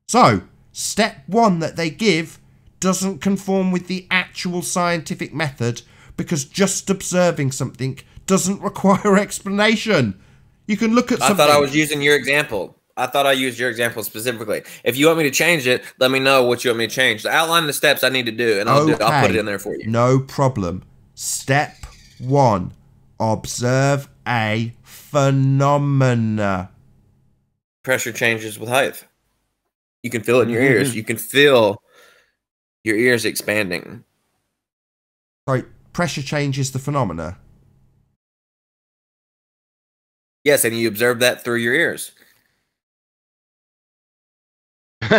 So, step 1 that they give doesn't conform with the actual scientific method because just observing something doesn't require explanation. You can look at something. I thought I was using your example. I thought I used your example specifically. If you want me to change it, let me know what you want me to change. Outline the steps I need to do, and I'll put it in there for you. No problem. Step 1. Observe a phenomena. Pressure changes with height. You can feel it in your ears. You can feel your ears expanding. Sorry, pressure changes the phenomena. Yes, and you observe that through your ears. The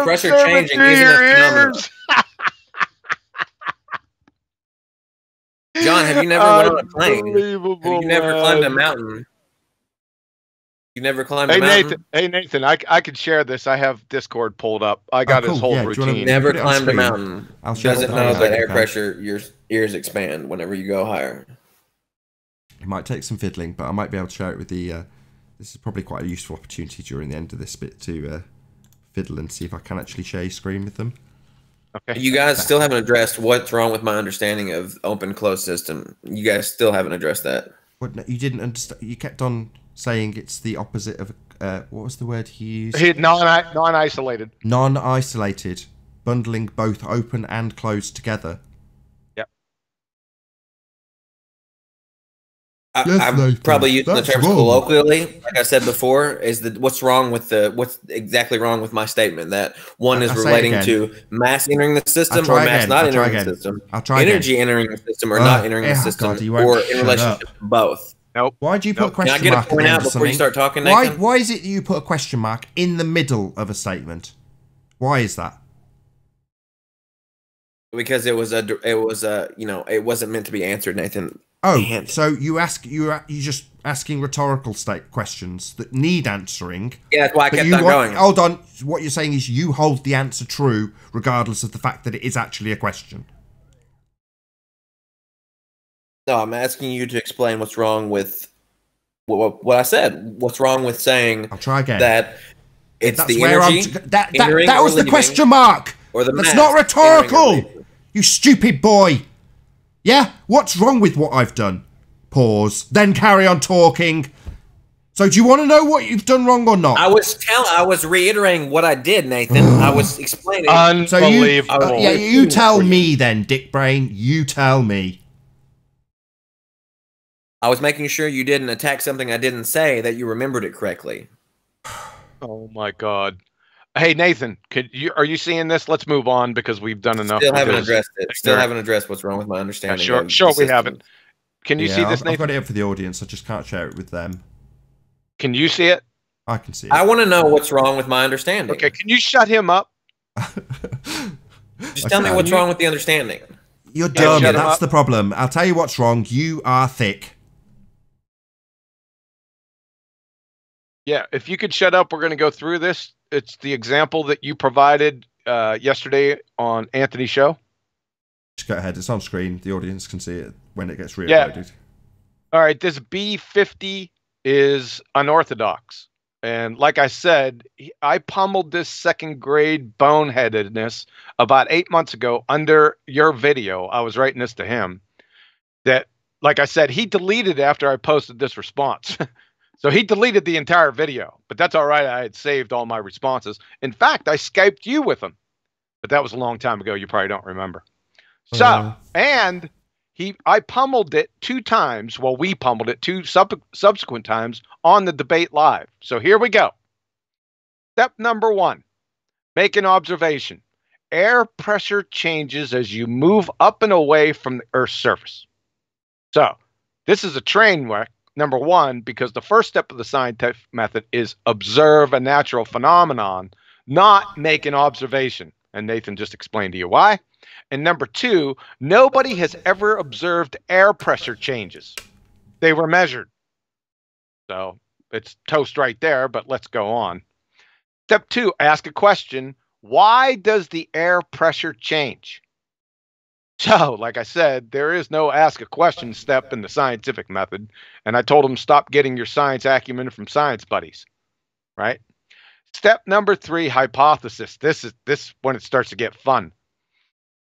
pressure changing isn't a phenomenon. John, have you never went on a plane? Have you never climbed a mountain? You never climbed a mountain? Hey Nathan, I could share this. I have Discord pulled up. I got his whole routine. Never climbed a mountain. Doesn't know that air pressure, your ears expand whenever you go higher. It might take some fiddling, but I might be able to share it with the... this is probably quite a useful opportunity during the end of this bit to fiddle and see if I can actually share your screen with them. Okay. You guys still haven't addressed what's wrong with my understanding of open-closed system. You guys still haven't addressed that. What, no, you didn't understand. You kept on saying it's the opposite of... what was the word he used? Non-isolated. Non-isolated. Bundling both open and closed together. I'm probably using the terms colloquially, like I said before, is that what's exactly wrong with my statement that one is relating to mass entering the system or mass not entering the system, energy entering the system or not entering the system, or in relationship to both. Nope. Why do you put a question Can I get mark a point out before you start talking, Nathan? Why is it that you put a question mark in the middle of a statement? Why is that? Because it wasn't meant to be answered, Nathan. Oh, so you're just asking rhetorical questions that need answering. Yeah, that's why I kept on going. Hold on. What you're saying is you hold the answer true, regardless of the fact that it is actually a question. No, I'm asking you to explain what's wrong with what I said. What's wrong with saying? I'll try again. That it's That's the where energy. that was the question mark. Or the That's not rhetorical. You stupid boy. Yeah? What's wrong with what I've done? Pause. Then carry on talking. So do you want to know what you've done wrong or not? I was reiterating what I did, Nathan. I was explaining. Unbelievable. So you tell me then, Dick Brain. You tell me. I was making sure you didn't attack something I didn't say, that you remembered it correctly. Oh my God. Hey Nathan, are you seeing this? Let's move on because we've done enough. Still haven't addressed it. Still haven't addressed what's wrong with my understanding. Sure, we haven't. Can you see this, Nathan? I've got it up for the audience. I just can't share it with them. Can you see it? I can see it. I want to know what's wrong with my understanding. Okay, can you shut him up? Just tell me what's wrong with the understanding. You're dumb. That's the problem. I'll tell you what's wrong. You are thick. Yeah, if you could shut up, we're going to go through this. It's the example that you provided yesterday on Anthony's show. Just go ahead. It's on screen. The audience can see it when it gets re-uploaded. Yeah. All right, this B50 is unorthodox. And like I said, I pummeled this second grade boneheadedness about 8 months ago under your video. I was writing this to him. That, like I said, he deleted after I posted this response. So he deleted the entire video, but that's all right. I had saved all my responses. In fact, I Skyped you with him, but that was a long time ago. You probably don't remember. So, and I pummeled it 2 times. Well, we pummeled it 2 subsequent times on the debate live. So here we go. Step number 1, make an observation. Air pressure changes as you move up and away from the Earth's surface. So This is a train wreck, number one, because the first step of the scientific method is observe a natural phenomenon, not make an observation. And Nathan just explained to you why. And number two, nobody has ever observed air pressure changes. They were measured. So it's toast right there, but let's go on. Step two, ask a question. Why does the air pressure change? So, like I said, there is no ask a question step in the scientific method. And I told him, stop getting your science acumen from science buddies, right? Step number three, hypothesis. This is when it starts to get fun.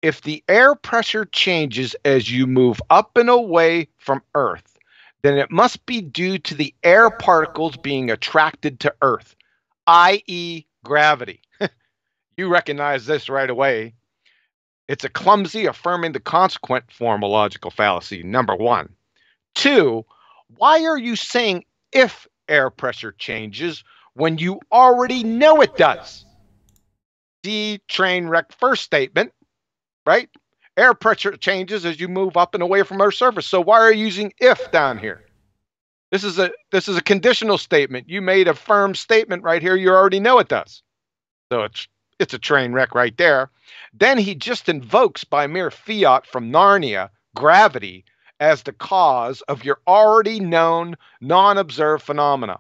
If the air pressure changes as you move up and away from Earth, then it must be due to the air particles being attracted to Earth, i.e. gravity. You recognize this right away. It's a clumsy affirming the consequent form of logical fallacy, number one. Two, why are you saying if air pressure changes when you already know it does? See train wreck first statement, right? Air pressure changes as you move up and away from Earth's surface. So why are you using if down here? This is a conditional statement. You made a firm statement right here. You already know it does. So it's a train wreck right there. Then he just invokes by mere fiat from Narnia gravity as the cause of your already known non-observed phenomena.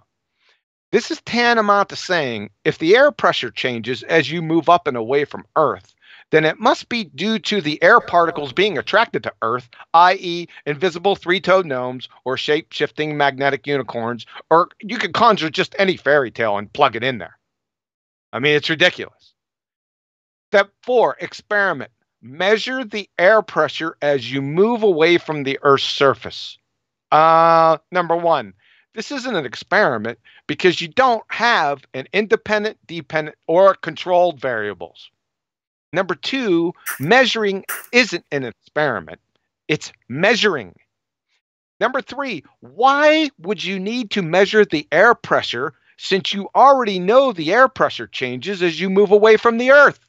This is tantamount to saying if the air pressure changes as you move up and away from Earth, then it must be due to the air particles being attracted to Earth, i.e. invisible three-toed gnomes or shape-shifting magnetic unicorns, or you could conjure just any fairy tale and plug it in there. I mean, it's ridiculous. Step four, experiment. Measure the air pressure as you move away from the Earth's surface. Number one, this isn't an experiment because you don't have an independent, dependent, or controlled variables. Number two, measuring isn't an experiment. It's measuring. Number three, why would you need to measure the air pressure since you already know the air pressure changes as you move away from the Earth?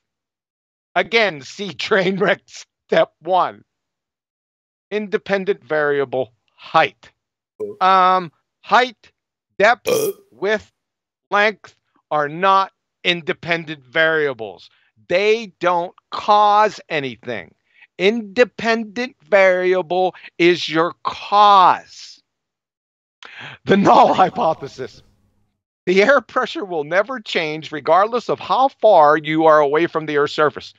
Again, see train wreck step one. Independent variable height. Height, depth, width, length are not independent variables. They don't cause anything. Independent variable is your cause. The null hypothesis. The air pressure will never change regardless of how far you are away from the Earth's surface.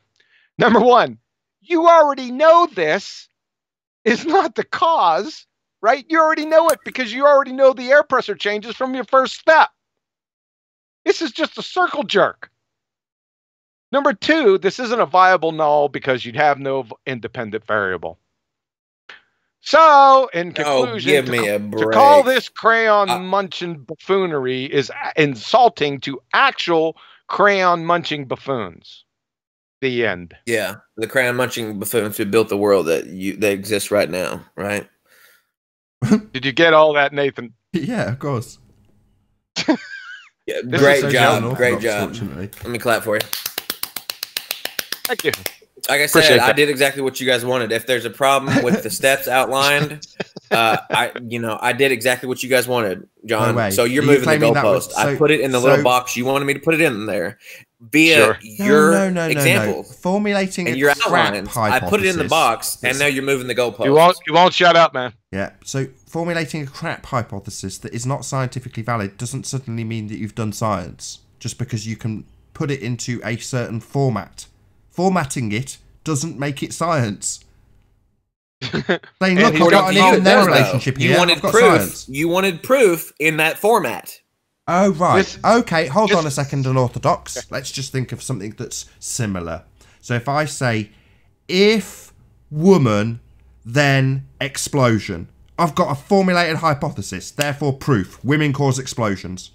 Number one, you already know this is not the cause, right? You already know it because you already know the air pressure changes from your first step. This is just a circle jerk. Number two, this isn't a viable null because you'd have no independent variable. So, in conclusion, to call this crayon munching buffoonery is insulting to actual crayon munching buffoons. The end. Yeah, the crayon munching buffoons who built the world that exists right now, right? Did you get all that, Nathan? Yeah, of course. Yeah, great job, great job. Let me clap for you. Thank you. Like I said, I did exactly what you guys wanted. If there's a problem with the steps outlined, I did exactly what you guys wanted, John. No so you're moving the goalpost. I put it in the little box you wanted me to put it in there via your examples. No. Formulating and your outlines. I put it in the box, and now you're moving the goalpost. You won't shut up, man. Yeah. So formulating a crap hypothesis that is not scientifically valid doesn't suddenly mean that you've done science just because you can put it into a certain format. Formatting it doesn't make it science. Saying, look, I've got an even there relationship here. You wanted proof. Science. You wanted proof in that format. Oh, right. Okay, hold on a second, unorthodox. Let's just think of something that's similar. So if I say, if woman, then explosion. I've got a formulated hypothesis, therefore proof. Women cause explosions.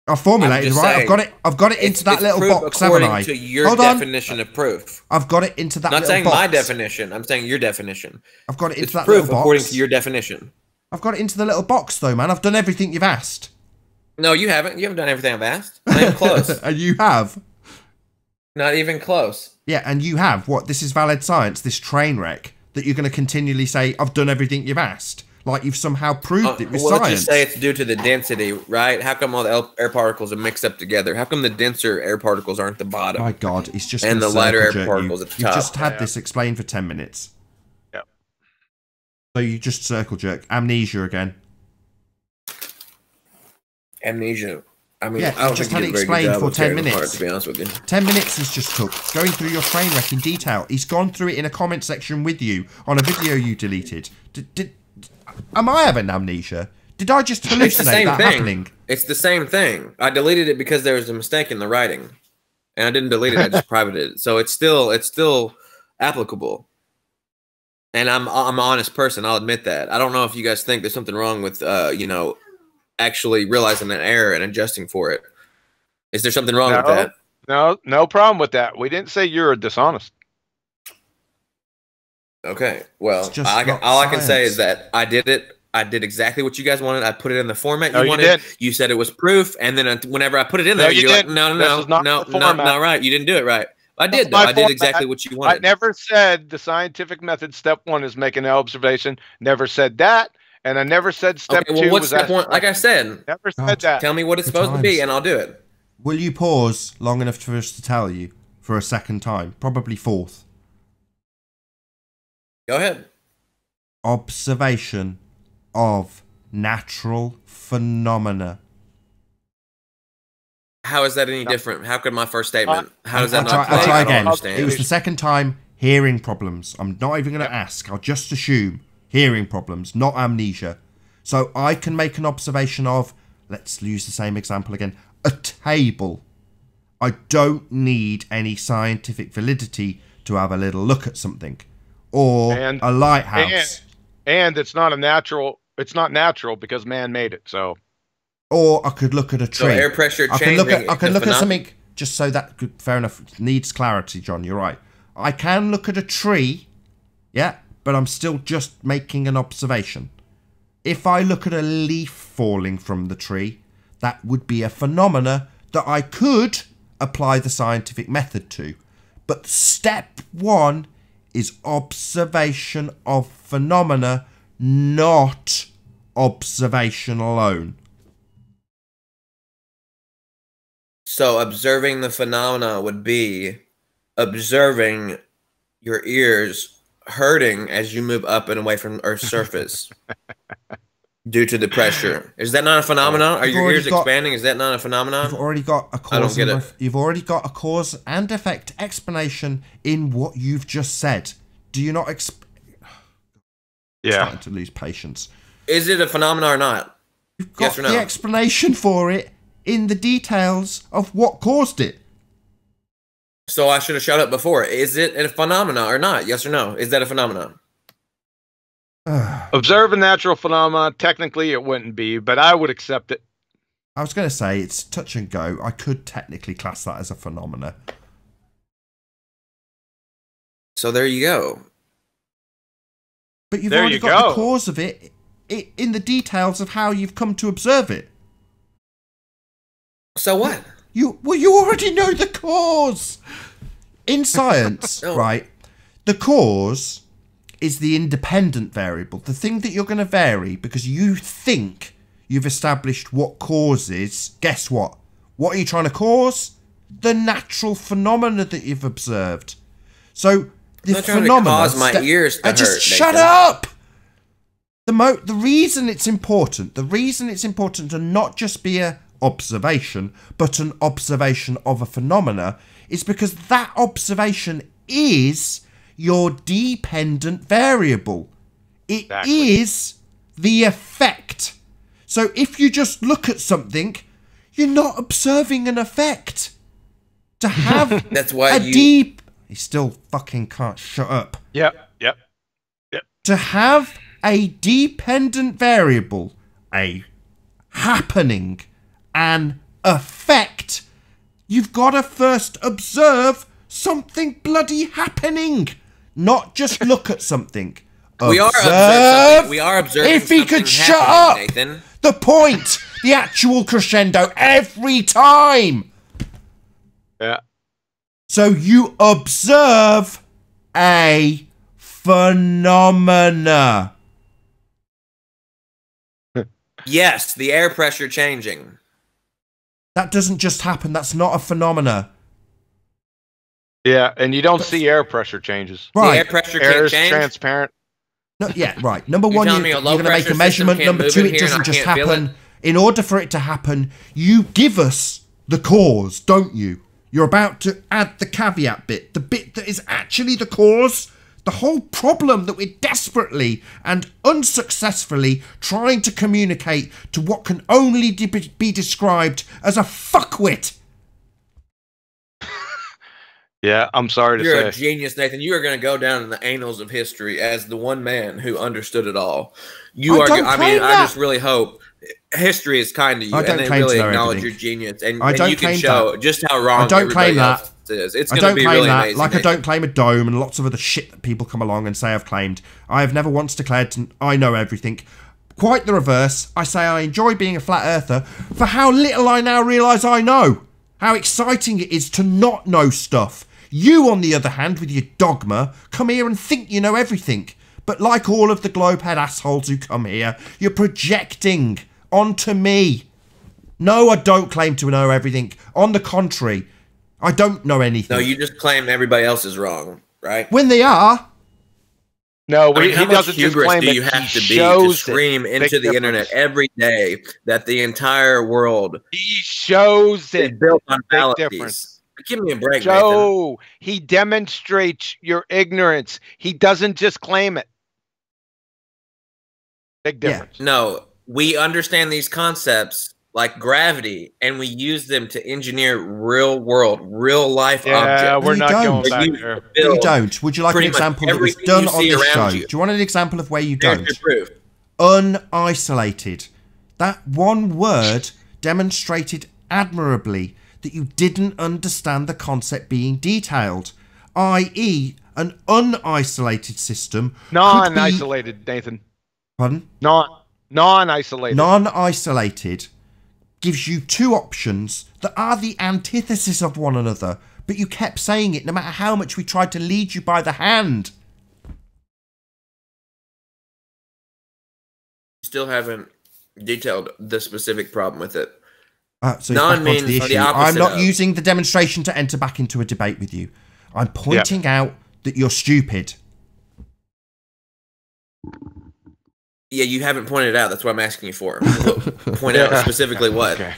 I've formulated it, right? I've got it into that little box, haven't I? To your definition of proof. I've got it into that little box. I'm not saying my definition. I'm saying your definition. I've got it into that proof little box. According to your definition. I've got it into the little box, though, man. I've done everything you've asked. No, you haven't. You haven't done everything I've asked. Not even close. And you have. Not even close. Yeah, and you have. What? This is valid science. This train wreck that you're going to continually say, I've done everything you've asked? Like you've somehow proved it with well, science. Let's just say it's due to the density, right? How come all the air particles are mixed up together? How come the denser air particles aren't at the bottom? My God, it's just and the lighter air particles at the top. You've just had this explained for 10 minutes. Yep. So you just circle jerk. Amnesia again. Amnesia. I mean, yeah, I don't just think had it explained for 10 minutes. Apart, to be honest with you. 10 minutes he's just took, going through your train wreck in detail. He's gone through it in a comment section with you on a video you deleted. Am I having amnesia? Did I just hallucinate that happening? It's the same thing. I deleted it because there was a mistake in the writing, and I didn't delete it. I just privated it. So it's still applicable. And I'm an honest person. I'll admit that. I don't know if you guys think there's something wrong with you know, actually realizing an error and adjusting for it. Is there something wrong with that? No problem with that. We didn't say you're dishonest. Okay, well, all I can say is that I did it. I did exactly what you guys wanted. I put it in the format you wanted. You said it was proof, and then whenever I put it in there, you're like, no, not right. You didn't do it right. I did, though. I did exactly what you wanted. I never said the scientific method, step 1 is making an observation. Never said that, and I never said step 2 what's step 1? Like I said, never said that. Tell me what it's supposed to be, and I'll do it. Will you pause long enough for us to tell you for a second time? Probably fourth. Go ahead. Observation of natural phenomena. How is that any different? How could my first statement? How does that I'll try again. It was the second time. Hearing problems. I'm not even going to ask. I'll just assume hearing problems, not amnesia. So I can make an observation of, let's use the same example again, a table. I don't need any scientific validity to have a little look at something. Or a lighthouse. And it's not natural because man made it. So, or I could look at a tree. So air pressure changing. I can look at something just so that fair enough. Needs clarity, John. You're right. I can look at a tree, yeah, but I'm still just making an observation. If I look at a leaf falling from the tree, that would be a phenomena that I could apply the scientific method to. But step 1 is observation of phenomena, not observation alone. So observing the phenomena would be observing your ears hurting as you move up and away from Earth's surface due to the pressure. Is that not a phenomenon? Are your ears expanding? Is that not a phenomenon? You've already got a cause. I don't get it. You've already got a cause and effect explanation in what you've just said. Do you not Yeah. Starting to lose patience. Is it a phenomenon or not? You've got the explanation for it in the details of what caused it. So I should have shut up before. Is it a phenomenon or not? Yes or no? Is that a phenomenon? Observe a natural phenomenon. Technically, it wouldn't be, but I would accept it. I was going to say it's touch and go. I could technically class that as a phenomena. So there you go. But you've already got the cause of it in the details of how you've come to observe it. So what? You already know the cause. In science, right, the cause is the independent variable, the thing that you're going to vary because you think you've established what causes. Guess what? What are you trying to cause? The natural phenomena that you've observed. So the phenomena cause my ears to just hurt, shut up. The reason it's important to not just be a observation, but an observation of a phenomena is because that observation is your dependent variable. It is the effect. So if you just look at something, you're not observing an effect. To have that's why he still fucking can't shut up. Yep. To have a dependent variable, a happening, an effect, you've got to first observe something bloody happening, not just look at something. We are observing. If he could shut up, Nathan. The point, the actual crescendo every time. Yeah. So you observe a phenomena. Yes, the air pressure changing. That doesn't just happen. That's not a phenomena. Yeah, and you don't see air pressure changes. Right. The air pressure Air can't is change. transparent. No, yeah, right. Number one, telling me you're a low going to make a pressure measurement. system can't Number move two, in it here and doesn't I just can't feel happen. it? In order for it to happen, you give us the cause, don't you? You're about to add the caveat bit, the bit that is actually the cause. The whole problem that we're desperately and unsuccessfully trying to communicate to what can only be described as a fuckwit. Yeah, I'm sorry to You're say. a genius, Nathan. You are going to go down in the annals of history as the one man who understood it all. You are. I mean, I just really hope history is kind to you, and they really acknowledge your genius, and you can show just how wrong everybody else is. It's going to be really amazing. Like I don't claim a dome and lots of other shit that people come along and say I've claimed. I have never once declared I know everything. Quite the reverse. I say I enjoy being a flat earther for how little I now realise I know. How exciting it is to not know stuff. You, on the other hand, with your dogma, come here and think you know everything. But like all of the globehead assholes who come here, you're projecting onto me. No, I don't claim to know everything. On the contrary, I don't know anything. No, you just claim everybody else is wrong, right? When they are. No, I mean, how he much doesn't just hubris claim do you it. have He to be to shows scream it. into Big the internet difference. every day that the entire world He shows is it. built on Big fallacies? difference. Give me a break, Nathan. Joe, he demonstrates your ignorance. He doesn't just claim it. Big difference. No, we understand these concepts like gravity, and we use them to engineer real world, real life objects. Yeah, we're not going back you, there. You don't. Would you like an pretty much example that was everything done you on see this show? around you. Do you want an example of where you There's don't? your proof. Unisolated. That one word demonstrated admirably that you didn't understand the concept being detailed, i.e. an unisolated system. Non-isolated, Nathan. Pardon? Non-isolated. Non-isolated gives you two options that are the antithesis of one another, but you kept saying it no matter how much we tried to lead you by the hand. Still haven't detailed the specific problem with it. So Non back onto the means issue. the I'm opposite not of. using the demonstration to enter back into a debate with you. I'm pointing out that you're stupid. Yeah, you haven't pointed it out. That's what I'm asking you for. Point out specifically what. Okay.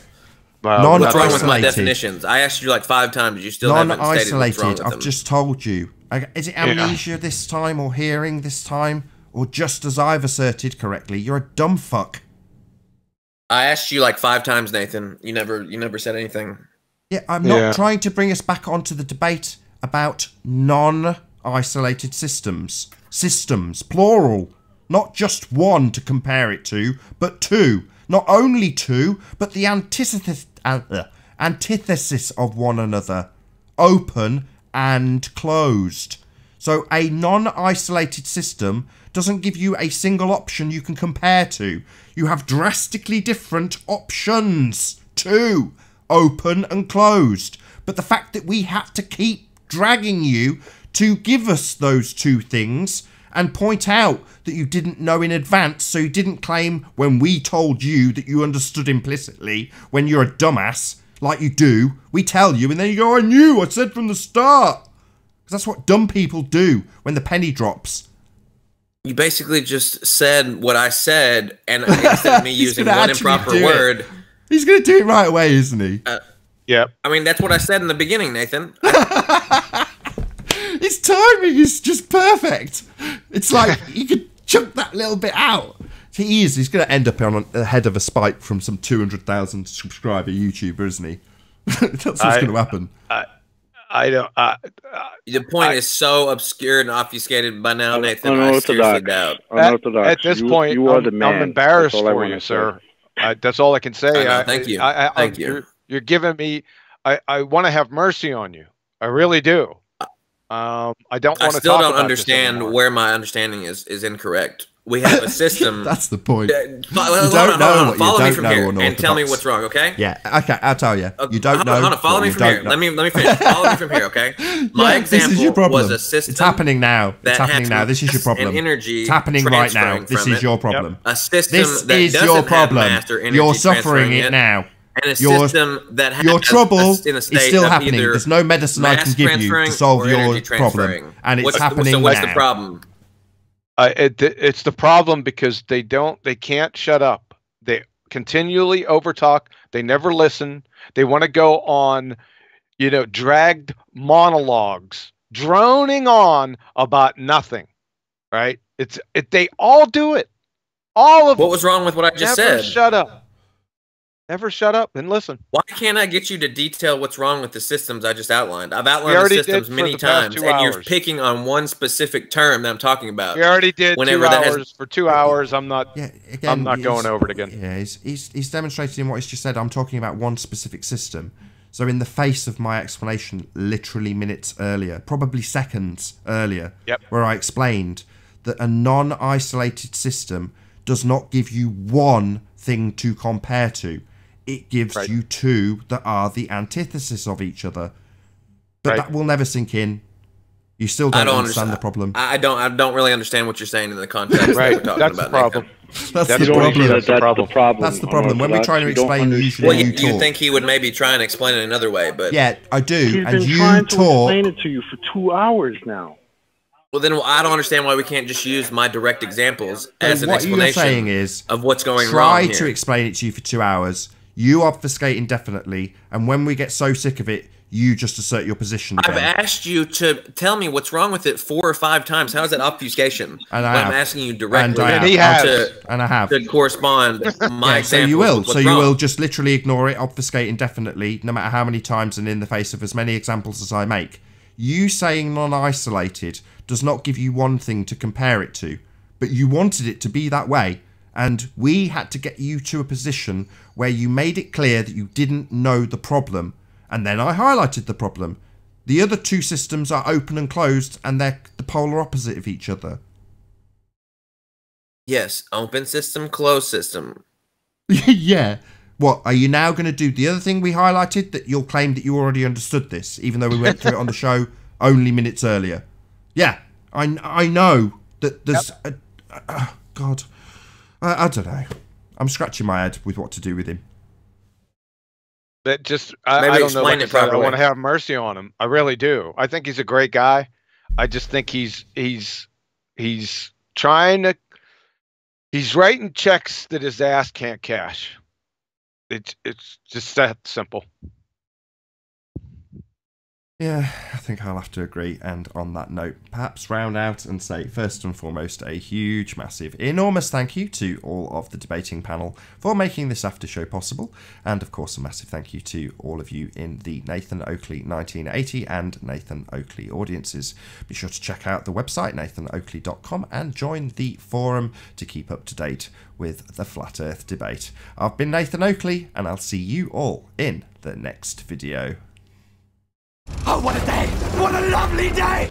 What's wrong with my definitions? I asked you like 5 times. You still haven't stated what's wrong with them. I've just told you. Is it amnesia this time, or hearing this time, or just as I've asserted correctly? You're a dumb fuck. I asked you like 5 times, Nathan. You never said anything. Yeah, I'm not trying to bring us back onto the debate about non-isolated systems. Systems, plural. Not just one to compare it to, but two. Not only two, but the antithesis of one another. Open and closed. So a non-isolated system doesn't give you a single option you can compare to. You have drastically different options. Two. Open and closed. But the fact that we had to keep dragging you to give us those two things and point out that you didn't know in advance, so you didn't claim when we told you that you understood implicitly when you're a dumbass, like you do. We tell you and then you go, I knew, I said from the start. Because that's what dumb people do when the penny drops. You basically just said what I said, and instead of me using one improper word... He's going to do it right away, isn't he? Yeah. I mean, that's what I said in the beginning, Nathan. His timing is just perfect. It's like he could chunk that little bit out. He's going to end up on the head of a spike from some 200,000 subscriber YouTuber, isn't he? That's what's going to happen. I don't. The point is so obscure and obfuscated by now, Nathan. I seriously doubt. At this point, you are the man. I'm embarrassed for you, sir. That's all I can say. Thank you. Thank you. You're giving me. I want to have mercy on you. I really do. I don't want to. I still don't understand where my understanding is incorrect. we have a system. That's the point. Follow me from here and tell me what's wrong, okay? Yeah, okay, I'll tell you. You don't know. Hold on, follow me from here. Let me finish. Follow me from here, okay? My example was a system. It's happening now. It's happening now. This is your problem. It's happening right now. This is your problem. A system this is your problem. You're suffering it now. And a system that has your trouble in a state is still of happening. either There's no medicine I can give you to solve your problem, and it's happening now. So what's the problem? It's the problem because they can't shut up. They continually overtalk. They never listen. They want to go on, dragged monologues, droning on about nothing. Right? They all do it. All of them. What was wrong with what I just said? Never shut up. Never shut up and listen. Why can't I get you to detail what's wrong with the systems I just outlined? I've outlined the systems many times, and you're picking on one specific term that I'm talking about. We already did 2 hours. For 2 hours, I'm not going over it again. Yeah, he's demonstrated in what he's just said. I'm talking about one specific system. So in the face of my explanation, literally minutes earlier, probably seconds earlier, where I explained that a non-isolated system does not give you one thing to compare to. It gives you two that are the antithesis of each other. But that will never sink in. You still don't understand the problem. I don't really understand what you're saying in the context that we're talking That's about. The problem. That's the problem. That's the problem. That's the problem. When we try to explain, usually you talk. You think he would maybe try and explain it another way, but yeah, I do. He's been trying to explain it to you for 2 hours now. Well, then I don't understand why we can't just use my direct examples as an explanation of what's going wrong here. Try to explain it to you for 2 hours. You obfuscate indefinitely, and when we get so sick of it, you just assert your position again. I've asked you to tell me what's wrong with it 4 or 5 times. How is that obfuscation? And I'm asking you directly to correspond my example. So you will just literally ignore it, obfuscate indefinitely, no matter how many times and in the face of as many examples as I make. You saying non-isolated does not give you one thing to compare it to, but you wanted it to be that way, and we had to get you to a position where you made it clear that you didn't know the problem, and then I highlighted the problem. The other two systems are open and closed, and they're the polar opposite of each other. Yes, open system, closed system. Yeah. What, are you now going to do the other thing we highlighted, that you'll claim that you already understood this, even though we went through it on the show only minutes earlier? Yeah, I know that there's... God, I don't know. I'm scratching my head with what to do with him. That just... I don't know. Like I want to have mercy on him. I really do. I think he's a great guy. I just think he's trying to... He's writing checks that his ass can't cash. It's just that simple. Yeah, I think I'll have to agree. And on that note, perhaps round out and say, first and foremost, a huge, massive, enormous thank you to all of the debating panel for making this after show possible. And of course, a massive thank you to all of you in the Nathan Oakley 1980 and Nathan Oakley audiences. Be sure to check out the website, nathanoakley.com, and join the forum to keep up to date with the Flat Earth debate. I've been Nathan Oakley, and I'll see you all in the next video. Oh, what a day! What a lovely day!